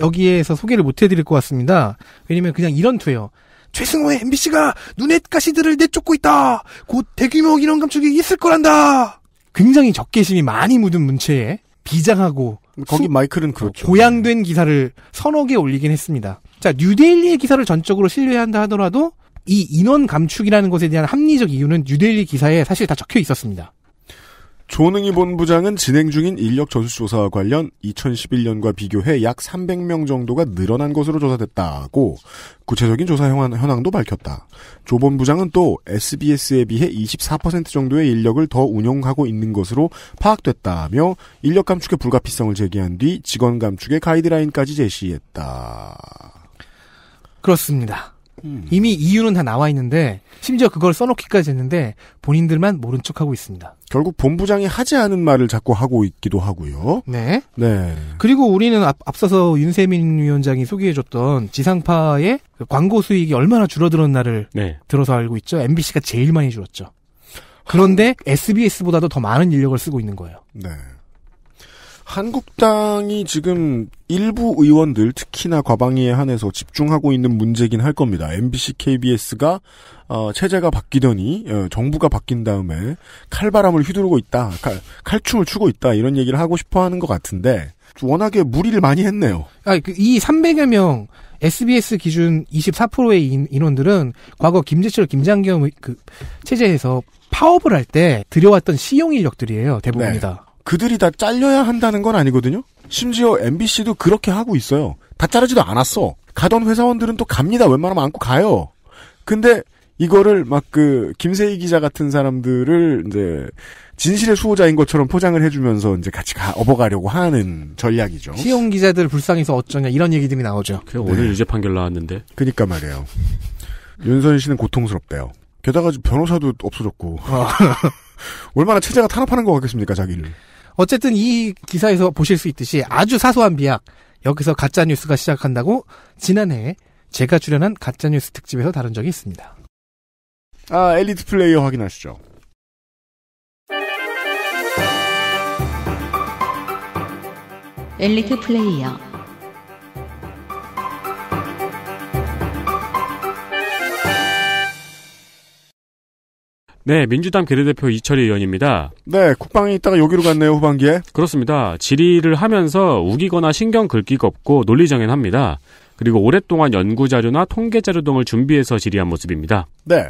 Speaker 3: 여기에서 소개를 못 해드릴 것 같습니다. 왜냐면 그냥 이런 투예요. 최승호의 MBC가 눈엣 가시들을 내쫓고 있다. 곧 대규모 인원 감축이 있을 거란다. 굉장히 적개심이 많이 묻은 문체에 비장하고
Speaker 2: 거기 마이클은 그렇죠.
Speaker 3: 고양된 기사를 서너 개 올리긴 했습니다. 자, 뉴데일리의 기사를 전적으로 신뢰해야 한다 하더라도 이 인원 감축이라는 것에 대한 합리적 이유는 뉴데일리 기사에 사실 다 적혀 있었습니다.
Speaker 2: 조능희 본부장은 진행 중인 인력 전수조사와 관련 2011년과 비교해 약 300명 정도가 늘어난 것으로 조사됐다고 구체적인 조사 현황도 밝혔다. 조 본부장은 또 SBS에 비해 24% 정도의 인력을 더 운용하고 있는 것으로 파악됐다며 인력 감축의 불가피성을 제기한 뒤 직원 감축의 가이드라인까지 제시했다.
Speaker 3: 그렇습니다. 이미 이유는 다 나와 있는데 심지어 그걸 써놓기까지 했는데 본인들만 모른 척하고 있습니다.
Speaker 2: 결국 본부장이 하지 않은 말을 자꾸 하고 있기도 하고요.
Speaker 3: 네.
Speaker 2: 네.
Speaker 3: 그리고 우리는 앞서서 윤세민 위원장이 소개해줬던 지상파의 광고 수익이 얼마나 줄어들었나를 들어서 알고 있죠. MBC가 제일 많이 줄었죠. 그런데 SBS보다도 더 많은 인력을 쓰고 있는 거예요.
Speaker 2: 네. 한국당이 지금 일부 의원들 특히나 과방위에 한해서 집중하고 있는 문제긴 할 겁니다. MBC, KBS가 체제가 바뀌더니 정부가 바뀐 다음에 칼바람을 휘두르고 있다. 칼춤을 추고 있다. 이런 얘기를 하고 싶어하는 것 같은데 워낙에 무리를 많이 했네요.
Speaker 3: 이 300여 명 SBS 기준 24%의 인원들은 과거 김재철, 김장겸 그 체제에서 파업을 할 때 들여왔던 시용 인력들이에요. 대부분이 다.
Speaker 2: 그들이 다 잘려야 한다는 건 아니거든요. 심지어 MBC도 그렇게 하고 있어요. 다 자르지도 않았어. 가던 회사원들은 또 갑니다. 웬만하면 안고 가요. 근데 이거를 막 김세희 기자 같은 사람들을 이제 진실의 수호자인 것처럼 포장을 해주면서 이제 같이 업어가려고 하는 전략이죠.
Speaker 3: 시용 기자들 불쌍해서 어쩌냐 이런 얘기들이 나오죠.
Speaker 4: 오늘 유죄 판결 나왔는데.
Speaker 2: 그니까 말이에요. 윤선 씨는 고통스럽대요. 게다가 변호사도 없어졌고. 얼마나 체제가 탄압하는 것 같겠습니까, 자기를.
Speaker 3: 어쨌든 이 기사에서 보실 수 있듯이 아주 사소한 비약, 여기서 가짜뉴스가 시작한다고 지난해 제가 출연한 가짜뉴스 특집에서 다룬 적이 있습니다.
Speaker 2: 엘리트 플레이어 확인하시죠.
Speaker 1: 엘리트 플레이어.
Speaker 4: 네, 민주당 비례대표 이철희 의원입니다.
Speaker 2: 네, 국방에 있다가 여기로 갔네요, 후반기에.
Speaker 4: 그렇습니다. 질의를 하면서 우기거나 신경 긁기가 없고 논리정연합니다. 그리고 오랫동안 연구자료나 통계자료 등을 준비해서 질의한 모습입니다.
Speaker 2: 네.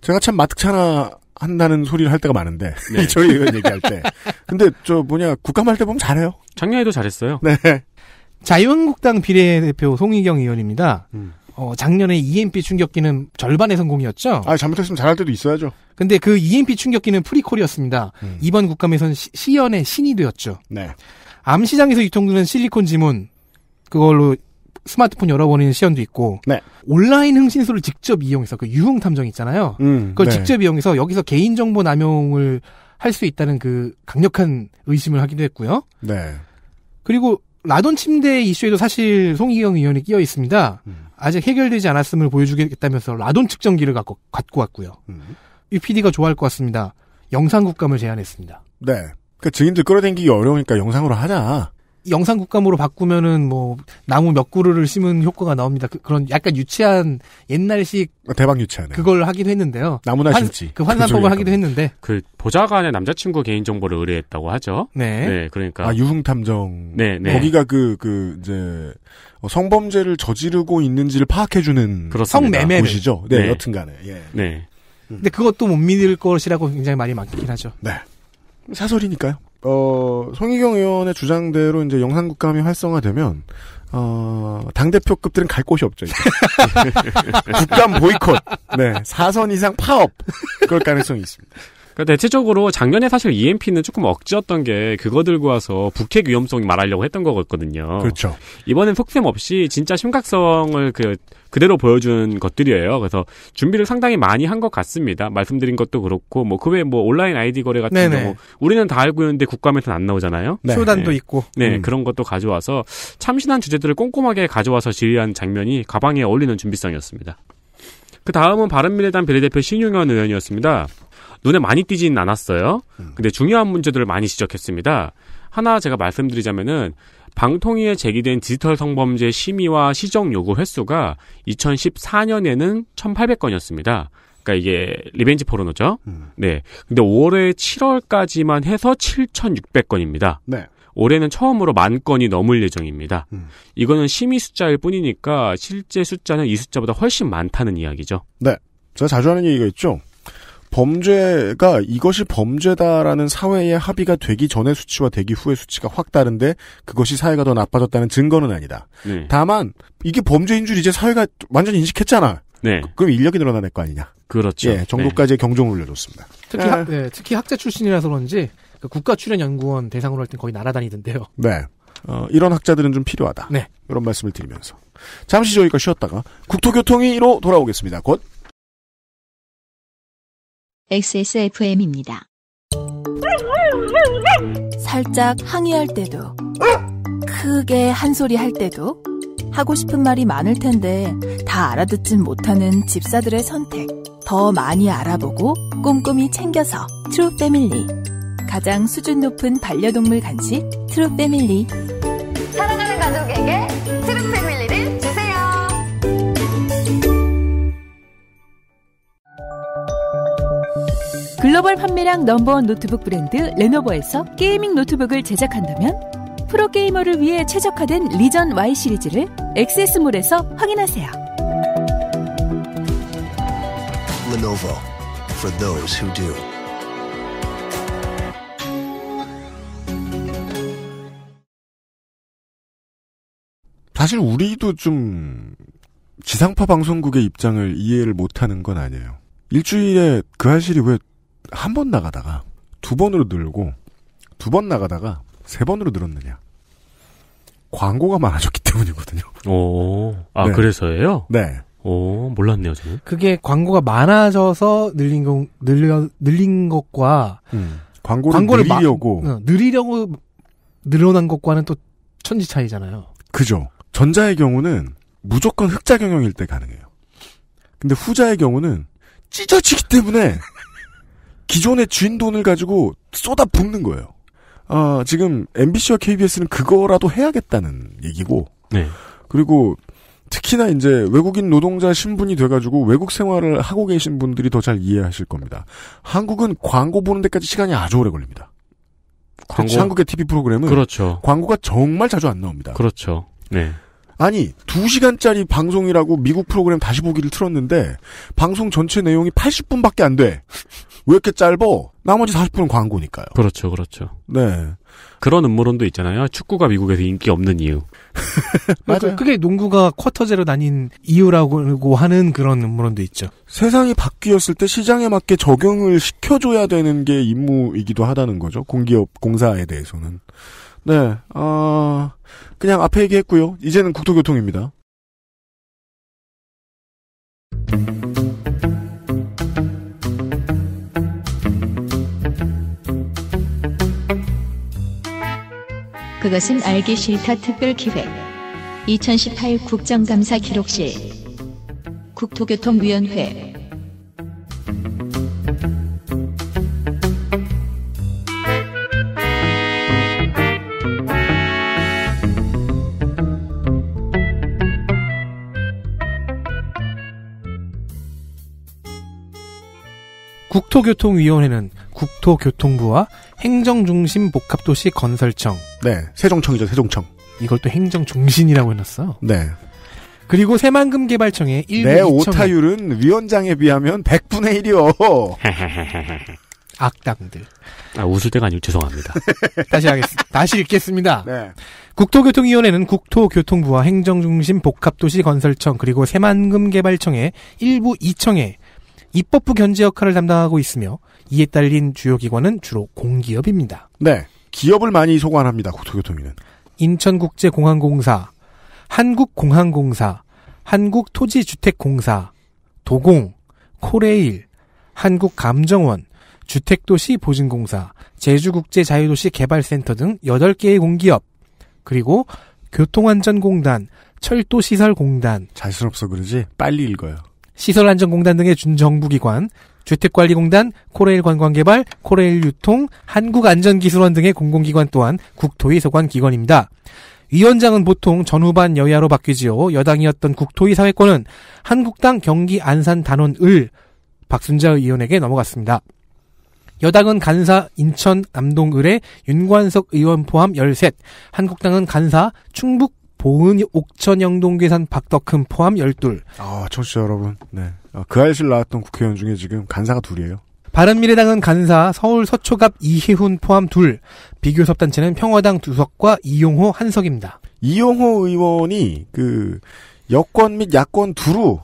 Speaker 2: 제가 참 마특차나 한다는 소리를 할 때가 많은데, 네. 이철희 의원 얘기할 때. 근데 국감할 때 보면 잘해요.
Speaker 4: 작년에도 잘했어요.
Speaker 2: 네.
Speaker 3: 자유한국당 비례대표 송희경 의원입니다. 작년에 EMP 충격기는 절반의 성공이었죠.
Speaker 2: 잘못했으면 잘할 때도 있어야죠.
Speaker 3: 근데 그 EMP 충격기는 프리콜이었습니다. 이번 국감에서는 시연의 신이 되었죠.
Speaker 2: 네.
Speaker 3: 암시장에서 유통되는 실리콘 지문, 그걸로 스마트폰 열어버리는 시연도 있고,
Speaker 2: 네.
Speaker 3: 온라인 흥신소를 직접 이용해서 그 유흥 탐정 있잖아요. 그걸
Speaker 2: 네.
Speaker 3: 직접 이용해서 여기서 개인정보 남용을 할 수 있다는 그 강력한 의심을 하기도 했고요.
Speaker 2: 네.
Speaker 3: 그리고 라돈 침대 이슈에도 사실 송희경 의원이 끼어 있습니다. 아직 해결되지 않았음을 보여주겠다면서 라돈 측정기를 갖고 왔고요. UPD가 좋아할 것 같습니다. 영상국감을 제안했습니다.
Speaker 2: 네. 그러니까 증인들 끌어당기기 어려우니까 영상으로 하자.
Speaker 3: 영상국감으로 바꾸면은 나무 몇 그루를 심은 효과가 나옵니다. 그런 약간 유치한 옛날식
Speaker 2: 대박 유치하네.
Speaker 3: 그걸 하기도 했는데요.
Speaker 2: 나무나 심지.
Speaker 3: 그 환산법을 하기도 했는데.
Speaker 4: 그 보좌관의 남자친구 개인정보를 의뢰했다고 하죠.
Speaker 3: 네.
Speaker 4: 네, 그러니까.
Speaker 2: 유흥탐정.
Speaker 4: 네.
Speaker 2: 거기가 이제 성범죄를 저지르고 있는지를 파악해주는
Speaker 3: 성매매를
Speaker 2: 곳이죠. 네, 여튼간에. 예.
Speaker 4: 네.
Speaker 3: 근데 그것도 못 믿을 것이라고 굉장히 말이 많긴 하죠.
Speaker 2: 네. 사설이니까요. 송희경 의원의 주장대로 이제 영상국감이 활성화되면, 당대표급들은 갈 곳이 없죠, 이제. 국감 보이콧. 네. 4선 이상 파업. 그럴 가능성이 있습니다.
Speaker 4: 그러니까 대체적으로 작년에 사실 EMP는 조금 억지였던 게 그거 들고 와서 북핵 위험성이 말하려고 했던 거거든요.
Speaker 2: 그렇죠.
Speaker 4: 이번엔 속셈 없이 진짜 심각성을 그대로 보여준 것들이에요. 그래서 준비를 상당히 많이 한 것 같습니다. 말씀드린 것도 그렇고 그 외에 온라인 아이디 거래 같은 경우 우리는 다 알고 있는데 국감에서는 안 나오잖아요.
Speaker 3: 네. 쇼단도 있고.
Speaker 4: 네, 그런 것도 가져와서 참신한 주제들을 꼼꼼하게 가져와서 질의한 장면이 가방에 어울리는 준비성이었습니다. 그 다음은 바른미래당 비례대표 신용현 의원이었습니다. 눈에 많이 띄지는 않았어요. 근데 중요한 문제들을 많이 지적했습니다. 하나 제가 말씀드리자면은 방통위에 제기된 디지털 성범죄 심의와 시정 요구 횟수가 2014년에는 1,800건이었습니다. 그러니까 이게 리벤지 포르노죠. 네. 근데 올해 7월까지만 해서 7,600건입니다.
Speaker 2: 네.
Speaker 4: 올해는 처음으로 10,000건이 넘을 예정입니다. 이거는 심의 숫자일 뿐이니까 실제 숫자는 이 숫자보다 훨씬 많다는 이야기죠.
Speaker 2: 네. 제가 자주 하는 얘기가 있죠. 범죄가 이것이 범죄다라는 사회의 합의가 되기 전의 수치와 되기 후의 수치가 확 다른데 그것이 사회가 더 나빠졌다는 증거는 아니다.
Speaker 4: 네.
Speaker 2: 다만 이게 범죄인 줄 이제 사회가 완전히 인식했잖아.
Speaker 4: 네.
Speaker 2: 그럼 인력이 늘어날 거 아니냐.
Speaker 4: 그렇죠.
Speaker 2: 예, 정도까지의 경종을 울려줬습니다.
Speaker 3: 특히 학자 출신이라서 그런지 국가 출연연구원 대상으로 할 땐 거의 날아다니던데요.
Speaker 2: 네. 이런 학자들은 좀 필요하다.
Speaker 3: 네.
Speaker 2: 이런 말씀을 드리면서 잠시 저희가 쉬었다가 국토교통위로 돌아오겠습니다. 곧.
Speaker 1: XSFM입니다.
Speaker 5: 살짝 항의할 때도, 크게 한 소리 할 때도, 하고 싶은 말이 많을 텐데 다 알아듣진 못하는 집사들의 선택. 더 많이 알아보고 꼼꼼히 챙겨서 트루 패밀리. 가장 수준 높은 반려동물 간식 트루 패밀리.
Speaker 7: 사랑하는 가족에게 트루 패밀리를 주세요.
Speaker 5: 글로벌 판매량 넘버원 노트북 브랜드 레노버에서 게이밍 노트북을 제작한다면 프로게이머를 위해 최적화된 리전 Y 시리즈를 액세스몰에서 확인하세요.
Speaker 6: Lenovo for those who do.
Speaker 2: 사실 우리도 좀 지상파 방송국의 입장을 이해를 못하는 건 아니에요. 일주일에 그 할실이 왜 한 번 나가다가 두 번으로 늘고 두 번 나가다가 세 번으로 늘었느냐. 광고가 많아졌기 때문이거든요.
Speaker 4: 오, 아,
Speaker 2: 네.
Speaker 4: 그래서예요?
Speaker 2: 네.
Speaker 4: 오, 몰랐네요, 저는.
Speaker 3: 그게 광고가 많아져서 늘린 것과
Speaker 2: 광고를 늘리려고
Speaker 3: 늘리려고 늘어난 것과는 또 천지 차이잖아요.
Speaker 2: 그죠. 전자의 경우는 무조건 흑자 경영일 때 가능해요. 근데 후자의 경우는 찢어지기 때문에 기존의 쥔 돈을 가지고 쏟아 붓는 거예요. 지금 MBC와 KBS는 그거라도 해야겠다는 얘기고.
Speaker 4: 네.
Speaker 2: 그리고 특히나 이제 외국인 노동자 신분이 돼가지고 외국 생활을 하고 계신 분들이 더 잘 이해하실 겁니다. 한국은 광고 보는 데까지 시간이 아주 오래 걸립니다.
Speaker 4: 광고?
Speaker 2: 한국의 TV 프로그램은
Speaker 4: 그렇죠.
Speaker 2: 광고가 정말 자주 안 나옵니다.
Speaker 4: 그렇죠. 네.
Speaker 2: 아니 2시간짜리 방송이라고 미국 프로그램 다시 보기를 틀었는데 방송 전체 내용이 80분밖에 안 돼. 왜 이렇게 짧어? 나머지 40분은 광고니까요.
Speaker 4: 그렇죠. 그렇죠.
Speaker 2: 네.
Speaker 4: 그런 음모론도 있잖아요. 축구가 미국에서 인기 없는 이유.
Speaker 3: 맞아요. 그게 농구가 쿼터제로 나뉜 이유라고 하는 그런 음모론도 있죠.
Speaker 2: 세상이 바뀌었을 때 시장에 맞게 적용을 시켜줘야 되는 게 임무이기도 하다는 거죠. 공기업, 공사에 대해서는. 네, 그냥 앞에 얘기했고요. 이제는 국토교통입니다.
Speaker 1: 그것은 알기 싫다 특별기획 2018 국정감사 기록실 국토교통위원회.
Speaker 3: 국토교통위원회는 국토교통부와 행정중심 복합도시 건설청.
Speaker 2: 네, 세종청이죠, 세종청.
Speaker 3: 이걸 또 행정중심이라고 해놨어.
Speaker 2: 네.
Speaker 3: 그리고 새만금개발청의 1부
Speaker 2: 내 오타율은 위원장에 비하면 100분의 1이요.
Speaker 3: 악당들.
Speaker 4: 아, 웃을 때가 아니고 죄송합니다.
Speaker 3: 다시 읽겠습니다.
Speaker 2: 네.
Speaker 3: 국토교통위원회는 국토교통부와 행정중심 복합도시 건설청 그리고 새만금개발청의 일부 2청에 입법부 견제 역할을 담당하고 있으며 이에 딸린 주요 기관은 주로 공기업입니다.
Speaker 2: 네. 기업을 많이 소관합니다. 국토교통위는.
Speaker 3: 인천국제공항공사, 한국공항공사, 한국토지주택공사, 도공, 코레일, 한국감정원, 주택도시보증공사, 제주국제자유도시개발센터 등 8개의 공기업, 그리고 교통안전공단, 철도시설공단.
Speaker 2: 자신없어 그러지? 빨리 읽어요.
Speaker 3: 시설안전공단 등의 준정부기관, 주택관리공단, 코레일 관광개발, 코레일 유통, 한국안전기술원 등의 공공기관 또한 국토위 소관 기관입니다. 위원장은 보통 전후반 여야로 바뀌지요. 여당이었던 국토위 사회권은 한국당 경기 안산 단원 을 박순자 의원에게 넘어갔습니다. 여당은 간사 인천 남동 을의 윤관석 의원 포함 13, 한국당은 간사 충북 보은 옥천 영동괴산 박덕흠 포함 12.
Speaker 2: 청취자 여러분. 네. 그 알실 나왔던 국회의원 중에 지금 간사가 2이에요.
Speaker 3: 바른미래당은 간사 서울 서초갑 이혜훈 포함 2. 비교섭단체는 평화당 2석과 이용호 1석입니다.
Speaker 2: 이용호 의원이 여권 및 야권 두루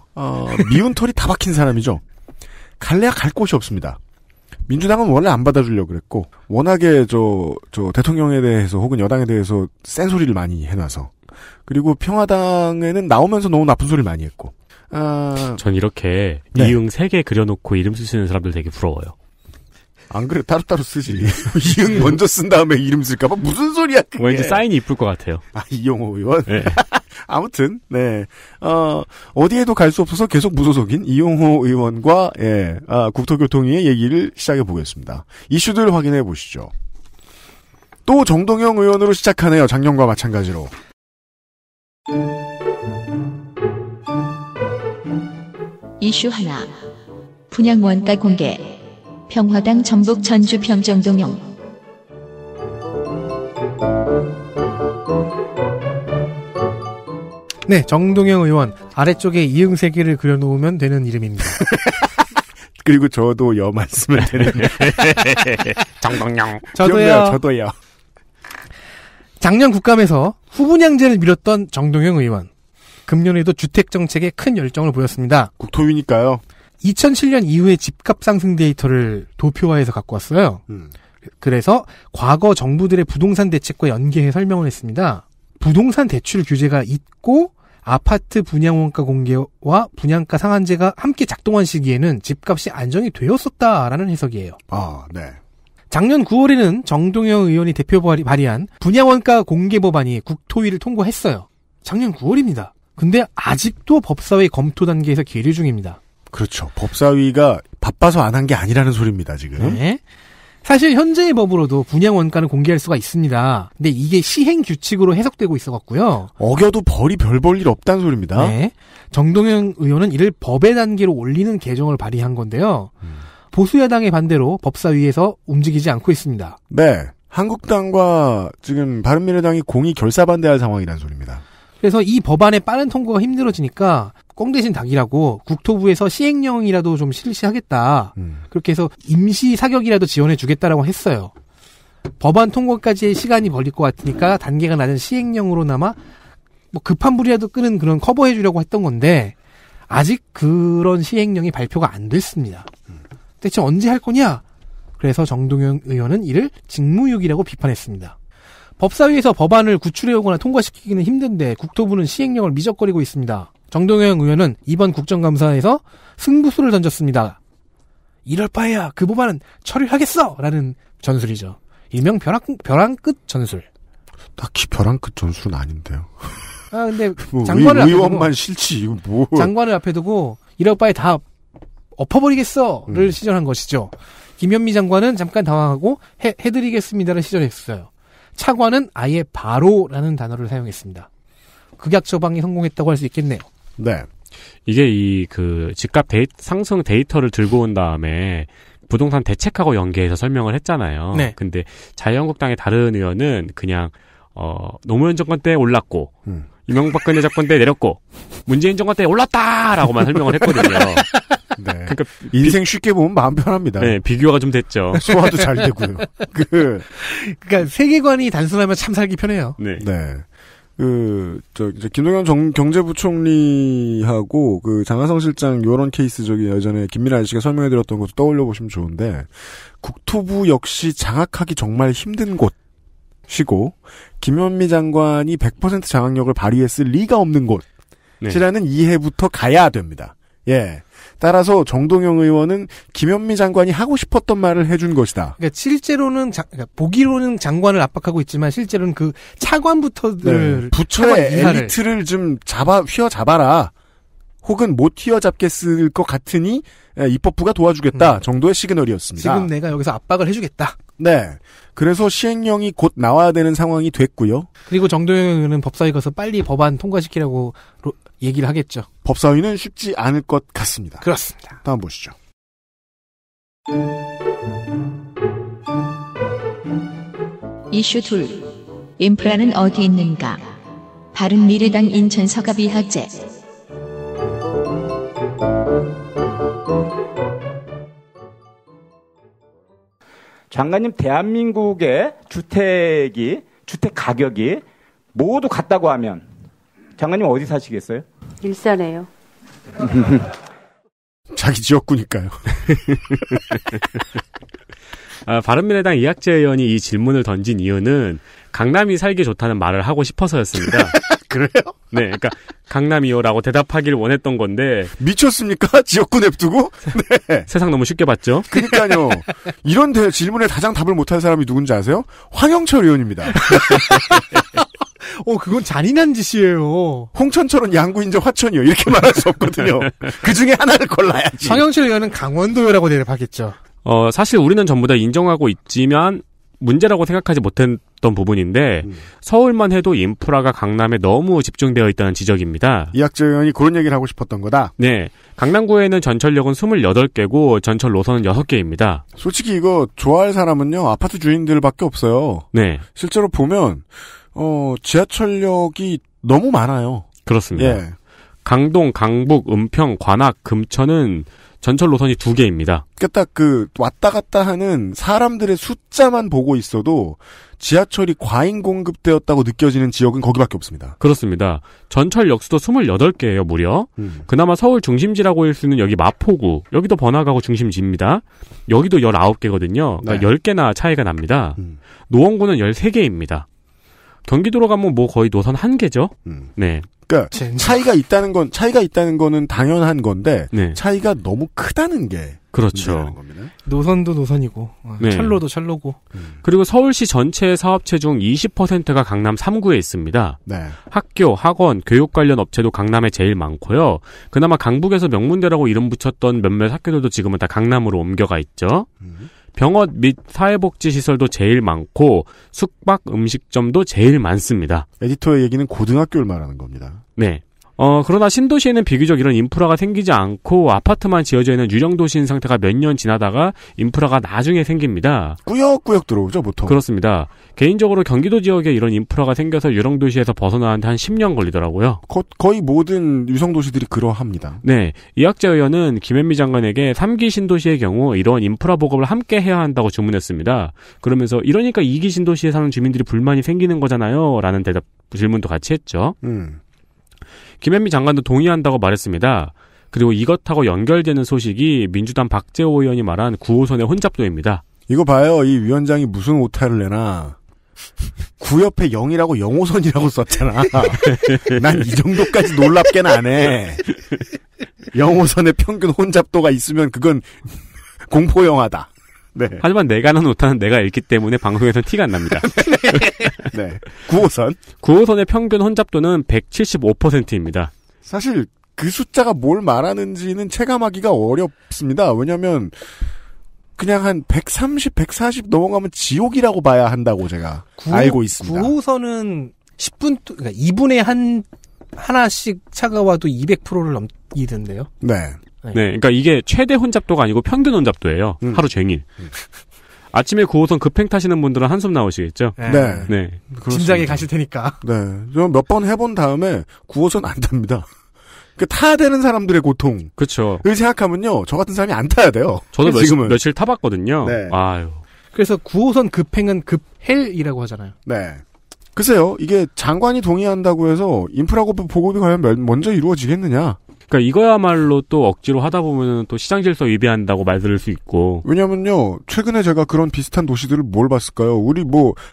Speaker 2: 미운 털이 다 박힌 사람이죠. 갈래야 갈 곳이 없습니다. 민주당은 원래 안 받아주려고 그랬고 워낙에 저 대통령에 대해서 혹은 여당에 대해서 센 소리를 많이 해놔서 그리고 평화당에는 나오면서 너무 나쁜 소리를 많이 했고
Speaker 4: 전 이렇게
Speaker 2: 네.
Speaker 4: 이응 3개 그려놓고 이름 쓰시는 사람들 되게 부러워요.
Speaker 2: 안 그래 따로따로 쓰지. 이응 먼저 쓴 다음에 이름 쓸까봐 무슨 소리야 그게.
Speaker 4: 왠지 사인이 이쁠 것 같아요.
Speaker 2: 이용호 의원.
Speaker 4: 네.
Speaker 2: 아무튼 네 어디에도 갈 수 없어서 계속 무소속인 이용호 의원과 국토교통위의 얘기를 시작해 보겠습니다. 이슈들 확인해 보시죠. 또 정동영 의원으로 시작하네요. 작년과 마찬가지로.
Speaker 1: 이슈 하나. 분양 원가 공개. 평화당 전북 전주평 정동영.
Speaker 3: 네, 정동영 의원 아래쪽에 이응 3개를 그려놓으면 되는 이름입니다.
Speaker 2: 그리고 저도 여 말씀을 드리는
Speaker 4: 정동영.
Speaker 2: 저도요.
Speaker 3: 작년 국감에서 후분양제를 밀었던 정동영 의원. 금년에도 주택정책에 큰 열정을 보였습니다.
Speaker 2: 국토위니까요.
Speaker 3: 2007년 이후에 집값 상승 데이터를 도표화해서 갖고 왔어요. 그래서 과거 정부들의 부동산 대책과 연계해 설명을 했습니다. 부동산 대출 규제가 있고 아파트 분양원가 공개와 분양가 상한제가 함께 작동한 시기에는 집값이 안정이 되었었다라는 해석이에요.
Speaker 2: 네.
Speaker 3: 작년 9월에는 정동영 의원이 대표 발의한 분양원가 공개 법안이 국토위를 통과했어요. 작년 9월입니다. 근데 아직도 법사위 검토 단계에서 계류 중입니다.
Speaker 2: 그렇죠. 법사위가 바빠서 안 한 게 아니라는 소리입니다, 지금.
Speaker 3: 네. 사실 현재의 법으로도 분양 원가는 공개할 수가 있습니다. 근데 이게 시행 규칙으로 해석되고 있어갖고요.
Speaker 2: 어겨도 벌이 별 볼 일 없다는 소리입니다.
Speaker 3: 네. 정동영 의원은 이를 법의 단계로 올리는 개정을 발의한 건데요. 보수야당의 반대로 법사위에서 움직이지 않고 있습니다.
Speaker 2: 네. 한국당과 지금 바른미래당이 공히 결사반대할 상황이라는 소리입니다.
Speaker 3: 그래서 이 법안의 빠른 통과가 힘들어지니까 꽁 대신 닭이라고 국토부에서 시행령이라도 좀 실시하겠다. 그렇게 해서 임시 사격이라도 지원해주겠다라고 했어요. 법안 통과까지의 시간이 걸릴 것 같으니까 단계가 낮은 시행령으로나마 뭐 급한 불이라도 끄는 그런 커버해주려고 했던 건데 아직 그런 시행령이 발표가 안 됐습니다. 대체 언제 할 거냐? 그래서 정동영 의원은 이를 직무유기라고 비판했습니다. 법사위에서 법안을 구출해오거나 통과시키기는 힘든데 국토부는 시행령을 미적거리고 있습니다. 정동영 의원은 이번 국정감사에서 승부수를 던졌습니다. 이럴 바에야 그 법안은 처리하겠어! 라는 전술이죠. 일명 벼랑 끝 전술.
Speaker 2: 딱히 벼랑 끝 전술은 아닌데요.
Speaker 3: 근데
Speaker 2: 뭐
Speaker 3: 장관을
Speaker 2: 의원만 싫지 이거 뭐.
Speaker 3: 장관을 앞에 두고 이럴 바에 다 엎어버리겠어를 시전한 것이죠. 김현미 장관은 잠깐 당황하고 해드리겠습니다를 시전했어요. 차관은 아예 바로라는 단어를 사용했습니다. 극약 처방이 성공했다고 할 수 있겠네요.
Speaker 2: 네.
Speaker 4: 이게 집값 상승 데이터를 들고 온 다음에 부동산 대책하고 연계해서 설명을 했잖아요.
Speaker 3: 네.
Speaker 4: 근데 자유한국당의 다른 의원은 그냥 노무현 정권 때 올랐고 이명박근혜 정권 때 내렸고 문재인 정권 때 올랐다라고만 설명을 했거든요.
Speaker 2: 네. 그러니까 인생 쉽게 보면 마음 편합니다.
Speaker 4: 네, 비교가 좀 됐죠.
Speaker 2: 소화도 잘 되고요.
Speaker 3: 그러니까 세계관이 단순하면 참 살기 편해요.
Speaker 2: 네. 김동연 경제부총리하고 장하성 실장 요런 케이스 예전에 김민아 씨가 설명해드렸던 것도 떠올려 보시면 좋은데 국토부 역시 장악하기 정말 힘든 곳이고 김현미 장관이 100% 장악력을 발휘했을 리가 없는 곳이라는 이해부터 가야 됩니다. 예. 따라서 정동영 의원은 김현미 장관이 하고 싶었던 말을 해준 것이다.
Speaker 3: 그러니까 실제로는 보기로는 장관을 압박하고 있지만 실제로는 그 차관부터들
Speaker 2: 부처의 엘리트를 좀 휘어잡아라. 혹은 못 휘어잡겠을 것 같으니 입법부가 도와주겠다 정도의 시그널이었습니다.
Speaker 3: 지금 내가 여기서 압박을 해주겠다.
Speaker 2: 네. 그래서 시행령이 곧 나와야 되는 상황이 됐고요.
Speaker 3: 그리고 정동영 의원은 법사위 가서 빨리 법안 통과시키라고 얘기를 하겠죠.
Speaker 2: 법사위는 쉽지 않을 것 같습니다.
Speaker 3: 그렇습니다.
Speaker 2: 다음 보시죠.
Speaker 1: 이슈 2. 인프라는 어디 있는가? 바른미래당 인천 서갑이 학제.
Speaker 21: 장관님, 대한민국의 주택 가격이 모두 같다고 하면 장관님 어디 사시겠어요?
Speaker 22: 일산에요.
Speaker 2: 자기 지역구니까요.
Speaker 4: 바른미래당 이학재 의원이 이 질문을 던진 이유는 강남이 살기 좋다는 말을 하고 싶어서였습니다.
Speaker 2: 그래요?
Speaker 4: 네, 그러니까 강남이요라고 대답하길 원했던 건데
Speaker 2: 미쳤습니까? 지역구 냅두고? 네.
Speaker 4: 세상 너무 쉽게 봤죠?
Speaker 2: 그러니까요. 이런 질문에 가장 답을 못할 사람이 누군지 아세요? 황영철 의원입니다.
Speaker 3: 그건 잔인한 짓이에요.
Speaker 2: 홍천철은 양구인저 화천이요. 이렇게 말할 수 없거든요. 그 중에 하나를 골라야지.
Speaker 3: 황영철 의원은 강원도요라고 대답하겠죠.
Speaker 4: 사실 우리는 전부 다 인정하고 있지만 문제라고 생각하지 못했던 부분인데 서울만 해도 인프라가 강남에 너무 집중되어 있다는 지적입니다.
Speaker 2: 이학재 의원이 그런 얘기를 하고 싶었던 거다.
Speaker 4: 네. 강남구에는 전철역은 28개고 전철 노선은 6개입니다.
Speaker 2: 솔직히 이거 좋아할 사람은요. 아파트 주인들밖에 없어요.
Speaker 4: 네.
Speaker 2: 실제로 보면 지하철역이 너무 많아요.
Speaker 4: 그렇습니다.
Speaker 2: 예.
Speaker 4: 강동, 강북, 은평, 관악, 금천은 전철 노선이 2개입니다.
Speaker 2: 그러니까 딱 왔다 갔다 하는 사람들의 숫자만 보고 있어도 지하철이 과잉 공급되었다고 느껴지는 지역은 거기밖에 없습니다.
Speaker 4: 그렇습니다. 전철 역수도 28개예요, 무려. 그나마 서울 중심지라고 할 수 있는 여기 마포구, 여기도 번화가고 중심지입니다. 여기도 19개거든요. 그러니까
Speaker 2: 네.
Speaker 4: 10개나 차이가 납니다. 노원구는 13개입니다. 경기도로 가면 거의 노선 1개죠? 네.
Speaker 2: 그러니까 차이가 있다는 거는 당연한 건데 네. 차이가 너무 크다는 게
Speaker 4: 그렇죠.
Speaker 3: 노선도 노선이고
Speaker 4: 네.
Speaker 3: 철로도 철로고.
Speaker 4: 그리고 서울시 전체 사업체 중 20%가 강남 3구에 있습니다.
Speaker 2: 네.
Speaker 4: 학교, 학원, 교육 관련 업체도 강남에 제일 많고요. 그나마 강북에서 명문대라고 이름 붙였던 몇몇 학교들도 지금은 다 강남으로 옮겨가 있죠. 병원 및 사회복지시설도 제일 많고 숙박 음식점도 제일 많습니다.
Speaker 2: 에디터의 얘기는 고등학교를 말하는 겁니다.
Speaker 4: 네. 그러나 신도시에는 비교적 이런 인프라가 생기지 않고 아파트만 지어져 있는 유령도시인 상태가 몇 년 지나다가 인프라가 나중에 생깁니다.
Speaker 2: 꾸역꾸역 들어오죠, 보통.
Speaker 4: 그렇습니다. 개인적으로 경기도 지역에 이런 인프라가 생겨서 유령도시에서 벗어나는데 한 10년 걸리더라고요.
Speaker 2: 거의 모든 유성도시들이 그러합니다.
Speaker 4: 네. 이학재 의원은 김현미 장관에게 3기 신도시의 경우 이런 인프라 보급을 함께 해야 한다고 주문했습니다. 그러면서 이러니까 2기 신도시에 사는 주민들이 불만이 생기는 거잖아요. 라는 질문도 같이 했죠. 김현미 장관도 동의한다고 말했습니다. 그리고 이것하고 연결되는 소식이 민주당 박재호 의원이 말한 9호선의 혼잡도입니다.
Speaker 2: 이거 봐요. 이 위원장이 무슨 오타를 내나. 9 옆에 0이라고 0호선이라고 썼잖아. 난 이 정도까지 놀랍게는 안 해. 0호선의 평균 혼잡도가 있으면 그건 공포영화다. 네.
Speaker 4: 하지만 내가 하는 오타는 내가 읽기 때문에 방송에서는 티가 안 납니다.
Speaker 2: 네. 9호선.
Speaker 4: 9호선의 평균 혼잡도는 175%입니다.
Speaker 2: 사실 그 숫자가 뭘 말하는지는 체감하기가 어렵습니다. 왜냐하면 그냥 한 130, 140 넘어가면 지옥이라고 봐야 한다고 제가 알고 있습니다.
Speaker 3: 9호선은 10분, 그러니까 2분에 하나씩 차가 와도 200%를 넘기던데요.
Speaker 2: 네.
Speaker 4: 네, 그러니까 이게 최대 혼잡도가 아니고 평균 혼잡도예요. 하루 종일. 아침에 9호선 급행 타시는 분들은 한숨 나오시겠죠?
Speaker 2: 네.
Speaker 4: 네.
Speaker 3: 진작에 가실 테니까.
Speaker 2: 네. 좀 몇 번 해본 다음에 9호선 안 탑니다. 타야 되는 사람들의 고통.
Speaker 4: 그렇죠.
Speaker 2: 을 생각하면요. 저 같은 사람이 안 타야 돼요.
Speaker 4: 저도 며칠 타봤거든요. 네. 아유.
Speaker 3: 그래서 9호선 급행은 급헬이라고 하잖아요.
Speaker 2: 네. 글쎄요. 이게 장관이 동의한다고 해서 인프라 보급이 과연 먼저 이루어지겠느냐.
Speaker 4: 그러니까 이거야말로 또 억지로 하다 보면은 또 시장 질서 위배한다고 말 들을 수 있고.
Speaker 2: 왜냐면요. 최근에 제가 그런 비슷한 도시들을 뭘 봤을까요? 우리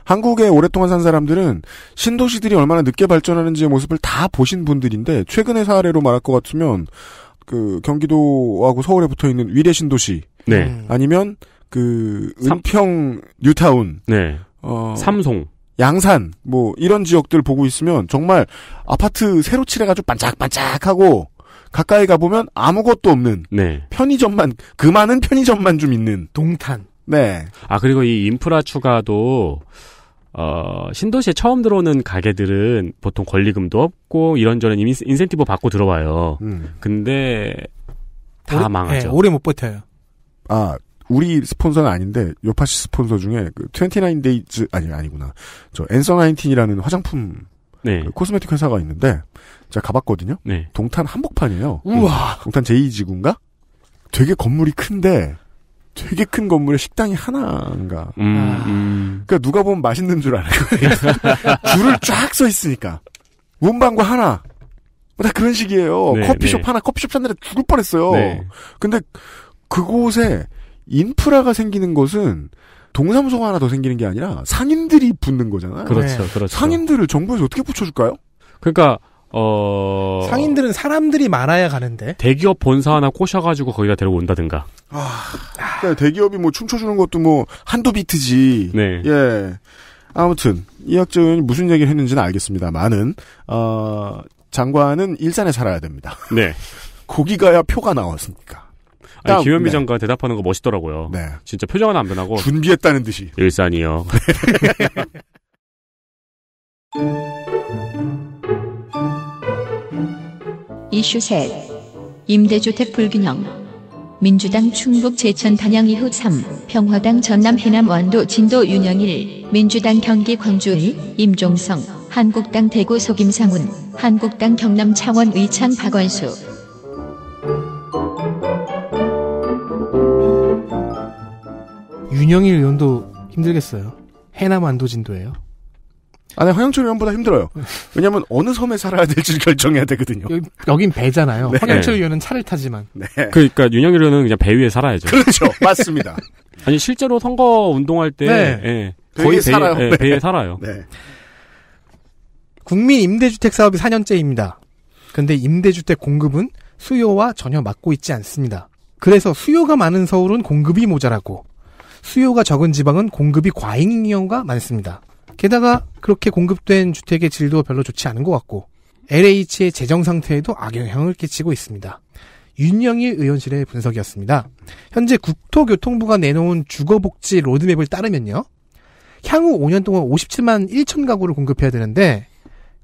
Speaker 2: 한국에 오랫동안 산 사람들은 신도시들이 얼마나 늦게 발전하는지의 모습을 다 보신 분들인데 최근의 사례로 말할 것 같으면 경기도하고 서울에 붙어 있는 위례 신도시.
Speaker 4: 네.
Speaker 2: 아니면 은평 뉴타운.
Speaker 4: 네. 삼송.
Speaker 2: 양산. 이런 지역들 보고 있으면 정말 아파트 새로 칠해가지고 반짝반짝하고 가까이 가보면 아무것도 없는.
Speaker 4: 네.
Speaker 2: 그 많은 편의점만 좀 있는.
Speaker 3: 동탄.
Speaker 2: 네.
Speaker 4: 그리고 이 인프라 추가도, 신도시에 처음 들어오는 가게들은 보통 권리금도 없고, 이런저런 인센티브 받고 들어와요. 근데, 다 망하죠.
Speaker 3: 네, 오래 못 버텨요.
Speaker 2: 우리 스폰서는 아닌데, 요파시 스폰서 중에 29days, 아니구나. 앤서 19이라는 화장품,
Speaker 4: 네.
Speaker 2: 코스메틱 회사가 있는데, 제가 가봤거든요.
Speaker 4: 네.
Speaker 2: 동탄 한복판이에요.
Speaker 3: 우와.
Speaker 2: 동탄 제2지구인가? 되게 건물이 큰데 되게 큰 건물에 식당이 하나인가. 그러니까 누가 보면 맛있는 줄 아는 거예요. 줄을 쫙 서 있으니까. 문방구 하나. 다 그런 식이에요.
Speaker 4: 네,
Speaker 2: 커피숍 하나, 커피숍 찾느라 죽을 뻔했어요.
Speaker 4: 네.
Speaker 2: 근데 그곳에 인프라가 생기는 것은 동사무소가 하나 더 생기는 게 아니라 상인들이 붙는 거잖아요.
Speaker 4: 그렇죠,
Speaker 2: 네.
Speaker 4: 그렇죠.
Speaker 2: 상인들을 정부에서 어떻게 붙여줄까요?
Speaker 4: 그러니까
Speaker 3: 상인들은 사람들이 많아야 가는데
Speaker 4: 대기업 본사 하나 꼬셔가지고 거기다 데려온다든가.
Speaker 2: 그러니까 대기업이 뭐 춤춰주는 것도 뭐 한두 비트지.
Speaker 4: 네.
Speaker 2: 예. 아무튼 이 학자 의원이 무슨 얘기를 했는지는 알겠습니다만은 장관은 일산에 살아야 됩니다.
Speaker 4: 네.
Speaker 2: 거기 가야 표가 나왔으니까.
Speaker 4: 아니, 김현미 장관 대답하는 거 멋있더라고요.
Speaker 2: 네.
Speaker 4: 진짜 표정 하나 안 변하고.
Speaker 2: 준비했다는 듯이.
Speaker 4: 일산이요.
Speaker 1: 이슈 셋. 임대주택 불균형. 민주당 충북 제천 단양 이후 3, 평화당 전남 해남 완도 진도 윤영일, 민주당 경기 광주 1, 임종성, 한국당 대구 속임상훈, 한국당 경남 창원 의창 박원수.
Speaker 3: 윤영일 의원도 힘들겠어요. 해남 완도 진도예요.
Speaker 2: 아니, 황영철 의원보다 힘들어요. 왜냐면 어느 섬에 살아야 될지 결정해야 되거든요.
Speaker 3: 여긴 배잖아요.
Speaker 2: 네.
Speaker 3: 황영철 의원은 차를 타지만.
Speaker 2: 네.
Speaker 4: 그러니까 윤영일 의원은 그냥 배 위에 살아야죠.
Speaker 2: 그렇죠. 맞습니다.
Speaker 4: 아니 실제로 선거 운동할 때
Speaker 3: 네.
Speaker 4: 예,
Speaker 2: 거의 살아요.
Speaker 4: 네. 배에 살아요.
Speaker 2: 네.
Speaker 3: 국민 임대주택 사업이 4년째입니다. 근데 임대주택 공급은 수요와 전혀 맞고 있지 않습니다. 그래서 수요가 많은 서울은 공급이 모자라고 수요가 적은 지방은 공급이 과잉인 경우가 많습니다. 게다가 그렇게 공급된 주택의 질도 별로 좋지 않은 것 같고 LH의 재정 상태에도 악영향을 끼치고 있습니다. 윤영일 의원실의 분석이었습니다. 현재 국토교통부가 내놓은 주거복지 로드맵을 따르면요. 향후 5년 동안 57만 1천 가구를 공급해야 되는데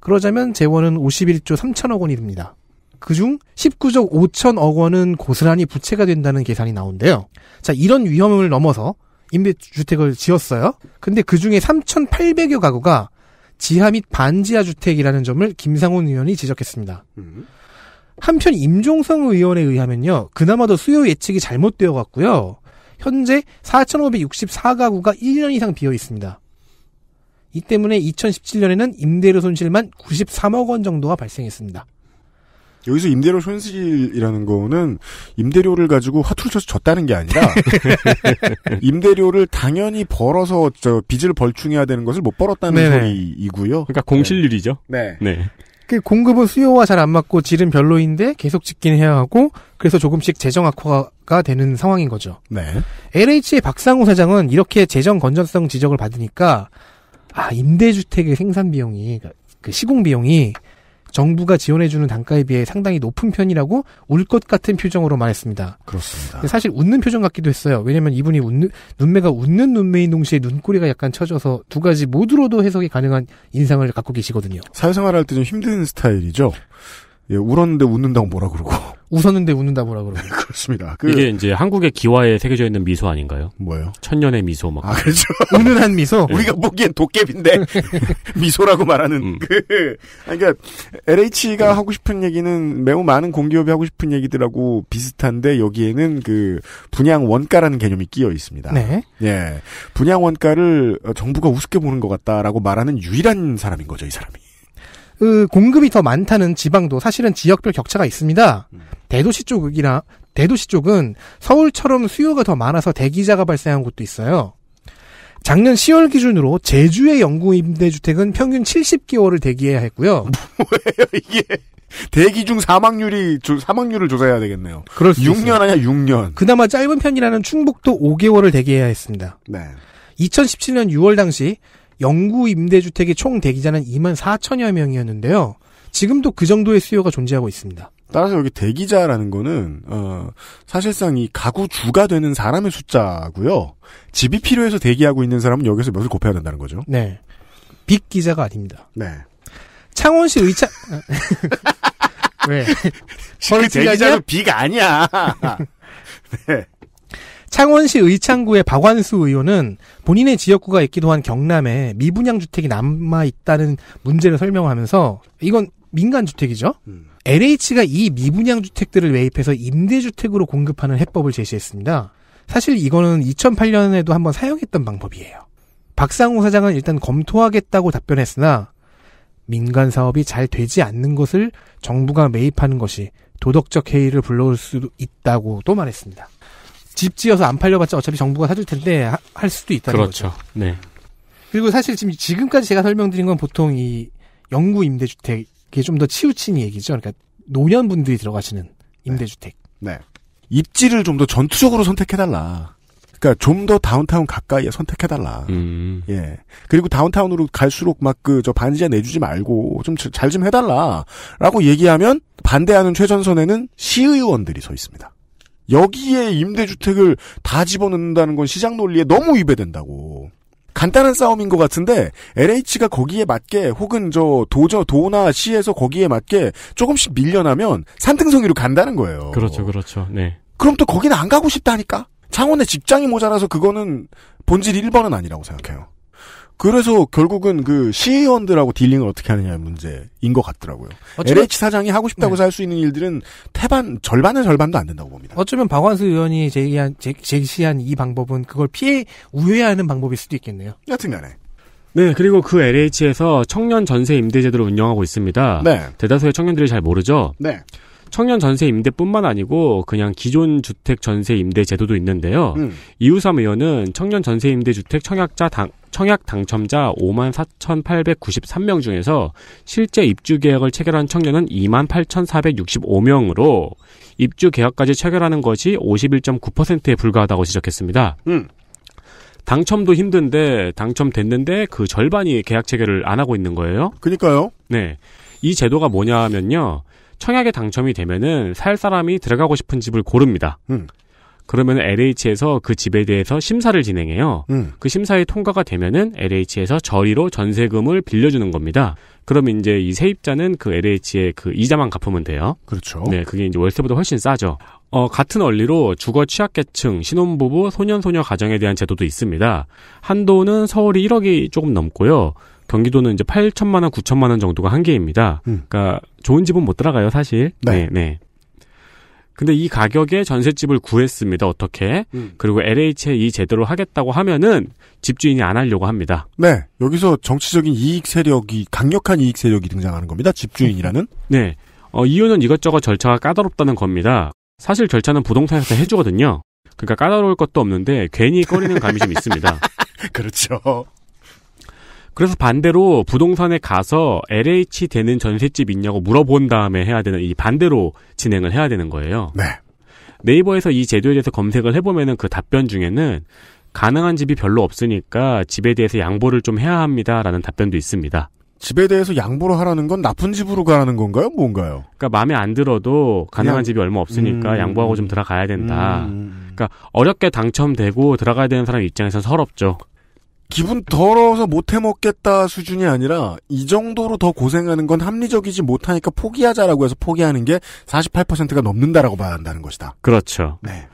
Speaker 3: 그러자면 재원은 51조 3천억 원이 됩니다. 그중 19조 5천억 원은 고스란히 부채가 된다는 계산이 나오는데요. 자, 이런 위험을 넘어서 임대주택을 지었어요. 근데 그중에 3,800여 가구가 지하 및 반지하 주택이라는 점을 김상훈 의원이 지적했습니다. 한편 임종성 의원에 의하면요. 그나마도 수요 예측이 잘못되어 갔고요. 현재 4,564가구가 1년 이상 비어 있습니다. 이 때문에 2017년에는 임대료 손실만 93억 원 정도가 발생했습니다.
Speaker 2: 여기서 임대료 손실이라는 거는 임대료를 가지고 화투를 쳐서 졌다는 게 아니라 임대료를 당연히 벌어서 빚을 벌충해야 되는 것을 못 벌었다는
Speaker 3: 네네.
Speaker 2: 소리이고요.
Speaker 4: 그러니까 공실률이죠.
Speaker 2: 네.
Speaker 4: 네.
Speaker 3: 그 공급은 수요와 잘 안 맞고 질은 별로인데 계속 짓긴 해야 하고 그래서 조금씩 재정 악화가 되는 상황인 거죠.
Speaker 2: 네.
Speaker 3: LH의 박상우 사장은 이렇게 재정 건전성 지적을 받으니까 임대주택의 생산 비용이 그 시공 비용이 정부가 지원해주는 단가에 비해 상당히 높은 편이라고 울 것 같은 표정으로 말했습니다.
Speaker 2: 그렇습니다.
Speaker 3: 사실 웃는 표정 같기도 했어요. 왜냐면 이분이 눈매가 웃는 눈매인 동시에 눈꼬리가 약간 처져서 두 가지 모두로도 해석이 가능한 인상을 갖고 계시거든요.
Speaker 2: 사회생활할 때 좀 힘든 스타일이죠. 예, 울었는데 웃는다고 뭐라 그러고.
Speaker 3: 웃었는데 웃는다 뭐라 그러고.
Speaker 2: 그렇습니다.
Speaker 4: 이게 이제 한국의 기와에 새겨져 있는 미소 아닌가요?
Speaker 2: 뭐예요?
Speaker 4: 천년의 미소 막.
Speaker 2: 그렇죠.
Speaker 3: 은은한 미소.
Speaker 2: 우리가 보기엔 도깨비인데 미소라고 말하는 그러니까 LH가 하고 싶은 얘기는 매우 많은 공기업이 하고 싶은 얘기들하고 비슷한데 여기에는 그 분양 원가라는 개념이 끼어 있습니다.
Speaker 3: 네.
Speaker 2: 예. 분양 원가를 정부가 우습게 보는 것 같다라고 말하는 유일한 사람인 거죠, 이 사람이.
Speaker 3: 공급이 더 많다는 지방도 사실은 지역별 격차가 있습니다. 대도시 쪽은 서울처럼 수요가 더 많아서 대기자가 발생한 곳도 있어요. 작년 10월 기준으로 제주의 영구 임대주택은 평균 70개월을 대기해야 했고요.
Speaker 2: 뭐예요, 이게? 대기 중 사망률을 조사해야 되겠네요.
Speaker 3: 그럴 수
Speaker 2: 6년
Speaker 3: 있어요.
Speaker 2: 아니야, 6년.
Speaker 3: 그나마 짧은 편이라는 충북도 5개월을 대기해야 했습니다.
Speaker 2: 네.
Speaker 3: 2017년 6월 당시 영구 임대주택의 총 대기자는 2만 4천여 명이었는데요. 지금도 그 정도의 수요가 존재하고 있습니다.
Speaker 2: 따라서 여기 대기자라는 거는 사실상 이 가구 주가 되는 사람의 숫자고요. 집이 필요해서 대기하고 있는 사람은 여기서 몇을 곱해야 된다는 거죠.
Speaker 3: 네. 빅 기자가 아닙니다.
Speaker 2: 네.
Speaker 3: 창원시 의창 왜?
Speaker 2: 대기자도 빅 아니야. 네.
Speaker 3: 창원시 의창구의 박완수 의원은 본인의 지역구가 있기도 한 경남에 미분양 주택이 남아있다는 문제를 설명하면서 이건 민간주택이죠. LH가 이 미분양 주택들을 매입해서 임대주택으로 공급하는 해법을 제시했습니다. 사실 이거는 2008년에도 한번 사용했던 방법이에요. 박상우 사장은 일단 검토하겠다고 답변했으나 민간 사업이 잘 되지 않는 것을 정부가 매입하는 것이 도덕적 해이를 불러올 수도 있다고 또 말했습니다. 집 지어서 안 팔려봤자 어차피 정부가 사줄 텐데 할 수도 있다는
Speaker 4: 그렇죠.
Speaker 3: 거죠.
Speaker 4: 네.
Speaker 3: 그리고 사실 지금까지 제가 설명드린 건 보통 이 영구 임대주택이 좀 더 치우친 얘기죠. 그러니까 노년분들이 들어가시는 임대주택.
Speaker 2: 네. 입지를 좀 더 전투적으로 선택해달라. 그러니까 좀 더 다운타운 가까이에 선택해달라. 예. 그리고 다운타운으로 갈수록 막 저 반지하 내주지 말고 좀 잘 좀 해달라라고 얘기하면 반대하는 최전선에는 시의원들이 서 있습니다. 여기에 임대주택을 다 집어넣는다는 건 시장 논리에 너무 위배된다고. 간단한 싸움인 것 같은데 LH가 거기에 맞게 혹은 도나 시에서 거기에 맞게 조금씩 밀려나면 산등성이로 간다는 거예요.
Speaker 4: 그렇죠, 그렇죠. 네.
Speaker 2: 그럼 또 거기는 안 가고 싶다니까. 창원에 직장이 모자라서 그거는 본질 1번은 아니라고 생각해요. 그래서 결국은 그 시의원들하고 딜링을 어떻게 하느냐의 문제인 것 같더라고요. LH 사장이 하고 싶다고 할 수 있는 일들은 절반의 절반도 안 된다고 봅니다.
Speaker 3: 어쩌면 박완수 의원이 제시한 이 방법은 그걸 우회하는 방법일 수도 있겠네요.
Speaker 2: 여튼간에.
Speaker 4: 네, 그리고 그 LH에서 청년 전세 임대 제도를 운영하고 있습니다.
Speaker 2: 네.
Speaker 4: 대다수의 청년들이 잘 모르죠.
Speaker 2: 네.
Speaker 4: 청년 전세 임대뿐만 아니고 그냥 기존 주택 전세 임대 제도도 있는데요. 이우삼 의원은 청년 전세 임대 주택 청약 당첨자 54,893명 중에서 실제 입주 계약을 체결한 청년은 28,465명으로 입주 계약까지 체결하는 것이 51.9%에 불과하다고 지적했습니다. 당첨도 힘든데 당첨됐는데 그 절반이 계약 체결을 안 하고 있는 거예요.
Speaker 2: 그러니까요.
Speaker 4: 네. 이 제도가 뭐냐면요. 청약에 당첨이 되면은 살 사람이 들어가고 싶은 집을 고릅니다. 그러면 LH에서 그 집에 대해서 심사를 진행해요. 그 심사에 통과가 되면은 LH에서 저리로 전세금을 빌려주는 겁니다. 그러면 이제 이 세입자는 그 LH의 그 이자만 갚으면 돼요.
Speaker 2: 그렇죠.
Speaker 4: 네, 그게 이제 월세보다 훨씬 싸죠. 같은 원리로 주거 취약계층, 신혼부부, 소년소녀 가정에 대한 제도도 있습니다. 한도는 서울이 1억이 조금 넘고요. 경기도는 이제 8천만 원, 9천만 원 정도가 한계입니다. 그러니까 좋은 집은 못 들어가요, 사실.
Speaker 2: 네.
Speaker 4: 네. 근데 이 가격에 전셋집을 구했습니다. 어떻게? 그리고 LH에 이 제도를 하겠다고 하면은 집주인이 안 하려고 합니다.
Speaker 2: 네. 여기서 정치적인 강력한 이익 세력이 등장하는 겁니다. 집주인이라는.
Speaker 4: 네. 이유는 이것저것 절차가 까다롭다는 겁니다. 사실 절차는 부동산에서 해주거든요. 그러니까 까다로울 것도 없는데 괜히 꺼리는 감이 좀 있습니다.
Speaker 2: 그렇죠.
Speaker 4: 그래서 반대로 부동산에 가서 LH 되는 전셋집 있냐고 물어본 다음에 해야 되는 이 반대로 진행을 해야 되는 거예요.
Speaker 2: 네.
Speaker 4: 네이버에서 이 제도에 대해서 검색을 해보면은 그 답변 중에는 가능한 집이 별로 없으니까 집에 대해서 양보를 좀 해야 합니다라는 답변도 있습니다.
Speaker 2: 집에 대해서 양보를 하라는 건 나쁜 집으로 가라는 건가요? 뭔가요?
Speaker 4: 그러니까 마음에 안 들어도 가능한 집이 얼마 없으니까 양보하고 좀 들어가야 된다. 그러니까 어렵게 당첨되고 들어가야 되는 사람 입장에서는 서럽죠.
Speaker 2: 기분 더러워서 못 해먹겠다 수준이 아니라 이 정도로 더 고생하는 건 합리적이지 못하니까 포기하자라고 해서 포기하는 게 48%가 넘는다라고 봐야 한다는 것이다.
Speaker 4: 그렇죠.
Speaker 2: 네.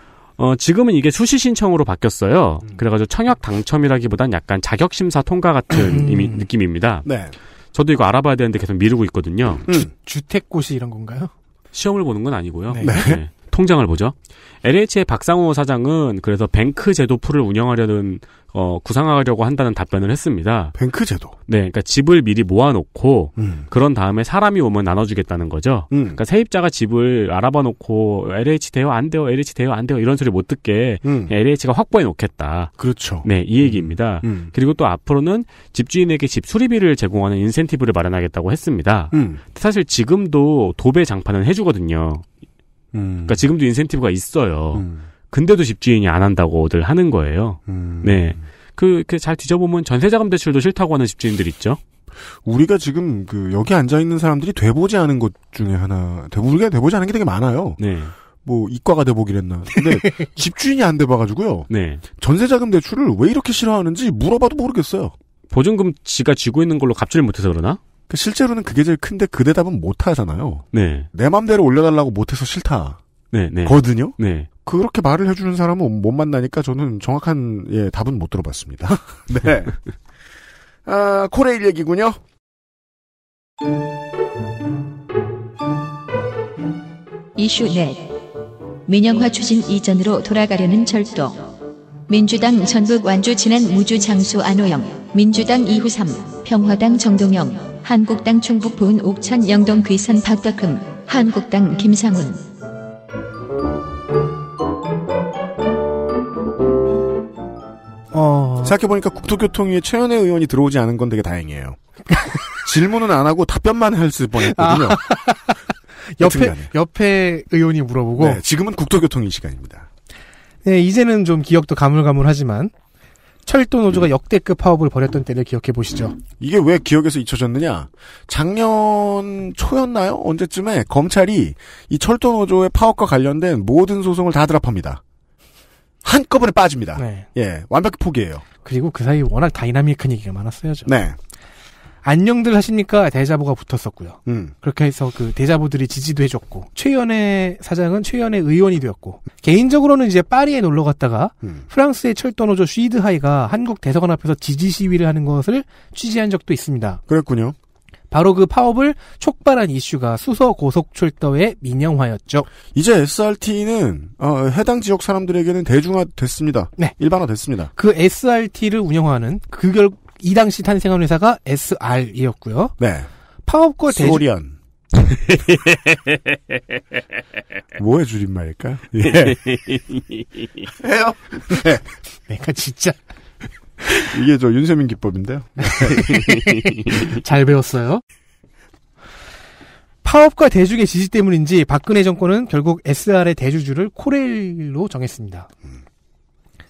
Speaker 4: 지금은 이게 수시 신청으로 바뀌었어요. 그래가지고 청약 당첨이라기보단 약간 자격심사 통과 같은 느낌입니다.
Speaker 2: 네.
Speaker 4: 저도 이거 알아봐야 되는데 계속 미루고 있거든요.
Speaker 3: 주택고시 이런 건가요?
Speaker 4: 시험을 보는 건 아니고요.
Speaker 3: 네.
Speaker 4: 네. 통장을 보죠. LH의 박상호 사장은 그래서 뱅크 제도 풀을 운영하려는 구상하려고 한다는 답변을 했습니다.
Speaker 2: 뱅크 제도?
Speaker 4: 네, 그러니까 집을 미리 모아놓고 그런 다음에 사람이 오면 나눠주겠다는 거죠. 그러니까 세입자가 집을 알아봐놓고 LH 돼요, 안 돼요, LH 돼요, 안 돼요 이런 소리 못 듣게 LH가 확보해 놓겠다.
Speaker 2: 그렇죠.
Speaker 4: 네, 이 얘기입니다. 그리고 또 앞으로는 집주인에게 집 수리비를 제공하는 인센티브를 마련하겠다고 했습니다. 사실 지금도 도배 장판은 해주거든요. 그러니까 지금도 인센티브가 있어요. 근데도 집주인이 안 한다고들 하는 거예요. 네. 그 잘 뒤져보면 전세자금 대출도 싫다고 하는 집주인들 있죠.
Speaker 2: 우리가 지금 여기 앉아있는 사람들이 돼보지 않은 것 중에 하나, 우리가 돼보지 않은 게 되게 많아요.
Speaker 4: 네.
Speaker 2: 뭐, 이과가 돼보기랬나. 근데 집주인이 안 돼봐가지고요.
Speaker 4: 네.
Speaker 2: 전세자금 대출을 왜 이렇게 싫어하는지 물어봐도 모르겠어요.
Speaker 4: 보증금 지가 쥐고 있는 걸로 갚지를 못해서 그러나?
Speaker 2: 실제로는 그게 제일 큰데 그 대답은 못하잖아요.
Speaker 4: 네.
Speaker 2: 내 맘대로 올려달라고 못해서 싫다.
Speaker 4: 네, 네.
Speaker 2: 거든요?
Speaker 4: 네.
Speaker 2: 그렇게 말을 해주는 사람은 못 만나니까 저는 정확한, 답은 못 들어봤습니다. 네. 코레일 얘기군요.
Speaker 1: 이슈넷. 민영화 추진 이전으로 돌아가려는 절도. 민주당 전북 완주 진안 무주 장수 안호영, 민주당 이후삼, 평화당 정동영, 한국당 충북 보은 옥천 영동 귀산 박덕흠, 한국당 김상훈.
Speaker 2: 생각해보니까 국토교통위에 최연애 의원이 들어오지 않은 건 되게 다행이에요. 질문은 안 하고 답변만 할 뻔했거든요.
Speaker 3: 옆에 의원이 물어보고.
Speaker 2: 네, 지금은 국토교통위 시간입니다.
Speaker 3: 네, 이제는 좀 기억도 가물가물하지만 철도 노조가 역대급 파업을 벌였던 때를 기억해 보시죠.
Speaker 2: 이게 왜 기억에서 잊혀졌느냐? 작년 초였나요? 언제쯤에 검찰이 이 철도 노조의 파업과 관련된 모든 소송을 다 드랍합니다. 한꺼번에 빠집니다.
Speaker 3: 네.
Speaker 2: 예, 완벽히 포기해요.
Speaker 3: 그리고 그 사이 워낙 다이나믹한 얘기가 많았어야죠.
Speaker 2: 네.
Speaker 3: 안녕들 하십니까? 대자보가 붙었었고요. 그렇게 해서 그 대자보들이 지지도 해줬고, 최연애 사장은 최연애 의원이 되었고, 개인적으로는 이제 파리에 놀러 갔다가 프랑스의 철도노조 쉬드하이가 한국 대사관 앞에서 지지 시위를 하는 것을 취재한 적도 있습니다.
Speaker 2: 그랬군요.
Speaker 3: 바로 그 파업을 촉발한 이슈가 수서 고속철도의 민영화였죠.
Speaker 2: 이제 SRT는 해당 지역 사람들에게는 대중화됐습니다.
Speaker 3: 네.
Speaker 2: 일반화됐습니다.
Speaker 3: 그 SRT를 운영하는 이 당시 탄생한 회사가 SR이었고요.
Speaker 2: 네.
Speaker 3: 파업과
Speaker 2: 소리안. 뭐의 줄임말일까요? 예. 해요? 네.
Speaker 3: 내가 진짜.
Speaker 2: 이게 저 윤세민 기법인데요.
Speaker 3: 잘 배웠어요. 파업과 대중의 지지 때문인지 박근혜 정권은 결국 SR의 대주주를 코레일로 정했습니다.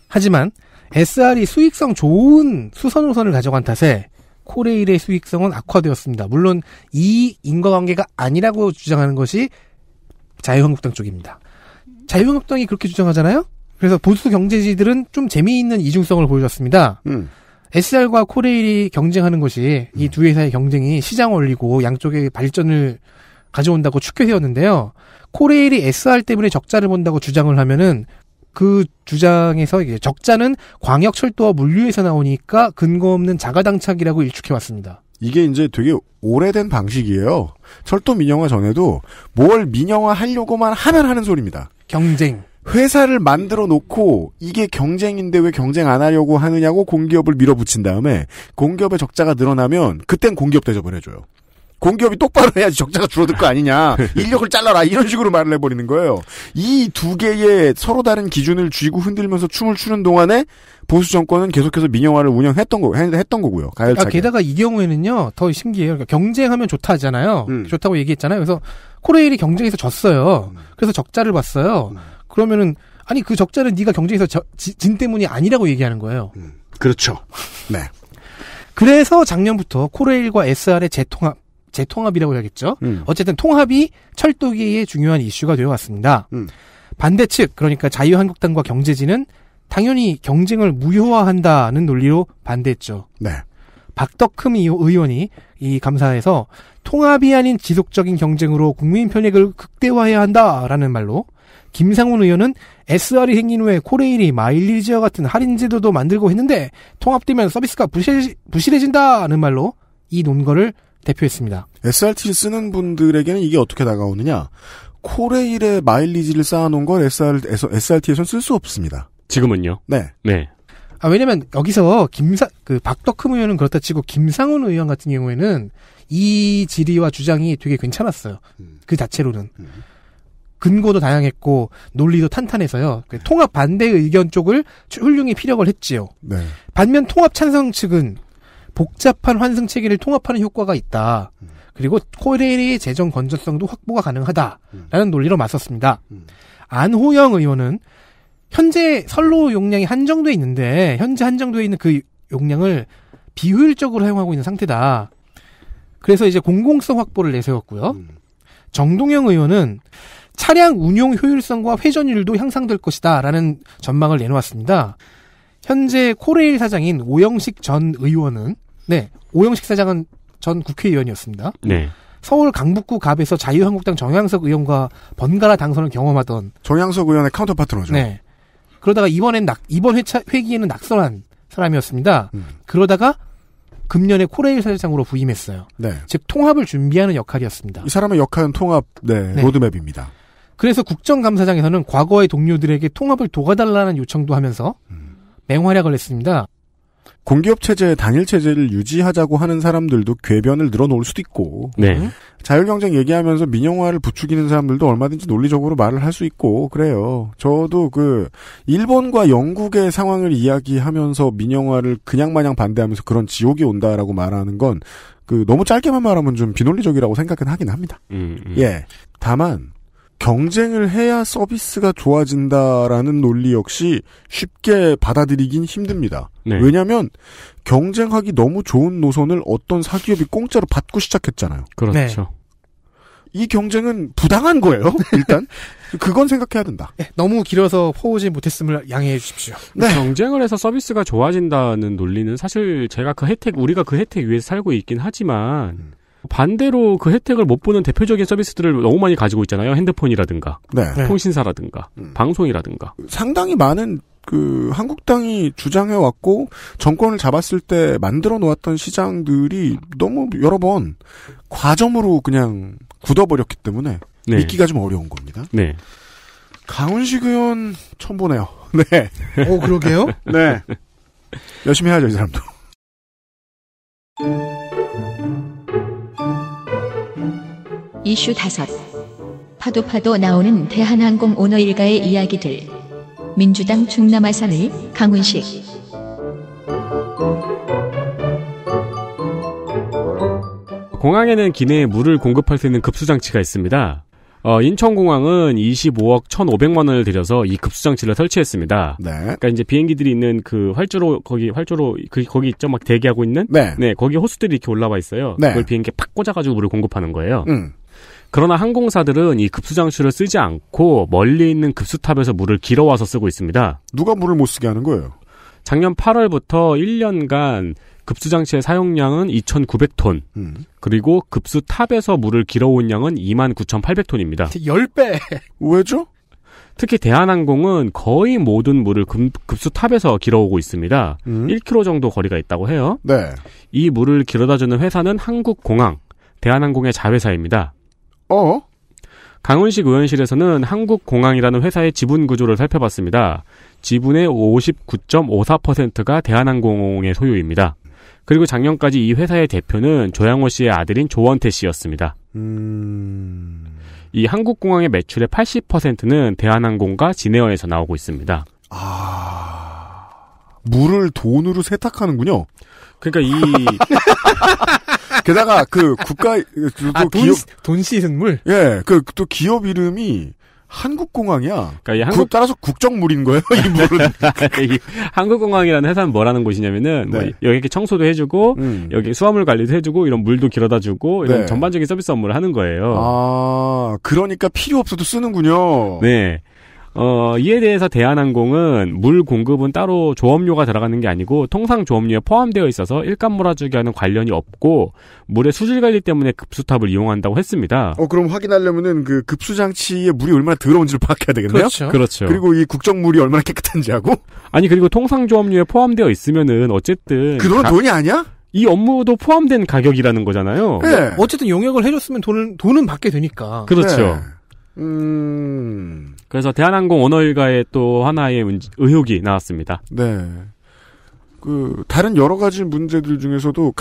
Speaker 3: 하지만 SR이 수익성 좋은 수선 노선을 가져간 탓에 코레일의 수익성은 악화되었습니다. 물론 이 인과관계가 아니라고 주장하는 것이 자유한국당 쪽입니다. 자유한국당이 그렇게 주장하잖아요? 그래서 보수 경제지들은 좀 재미있는 이중성을 보여줬습니다. SR과 코레일이 경쟁하는 것이 이 두 회사의 경쟁이 시장 원리고 양쪽의 발전을 가져온다고 축해되었는데요. 코레일이 SR 때문에 적자를 본다고 주장을 하면은 그 주장에서 이제 적자는 광역철도와 물류에서 나오니까 근거 없는 자가당착이라고 일축해왔습니다.
Speaker 2: 이게 이제 되게 오래된 방식이에요. 철도 민영화 전에도 뭘 민영화 하려고만 하면 하는 소리입니다.
Speaker 3: 경쟁.
Speaker 2: 회사를 만들어 놓고 이게 경쟁인데 왜 경쟁 안 하려고 하느냐고 공기업을 밀어붙인 다음에 공기업의 적자가 늘어나면 그땐 공기업 대접을 해줘요. 공기업이 똑바로 해야지 적자가 줄어들 거 아니냐. 인력을 잘라라. 이런 식으로 말을 해버리는 거예요. 이 두 개의 서로 다른 기준을 쥐고 흔들면서 춤을 추는 동안에 보수 정권은 계속해서 민영화를 운영했던 거고요. 가열차게.
Speaker 3: 게다가 이 경우에는요. 더 신기해요. 그러니까 경쟁하면 좋다 하잖아요. 좋다고 얘기했잖아요. 그래서 코레일이 경쟁에서 졌어요. 그래서 적자를 봤어요. 그러면은 아니 그 적자는 네가 경쟁에서 진 때문이 아니라고 얘기하는 거예요.
Speaker 2: 그렇죠. 네.
Speaker 3: 그래서 작년부터 코레일과 SR의 재통합이라고 해야겠죠. 어쨌든 통합이 철도계의 중요한 이슈가 되어왔습니다. 반대 측 그러니까 자유한국당과 경제지는 당연히 경쟁을 무효화한다는 논리로 반대했죠.
Speaker 2: 네.
Speaker 3: 박덕흠 의원이 이 감사에서 통합이 아닌 지속적인 경쟁으로 국민 편익을 극대화해야 한다라는 말로 김상훈 의원은 SR이 생긴 후에 코레일이 마일리지와 같은 할인 제도도 만들고 했는데 통합되면 서비스가 부실해진다는 말로 이 논거를 대표했습니다.
Speaker 2: SRT를 쓰는 분들에게는 이게 어떻게 다가오느냐. 코레일의 마일리지를 쌓아놓은 걸 SRT에서는 쓸 수 없습니다.
Speaker 4: 지금은요?
Speaker 2: 네.
Speaker 4: 네.
Speaker 3: 왜냐면 여기서 박덕흠 의원은 그렇다 치고 김상훈 의원 같은 경우에는 이 질의와 주장이 되게 괜찮았어요. 그 자체로는. 근거도 다양했고 논리도 탄탄해서요. 통합 반대 의견 쪽을 훌륭히 피력을 했지요.
Speaker 2: 네.
Speaker 3: 반면 통합 찬성 측은 복잡한 환승 체계를 통합하는 효과가 있다. 그리고 코레일의 재정 건전성도 확보가 가능하다라는 논리로 맞섰습니다. 안호영 의원은 현재 선로 용량이 한정돼 있는데 현재 한정돼 있는 그 용량을 비효율적으로 사용하고 있는 상태다. 그래서 이제 공공성 확보를 내세웠고요. 정동영 의원은 차량 운용 효율성과 회전율도 향상될 것이다라는 전망을 내놓았습니다. 현재 코레일 사장인 오영식 전 의원은 오영식 사장은 전 국회의원이었습니다.
Speaker 4: 네.
Speaker 3: 서울 강북구 갑에서 자유한국당 정양석 의원과 번갈아 당선을 경험하던
Speaker 2: 정양석 의원의 카운터 파트너죠.
Speaker 3: 네. 그러다가 이번 회기에는 낙선한 사람이었습니다. 그러다가 금년에 코레일 사장으로 부임했어요.
Speaker 2: 네.
Speaker 3: 즉 통합을 준비하는 역할이었습니다.
Speaker 2: 이 사람의 역할은 통합 로드맵입니다.
Speaker 3: 그래서 국정감사장에서는 과거의 동료들에게 통합을 도와달라는 요청도 하면서 맹활약을 했습니다.
Speaker 2: 공기업 체제, 단일 체제를 유지하자고 하는 사람들도 궤변을 늘어놓을 수도 있고,
Speaker 4: 네.
Speaker 2: 자율경쟁 얘기하면서 민영화를 부추기는 사람들도 얼마든지 논리적으로 말을 할 수 있고 그래요. 저도 일본과 영국의 상황을 이야기하면서 민영화를 그냥 마냥 반대하면서 그런 지옥이 온다라고 말하는 건 너무 짧게만 말하면 좀 비논리적이라고 생각은 하긴 합니다. 예. 다만 경쟁을 해야 서비스가 좋아진다라는 논리 역시 쉽게 받아들이긴 힘듭니다.
Speaker 4: 네.
Speaker 2: 왜냐하면 경쟁하기 너무 좋은 노선을 어떤 사기업이 공짜로 받고 시작했잖아요.
Speaker 4: 그렇죠.
Speaker 3: 네.
Speaker 2: 이 경쟁은 부당한 거예요. 일단 그건 생각해야 된다.
Speaker 3: 네, 너무 길어서 포오지 못했음을 양해해 주십시오.
Speaker 4: 네. 경쟁을 해서 서비스가 좋아진다는 논리는 사실 우리가 그 혜택 위에서 살고 있긴 하지만 반대로 그 혜택을 못 보는 대표적인 서비스들을 너무 많이 가지고 있잖아요. 핸드폰이라든가,
Speaker 2: 네.
Speaker 4: 통신사라든가, 방송이라든가.
Speaker 2: 상당히 많은 한국당이 주장해왔고 정권을 잡았을 때 만들어 놓았던 시장들이 너무 여러 번 과점으로 그냥 굳어버렸기 때문에
Speaker 4: 네.
Speaker 2: 믿기가 좀 어려운 겁니다.
Speaker 4: 네.
Speaker 2: 강훈식 의원 처음 보네요. 네.
Speaker 3: 오, 그러게요?
Speaker 2: 네. 열심히 해야죠, 이 사람도.
Speaker 1: 이슈 5. 파도 나오는 대한항공 오너 일가의 이야기들. 민주당 충남아산의 강훈식.
Speaker 4: 공항에는 기내에 물을 공급할 수 있는 급수장치가 있습니다. 인천공항은 25억 1,500만 원을 들여서 이 급수장치를 설치했습니다.
Speaker 2: 네.
Speaker 4: 그러니까 이제 비행기들이 있는 거기 있죠, 막 대기하고 있는.
Speaker 2: 네.
Speaker 4: 거기 호수들이 이렇게 올라와 있어요.
Speaker 2: 네.
Speaker 4: 그걸 비행기에 팍 꽂아가지고 물을 공급하는 거예요. 그러나 항공사들은 이 급수장치를 쓰지 않고 멀리 있는 급수탑에서 물을 길어와서 쓰고 있습니다.
Speaker 2: 누가 물을 못 쓰게 하는 거예요?
Speaker 4: 작년 8월부터 1년간 급수장치의 사용량은 2,900톤. 그리고 급수탑에서 물을 길어온 양은 29,800톤입니다.
Speaker 3: 10배!
Speaker 2: 왜죠?
Speaker 4: 특히 대한항공은 거의 모든 물을 급수탑에서 길어오고 있습니다. 1km 정도 거리가 있다고 해요.
Speaker 2: 네.
Speaker 4: 이 물을 길어다주는 회사는 한국공항, 대한항공의 자회사입니다. 강훈식 의원실에서는 한국공항이라는 회사의 지분 구조를 살펴봤습니다. 지분의 59.54%가 대한항공의 소유입니다. 그리고 작년까지 이 회사의 대표는 조양호 씨의 아들인 조원태 씨였습니다. 이 한국공항의 매출의 80%는 대한항공과 진에어에서 나오고 있습니다.
Speaker 2: 물을 돈으로 세탁하는군요.
Speaker 4: 그러니까
Speaker 2: 게다가 국가
Speaker 3: 돈 씻은 물.
Speaker 2: 예, 또 기업 이름이 한국공항이야.
Speaker 4: 그러니까
Speaker 2: 따라서 국정물인 거예요, 이 물은.
Speaker 4: 이 한국공항이라는 회사는 뭐라는 곳이냐면은,
Speaker 2: 네.
Speaker 4: 여기 이렇게 청소도 해주고, 여기 수화물 관리도 해주고, 이런 물도 길어다 주고, 이런
Speaker 2: 네.
Speaker 4: 전반적인 서비스 업무를 하는 거예요.
Speaker 2: 그러니까 필요 없어도 쓰는군요.
Speaker 4: 네. 이에 대해서 대한항공은 물 공급은 따로 조업료가 들어가는 게 아니고 통상 조업료에 포함되어 있어서 일감 몰아주기와는 관련이 없고 물의 수질 관리 때문에 급수탑을 이용한다고 했습니다.
Speaker 2: 그럼 확인하려면은 급수장치에 물이 얼마나 더러운지를 파악해야 되겠네요.
Speaker 4: 그렇죠.
Speaker 2: 그리고 이 국정물이 얼마나 깨끗한지 하고.
Speaker 4: 아니 그리고 통상 조업료에 포함되어 있으면은 어쨌든
Speaker 2: 그건 돈이 아니야?
Speaker 4: 이 업무도 포함된 가격이라는 거잖아요.
Speaker 2: 네.
Speaker 3: 어쨌든 용역을 해줬으면 돈은 받게 되니까.
Speaker 4: 그렇죠. 그래서 대한항공 오너 일가의 또 하나의 의혹이 나왔습니다.
Speaker 2: 네. 다른 여러 가지 문제들 중에서도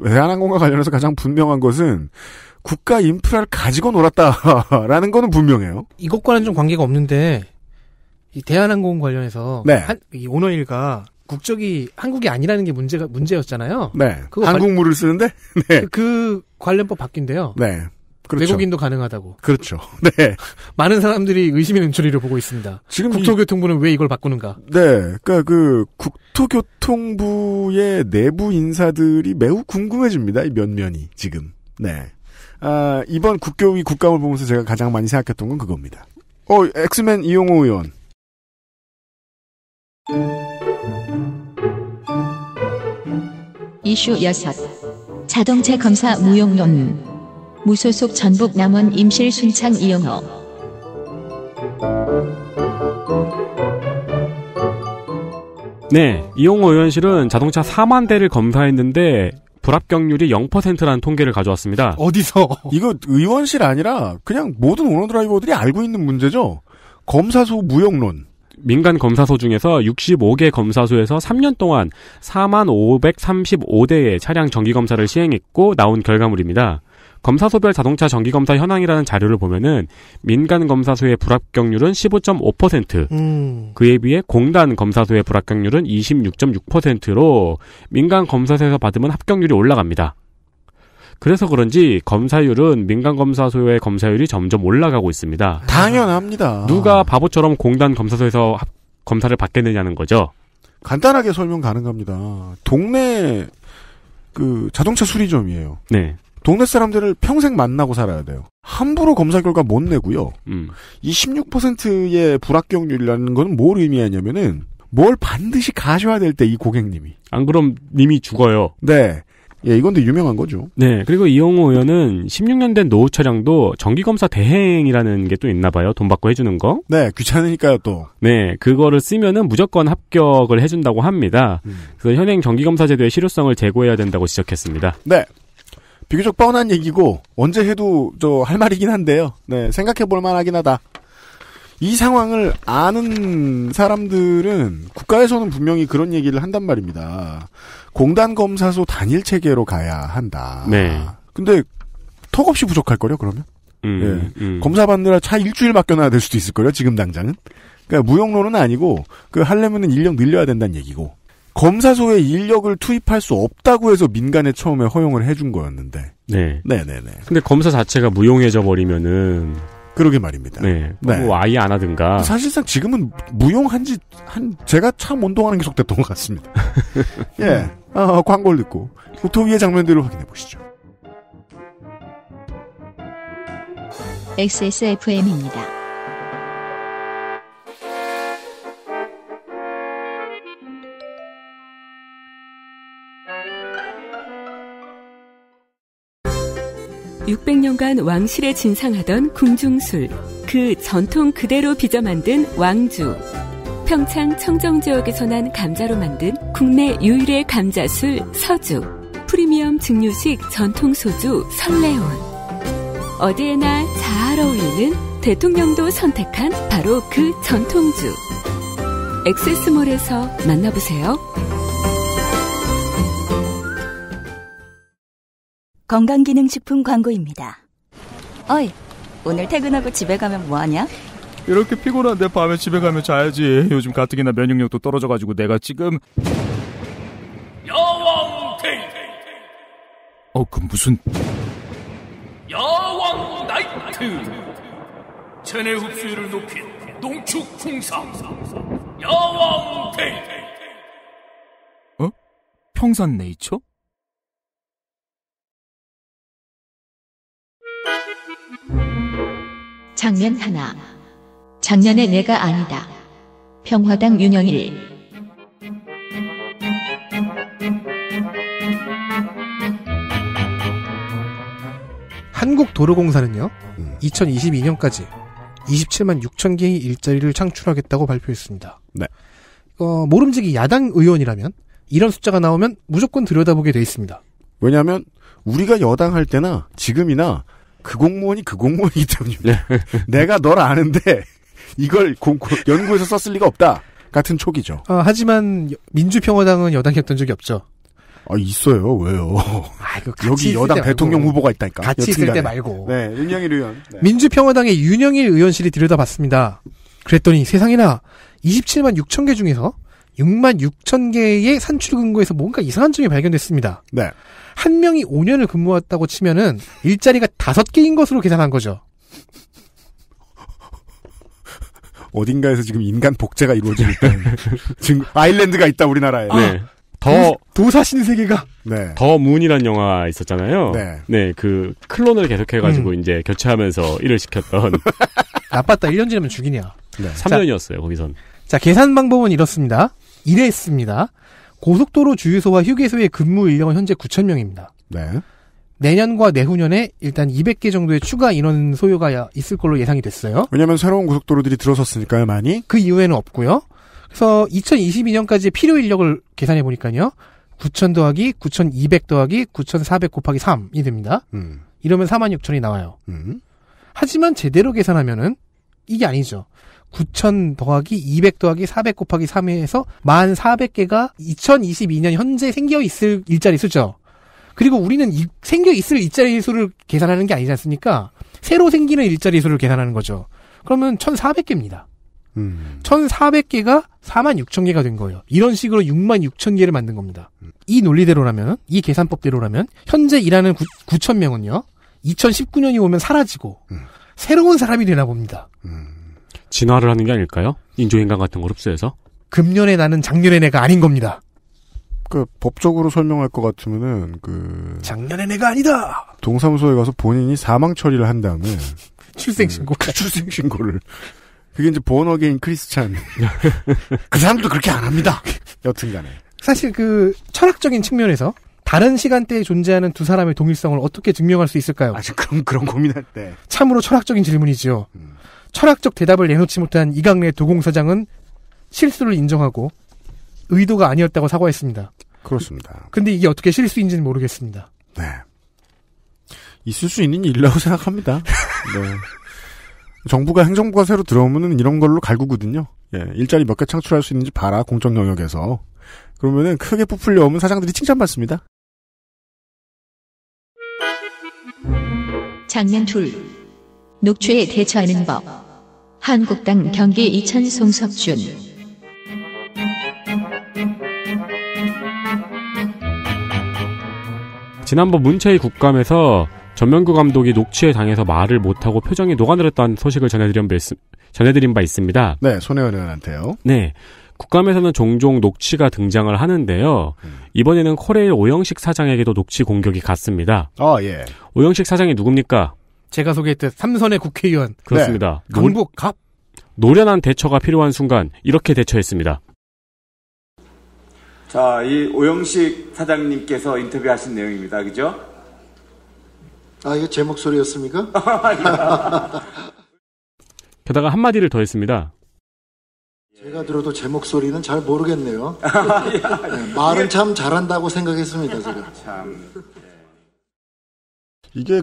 Speaker 2: 대한항공과 관련해서 가장 분명한 것은 국가 인프라를 가지고 놀았다라는 거는 분명해요.
Speaker 3: 이것과는 좀 관계가 없는데, 이 대한항공 관련해서,
Speaker 2: 네.
Speaker 3: 이 오너 일가 국적이 한국이 아니라는 게 문제였잖아요.
Speaker 2: 네. 한국물을 쓰는데? 네.
Speaker 3: 그 관련법 바뀐대요.
Speaker 2: 네. 그렇죠.
Speaker 3: 외국인도 가능하다고.
Speaker 2: 그렇죠. 네.
Speaker 3: 많은 사람들이 의심의 눈초리를 보고 있습니다.
Speaker 2: 지금
Speaker 3: 국토교통부는 왜 이걸 바꾸는가?
Speaker 2: 네. 그러니까 국토교통부의 내부 인사들이 매우 궁금해집니다. 이 면면이 지금. 네. 이번 국교위 국감을 보면서 제가 가장 많이 생각했던 건 그겁니다. 엑스맨 이용호 의원.
Speaker 1: 이슈 6. 자동차 검사 무용론. 무소속 전북 남원 임실 순창 이용호.
Speaker 4: 네, 이용호 의원실은 자동차 4만 대를 검사했는데 불합격률이 0%라는 통계를 가져왔습니다.
Speaker 3: 어디서?
Speaker 2: 이거 의원실 아니라 그냥 모든 오너드라이버들이 알고 있는 문제죠. 검사소 무용론.
Speaker 4: 민간 검사소 중에서 65개 검사소에서 3년 동안 4535대의 차량 정기검사를 시행했고 나온 결과물입니다. 검사소별 자동차 정기검사 현황이라는 자료를 보면은 민간 검사소의 불합격률은 15.5%, 그에 비해 공단 검사소의 불합격률은 26.6%로 민간 검사소에서 받으면 합격률이 올라갑니다. 그래서 그런지 검사율은 민간 검사소의 검사율이 점점 올라가고 있습니다.
Speaker 2: 당연합니다.
Speaker 4: 누가 바보처럼 공단 검사소에서 검사를 받겠느냐는 거죠.
Speaker 2: 간단하게 설명 가능합니다. 동네 그 자동차 수리점이에요.
Speaker 4: 네.
Speaker 2: 동네 사람들을 평생 만나고 살아야 돼요. 함부로 검사 결과 못 내고요. 이 16%의 불합격률이라는 건 뭘 의미하냐면은 뭘 반드시 가셔야 될 때 이 고객님이.
Speaker 4: 안 그럼 님이 죽어요.
Speaker 2: 네. 예, 이건 데 유명한 거죠.
Speaker 4: 네. 그리고 이용호 의원은 16년 된 노후 차량도 정기검사 대행이라는 게 또 있나 봐요. 돈 받고 해주는 거.
Speaker 2: 네. 귀찮으니까요 또.
Speaker 4: 네. 그거를 쓰면은 무조건 합격을 해준다고 합니다. 그래서 현행 정기검사 제도의 실효성을 제고해야 된다고 지적했습니다.
Speaker 2: 네. 비교적 뻔한 얘기고 언제 해도 할 말이긴 한데요. 네, 생각해 볼 만하긴 하다. 이 상황을 아는 사람들은 국가에서는 분명히 그런 얘기를 한단 말입니다. 공단 검사소 단일 체계로 가야 한다.
Speaker 4: 네.
Speaker 2: 근데 턱없이 부족할 거요 그러면? 검사 받느라 차 일주일 맡겨놔야 될 수도 있을 거요 지금 당장은. 그러니까 무용론은 아니고 하려면은 인력 늘려야 된다는 얘기고. 검사소에 인력을 투입할 수 없다고 해서 민간에 처음에 허용을 해준 거였는데.
Speaker 4: 네.
Speaker 2: 네네네.
Speaker 4: 근데 검사 자체가 무용해져 버리면은.
Speaker 2: 그러게 말입니다.
Speaker 4: 네.
Speaker 2: 네.
Speaker 4: 뭐 아예 안 하든가.
Speaker 2: 사실상 지금은 무용한지 제가 참 운동하는 게 속됐던 것 같습니다. 예. 광고를 듣고 국토위의 장면들을 확인해 보시죠.
Speaker 1: XSFM입니다.
Speaker 14: (600년간) 왕실에 진상하던 궁중술, 그 전통 그대로 빚어 만든 왕주. 평창 청정 지역에서 난 감자로 만든 국내 유일의 감자술 서주. 프리미엄 증류식 전통 소주 설레온. 어디에나 잘 어울리는 대통령도 선택한 바로 그 전통주. 엑세스몰에서 만나보세요.
Speaker 8: 건강기능식품 광고입니다. 어이, 오늘 퇴근하고 집에 가면 뭐하냐?
Speaker 11: 이렇게 피곤한데 밤에 집에 가면 자야지. 요즘 가뜩이나 면역력도 떨어져가지고 내가 지금
Speaker 12: 야왕 데이트.
Speaker 11: 그 무슨
Speaker 12: 야왕 나이트. 체내 흡수율을 높인 농축 홍삼. 야왕 데이트.
Speaker 11: 평산네이처?
Speaker 1: 장면 하나. 작년의 내가 아니다. 평화당 윤영일.
Speaker 3: 한국도로공사는요, 2022년까지 27만 6천 개의 일자리를 창출하겠다고 발표했습니다.
Speaker 2: 네.
Speaker 3: 모름지기 야당 의원이라면 이런 숫자가 나오면 무조건 들여다보게 돼 있습니다.
Speaker 2: 왜냐하면 우리가 여당 할 때나 지금이나 그 공무원이 그 공무원이기 때문입니다. 내가 널 아는데 이걸 연구에서 썼을 리가 없다. 같은 촉이죠.
Speaker 3: 하지만 민주평화당은 여당이었던 적이 없죠.
Speaker 2: 있어요. 왜요? 여기 여당 대통령 후보가 있다니까.
Speaker 3: 같이 있을 때 말고.
Speaker 2: 네, 윤영일 의원. 네.
Speaker 3: 민주평화당의 윤영일 의원실이 들여다봤습니다. 그랬더니 세상에나 27만 6천 개 중에서 6만 6천 개의 산출 근거에서 뭔가 이상한 점이 발견됐습니다.
Speaker 2: 네.
Speaker 3: 한 명이 5년을 근무했다고 치면은 일자리가 5개인 것으로 계산한 거죠.
Speaker 2: 어딘가에서 지금 인간 복제가 이루어지고 있다는 지금 아일랜드가 있다 우리나라에.
Speaker 4: 네.
Speaker 3: 도사신세계가.
Speaker 2: 네.
Speaker 4: 더 문이란 영화 있었잖아요.
Speaker 2: 네.
Speaker 4: 네, 그 클론을 계속해가지고 이제 교체하면서 일을 시켰던.
Speaker 3: 나빴다. 1년 지나면 죽이냐.
Speaker 4: 네. 3년이었어요 거기선.
Speaker 3: 자, 계산 방법은 이렇습니다. 이랬습니다. 고속도로 주유소와 휴게소의 근무 인력은 현재 9,000명입니다.
Speaker 2: 네.
Speaker 3: 내년과 내후년에 일단 200개 정도의 추가 인원 소요가 있을 걸로 예상이 됐어요.
Speaker 2: 왜냐하면 새로운 고속도로들이 들어섰으니까요, 많이.
Speaker 3: 그 이후에는 없고요. 그래서 2022년까지의 필요 인력을 계산해 보니까요. 9,000 더하기 9,200 더하기 9,400 곱하기 3이 됩니다. 이러면 46,000이 나와요. 하지만 제대로 계산하면은 이게 아니죠. 9,000 더하기 200 더하기 400 곱하기 3에서 1400개가 2022년 현재 생겨 있을 일자리 수죠. 그리고 우리는 생겨 있을 일자리 수를 계산하는 게 아니지 않습니까? 새로 생기는 일자리 수를 계산하는 거죠. 그러면 1,400개입니다. 1,400개가 46,000개가 된 거예요. 이런 식으로 66,000개를 만든 겁니다. 이 논리대로라면, 이 계산법대로라면 현재 일하는 9,000명은요. 2019년이 오면 사라지고 새로운 사람이 되나 봅니다.
Speaker 4: 진화를 하는 게 아닐까요? 인조인간 같은 걸 흡수해서?
Speaker 3: 금년에 나는 작년에 내가 아닌 겁니다.
Speaker 2: 법적으로 설명할 것 같으면은
Speaker 3: 작년에 내가 아니다.
Speaker 2: 동사무소에 가서 본인이 사망 처리를 한 다음에
Speaker 3: 출생신고.
Speaker 2: 출생신고를. 그게 이제 born again 크리스찬. 그 사람도 그렇게 안 합니다. 여튼간에.
Speaker 3: 사실 철학적인 측면에서 다른 시간대에 존재하는 두 사람의 동일성을 어떻게 증명할 수 있을까요?
Speaker 2: 아직 그런 고민할 때.
Speaker 3: 참으로 철학적인 질문이지요. 철학적 대답을 내놓지 못한 이강래 도공사장은 실수를 인정하고 의도가 아니었다고 사과했습니다.
Speaker 2: 그렇습니다.
Speaker 3: 근데 이게 어떻게 실수인지는 모르겠습니다.
Speaker 2: 네. 있을 수 있는 일이라고 생각합니다. 네. 행정부가 새로 들어오면은 이런 걸로 갈구거든요. 예, 일자리 몇 개 창출할 수 있는지 봐라, 공적 영역에서. 그러면은 크게 부풀려 오면 사장들이 칭찬받습니다.
Speaker 1: 장면 둘. 녹취에 대처하는 법. 한국당 경기 이천 송석준.
Speaker 4: 지난번 문체위 국감에서 전명구 감독이 녹취에 당해서 말을 못하고 표정이 녹아내렸다는 소식을 전해드린 바 있습니다.
Speaker 2: 네, 손혜원 의원한테요.
Speaker 4: 네. 국감에서는 종종 녹취가 등장을 하는데요. 이번에는 코레일 오영식 사장에게도 녹취 공격이 갔습니다.
Speaker 2: 예.
Speaker 4: 오영식 사장이 누굽니까?
Speaker 3: 제가 소개했듯 삼선의 국회의원.
Speaker 4: 그렇습니다.
Speaker 3: 네. 강북 갑.
Speaker 4: 노련한 대처가 필요한 순간 이렇게 대처했습니다.
Speaker 9: 자, 이 오영식 사장님께서 인터뷰하신 내용입니다. 그죠?
Speaker 22: 이거 제 목소리였습니까?
Speaker 4: 게다가 한마디를 더 했습니다.
Speaker 22: 제가 들어도 제 목소리는 잘 모르겠네요. 네, 말은 참 잘한다고 생각했습니다, 제가.
Speaker 9: 참.
Speaker 2: 이게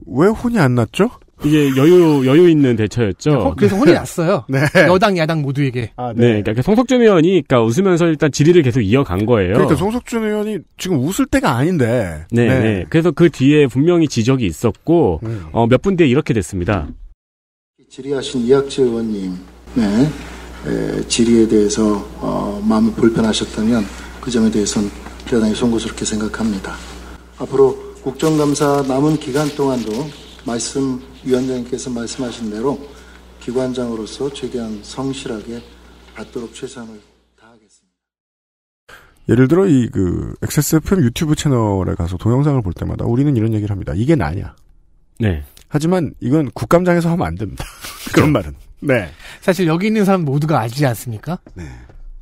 Speaker 2: 왜 혼이 안 났죠?
Speaker 4: 이게 여유 있는 대처였죠.
Speaker 3: 그래서 혼이 났어요.
Speaker 2: 네.
Speaker 3: 여당, 야당 모두에게.
Speaker 4: 네. 그러니까 송석준 의원이 웃으면서 일단 질의를 계속 이어간 거예요.
Speaker 2: 그러니까 송석준 의원이 지금 웃을 때가 아닌데.
Speaker 4: 네. 그래서 그 뒤에 분명히 지적이 있었고, 몇 분 뒤에 이렇게 됐습니다.
Speaker 22: 질의하신 이학재 의원님, 질의에 대해서, 마음이 불편하셨다면 그 점에 대해서는 대단히 송구스럽게 생각합니다. 앞으로 국정감사 남은 기간 동안도 위원장님께서 말씀하신 대로 기관장으로서 최대한 성실하게 받도록 최선을 다하겠습니다.
Speaker 2: 예를 들어 XSFM 유튜브 채널에 가서 동영상을 볼 때마다 우리는 이런 얘기를 합니다. 이게 나냐?
Speaker 4: 네.
Speaker 2: 하지만 이건 국감장에서 하면 안 됩니다. 그런 말은. 네.
Speaker 3: 사실 여기 있는 사람 모두가 알지 않습니까?
Speaker 2: 네.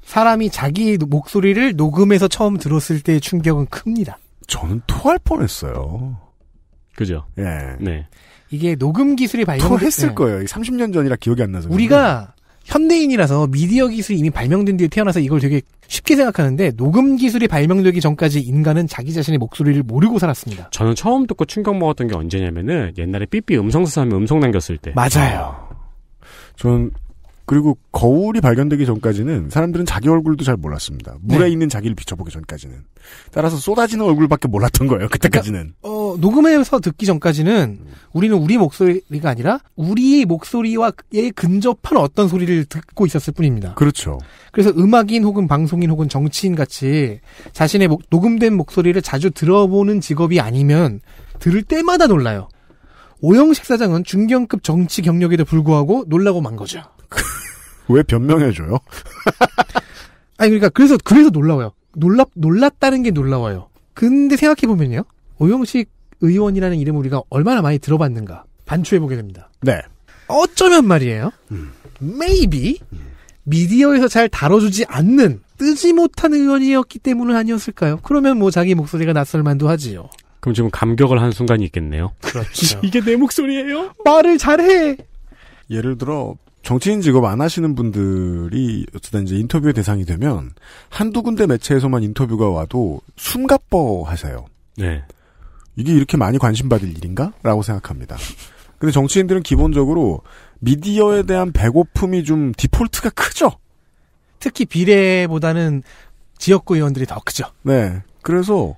Speaker 3: 사람이 자기 목소리를 녹음해서 처음 들었을 때의 충격은 큽니다.
Speaker 2: 저는 토할 뻔했어요.
Speaker 4: 그죠?
Speaker 2: 예.
Speaker 4: 네.
Speaker 3: 이게 녹음 기술이
Speaker 2: 토했을 거예요. 30년 전이라 기억이 안 나서.
Speaker 3: 우리가 현대인이라서 미디어 기술이 이미 발명된 뒤에 태어나서 이걸 되게 쉽게 생각하는데 녹음 기술이 발명되기 전까지 인간은 자기 자신의 목소리를 모르고 살았습니다.
Speaker 4: 저는 처음 듣고 충격 먹었던 게 언제냐면은 옛날에 삐삐 음성수사하면 음성 남겼을 때.
Speaker 3: 맞아요.
Speaker 2: 저는 그리고 거울이 발견되기 전까지는 사람들은 자기 얼굴도 잘 몰랐습니다. 물에 있는 자기를 비춰보기 전까지는. 따라서 쏟아지는 얼굴밖에 몰랐던 거예요. 그때까지는.
Speaker 3: 그러니까, 녹음해서 듣기 전까지는 우리는 우리 목소리가 아니라 우리의 목소리와에 근접한 어떤 소리를 듣고 있었을 뿐입니다.
Speaker 2: 그렇죠.
Speaker 3: 그래서 음악인 혹은 방송인 혹은 정치인 같이 자신의 녹음된 목소리를 자주 들어보는 직업이 아니면 들을 때마다 놀라요. 오영식 사장은 중견급 정치 경력에도 불구하고 놀라고 만 거죠.
Speaker 2: 왜 변명해줘요?
Speaker 3: 아니, 그러니까, 그래서 놀라워요. 놀랐다는 게 놀라워요. 근데 생각해보면요. 오영식 의원이라는 이름을 우리가 얼마나 많이 들어봤는가. 반추해보게 됩니다.
Speaker 2: 네.
Speaker 3: 어쩌면 말이에요. Maybe, 미디어에서 잘 다뤄주지 않는, 뜨지 못한 의원이었기 때문은 아니었을까요? 그러면 자기 목소리가 낯설만도 하지요.
Speaker 4: 그럼 지금 감격을 한 순간이 있겠네요.
Speaker 3: 그렇죠.
Speaker 4: 이게 내 목소리예요?
Speaker 3: 말을 잘해!
Speaker 2: 예를 들어, 정치인 직업 안 하시는 분들이 어쨌든 이제 인터뷰의 대상이 되면 한두 군데 매체에서만 인터뷰가 와도 숨가뻐 하세요.
Speaker 4: 네.
Speaker 2: 이게 이렇게 많이 관심 받을 일인가? 라고 생각합니다. 근데 정치인들은 기본적으로 미디어에 대한 배고픔이 좀 디폴트가 크죠.
Speaker 3: 특히 비례보다는 지역구 의원들이 더 크죠.
Speaker 2: 네. 그래서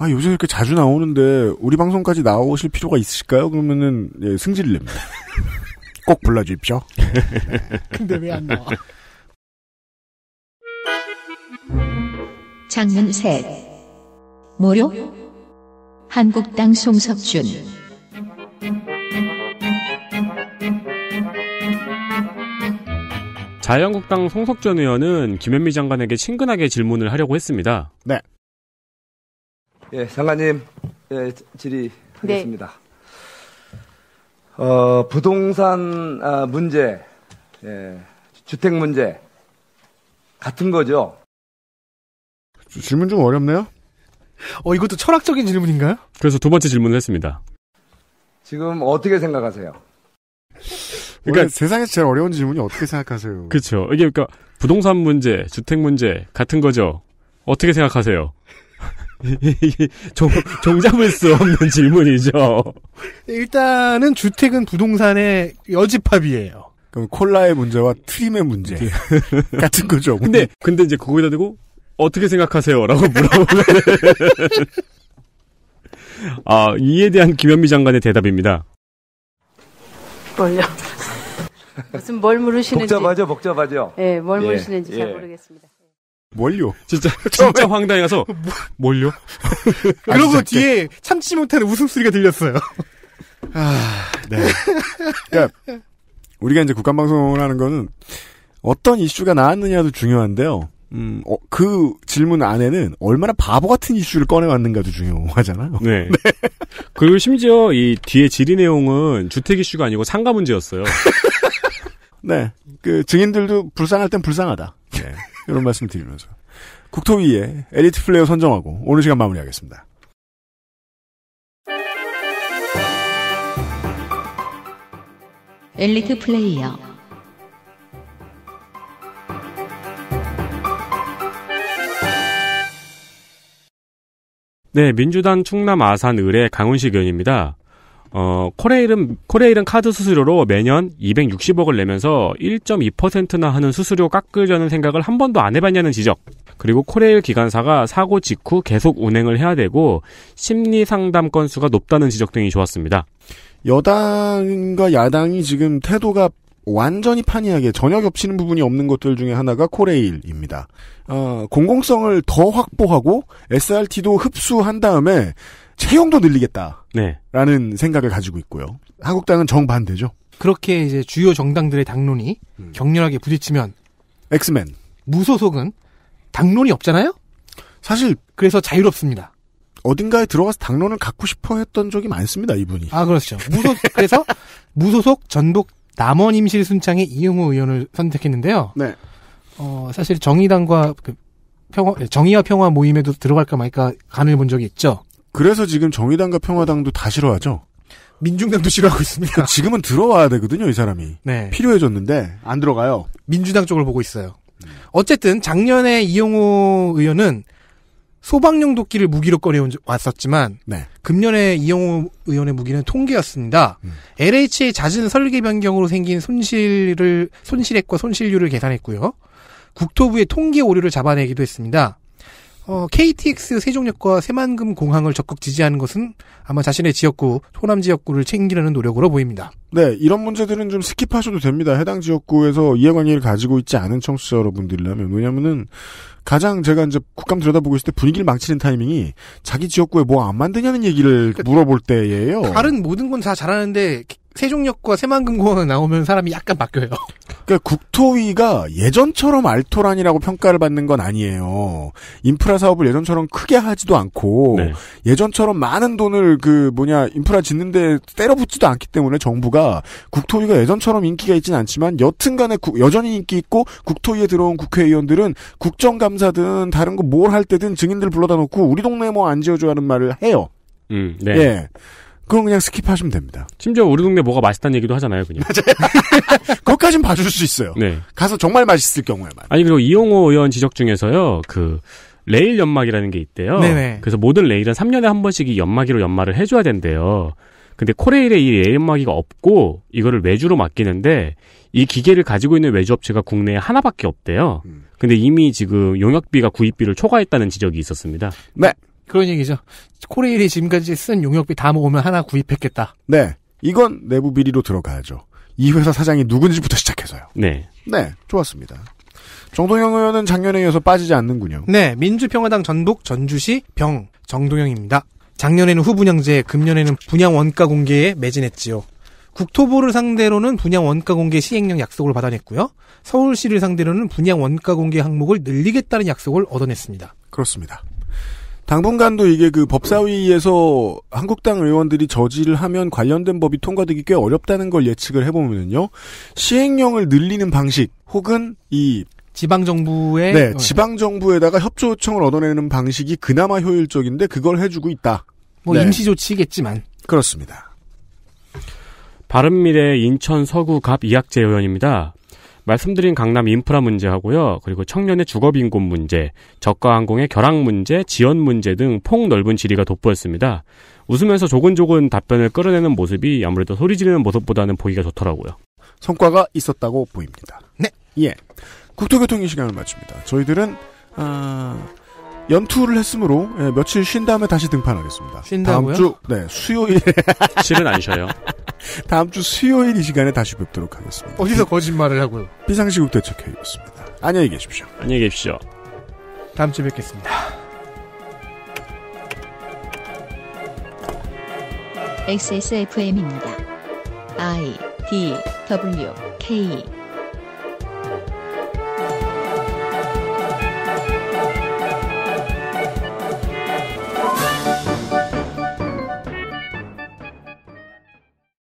Speaker 2: 요새 이렇게 자주 나오는데 우리 방송까지 나오실 필요가 있으실까요? 그러면은 승질을 냅니다. 꼭 불러주십시오.
Speaker 3: 근데 왜 안 나와?
Speaker 1: 장면 셋. 모료? 한국당 송석준.
Speaker 4: 자유한국당 송석준 의원은 김현미 장관에게 친근하게 질문을 하려고 했습니다.
Speaker 2: 네.
Speaker 10: 예, 장관님, 질의하겠습니다. 네. 부동산 문제, 주택 문제 같은 거죠?
Speaker 2: 질문 좀 어렵네요.
Speaker 3: 이것도 철학적인 질문인가요?
Speaker 4: 그래서 두 번째 질문을 했습니다.
Speaker 10: 지금 어떻게 생각하세요?
Speaker 2: 그러니까 세상에서 제일 어려운 질문이 어떻게 생각하세요?
Speaker 4: 그렇죠. 이게 그러니까 부동산 문제, 주택 문제 같은 거죠. 어떻게 생각하세요? 이게 종잡을 수 없는 질문이죠.
Speaker 3: 일단은 주택은 부동산의 여집합이에요.
Speaker 2: 그럼 콜라의 문제와 트림의 문제 같은 거죠.
Speaker 4: 근데 이제 그거에다 대고 어떻게 생각하세요?라고 물어보면 이에 대한 김현미 장관의 대답입니다.
Speaker 13: 뭘요? 무슨 뭘 물으시는지.
Speaker 10: 복잡하죠.
Speaker 13: 네, 뭘 물으시는지 잘 모르겠습니다.
Speaker 2: 뭘요?
Speaker 4: 진짜 황당해서 뭘요?
Speaker 3: 그러고 뒤에 참지 못하는 웃음소리가 들렸어요.
Speaker 2: 네. 그러니까 우리가 이제 국간방송을 하는 거는 어떤 이슈가 나왔느냐도 중요한데요. 그 질문 안에는 얼마나 바보 같은 이슈를 꺼내왔는가도 중요하잖아요.
Speaker 4: 네. 그리고 심지어 이 뒤에 질의 내용은 주택 이슈가 아니고 상가 문제였어요.
Speaker 2: 네. 그 증인들도 불쌍할 땐 불쌍하다. 네. 이런 말씀 드리면서 국토위에 엘리트 플레이어 선정하고 오늘 시간 마무리하겠습니다.
Speaker 1: 엘리트 플레이어.
Speaker 4: 네, 민주당 충남 아산 의뢰 강훈식 의원입니다. 코레일은 카드 수수료로 매년 260억을 내면서 1.2%나 하는 수수료 깎으려는 생각을 한 번도 안 해봤냐는 지적. 그리고 코레일 기관사가 사고 직후 계속 운행을 해야 되고 심리 상담 건수가 높다는 지적 등이 좋았습니다.
Speaker 2: 여당과 야당이 지금 태도가 완전히 판이하게 전혀 겹치는 부분이 없는 것들 중에 하나가 코레일입니다. 공공성을 더 확보하고 SRT도 흡수한 다음에 채용도 늘리겠다.
Speaker 4: 네.
Speaker 2: 라는 생각을 가지고 있고요. 한국당은 정반대죠.
Speaker 3: 그렇게 이제 주요 정당들의 당론이 격렬하게 부딪히면
Speaker 2: 엑스맨.
Speaker 3: 무소속은 당론이 없잖아요?
Speaker 2: 사실
Speaker 3: 그래서 자유롭습니다.
Speaker 2: 어딘가에 들어가서 당론을 갖고 싶어 했던 적이 많습니다, 이분이.
Speaker 3: 그렇죠. 그래서 무소속 전북 남원 임실 순창의 이용호 의원을 선택했는데요.
Speaker 2: 네.
Speaker 3: 사실 정의당과 정의와 평화 모임에도 들어갈까 말까 간을 본 적이 있죠.
Speaker 2: 그래서 지금 정의당과 평화당도 다 싫어하죠.
Speaker 3: 민중당도 싫어하고 있습니다.
Speaker 2: 지금은 들어와야 되거든요, 이 사람이.
Speaker 3: 네.
Speaker 2: 필요해졌는데 안 들어가요.
Speaker 3: 민주당 쪽을 보고 있어요. 어쨌든 작년에 이용호 의원은 소방용 도끼를 무기로 꺼내왔었지만
Speaker 2: 네.
Speaker 3: 금년에 이용호 의원의 무기는 통계였습니다. LH의 잦은 설계 변경으로 생긴 손실액과 손실률을 계산했고요. 국토부의 통계 오류를 잡아내기도 했습니다. KTX 세종역과 새만금 공항을 적극 지지하는 것은 아마 자신의 지역구, 호남 지역구를 챙기려는 노력으로 보입니다.
Speaker 2: 네, 이런 문제들은 좀 스킵하셔도 됩니다. 해당 지역구에서 이해관계를 가지고 있지 않은 청취자 여러분들이라면. 왜냐면은 가장 제가 이제 국감 들여다보고 있을 때 분위기를 망치는 타이밍이 자기 지역구에 뭐 안 만드냐는 얘기를 물어볼 때예요.
Speaker 3: 다른 모든 건 다 잘하는데 세종역과 새만금 공항 나오면 사람이 약간 바뀌어요.
Speaker 2: 그러니까 국토위가 예전처럼 알토란이라고 평가를 받는 건 아니에요. 인프라 사업을 예전처럼 크게 하지도 않고
Speaker 4: 네.
Speaker 2: 예전처럼 많은 돈을 인프라 짓는데 때려붓지도 않기 때문에 정부가 국토위가 예전처럼 인기가 있진 않지만 여튼간에 여전히 인기 있고 국토위에 들어온 국회의원들은 국정감사든 다른 거 뭘 할 때든 증인들 불러다 놓고 우리 동네에 뭐 안 지어줘 하는 말을 해요.
Speaker 4: 네.
Speaker 2: 예. 그건 그냥 스킵하시면 됩니다.
Speaker 4: 심지어 우리 동네 뭐가 맛있다는 얘기도 하잖아요, 그냥.
Speaker 2: 맞아요. 그것까진 봐줄 수 있어요.
Speaker 4: 네.
Speaker 2: 가서 정말 맛있을 경우에만.
Speaker 4: 아니, 그리고 이용호 의원 지적 중에서요, 레일 연막이라는 게 있대요.
Speaker 3: 네네.
Speaker 4: 그래서 모든 레일은 3년에 한 번씩 이 연막이로 연마를 해줘야 된대요. 근데 코레일에 이 내연마기가 없고 이거를 외주로 맡기는데 이 기계를 가지고 있는 외주업체가 국내에 하나밖에 없대요. 근데 이미 지금 용역비가 구입비를 초과했다는 지적이 있었습니다.
Speaker 2: 네.
Speaker 3: 그런 얘기죠. 코레일이 지금까지 쓴 용역비 다 모으면 하나 구입했겠다.
Speaker 2: 네. 이건 내부 비리로 들어가야죠. 이 회사 사장이 누군지부터 시작해서요.
Speaker 4: 네.
Speaker 2: 네. 좋았습니다. 정동영 의원은 작년에 이어서 빠지지 않는군요.
Speaker 3: 네. 민주평화당 전북 전주시 병 정동영입니다. 작년에는 후분양제, 금년에는 분양 원가 공개에 매진했지요. 국토부를 상대로는 분양 원가 공개 시행령 약속을 받아냈고요. 서울시를 상대로는 분양 원가 공개 항목을 늘리겠다는 약속을 얻어냈습니다.
Speaker 2: 그렇습니다. 당분간도 이게 그 법사위에서 한국당 의원들이 저지를 하면 관련된 법이 통과되기 꽤 어렵다는 걸 예측을 해보면요. 시행령을 늘리는 방식 혹은 이
Speaker 3: 지방정부의
Speaker 2: 네, 지방정부에다가 협조 요청을 얻어내는 방식이 그나마 효율적인데 그걸 해주고 있다.
Speaker 3: 뭐
Speaker 2: 네.
Speaker 3: 임시조치겠지만.
Speaker 2: 그렇습니다.
Speaker 4: 바른미래 인천 서구 갑 이학재 의원입니다. 말씀드린 강남 인프라 문제하고요. 그리고 청년의 주거빈곤 문제, 저가항공의 결항 문제, 지원 문제 등 폭넓은 질의가 돋보였습니다. 웃으면서 조근조근 답변을 끌어내는 모습이 아무래도 소리 지르는 모습보다는 보기가 좋더라고요.
Speaker 2: 성과가 있었다고 보입니다.
Speaker 3: 네.
Speaker 2: 예. 국토교통 이 시간을 마칩니다. 저희들은 연투를 했으므로 며칠 쉰 다음에 다시 등판하겠습니다.
Speaker 3: 쉰다고요?
Speaker 2: 다음 주 수요일에
Speaker 4: 실은 안 쉬어요.
Speaker 2: 다음 주 수요일 이 시간에 다시 뵙도록 하겠습니다.
Speaker 3: 어디서 거짓말을 하고요.
Speaker 2: 비상시국 대책회의였습니다. 안녕히 계십시오.
Speaker 4: 안녕히 계십시오.
Speaker 3: 다음 주에 뵙겠습니다.
Speaker 1: XSFM입니다. I, D, W, K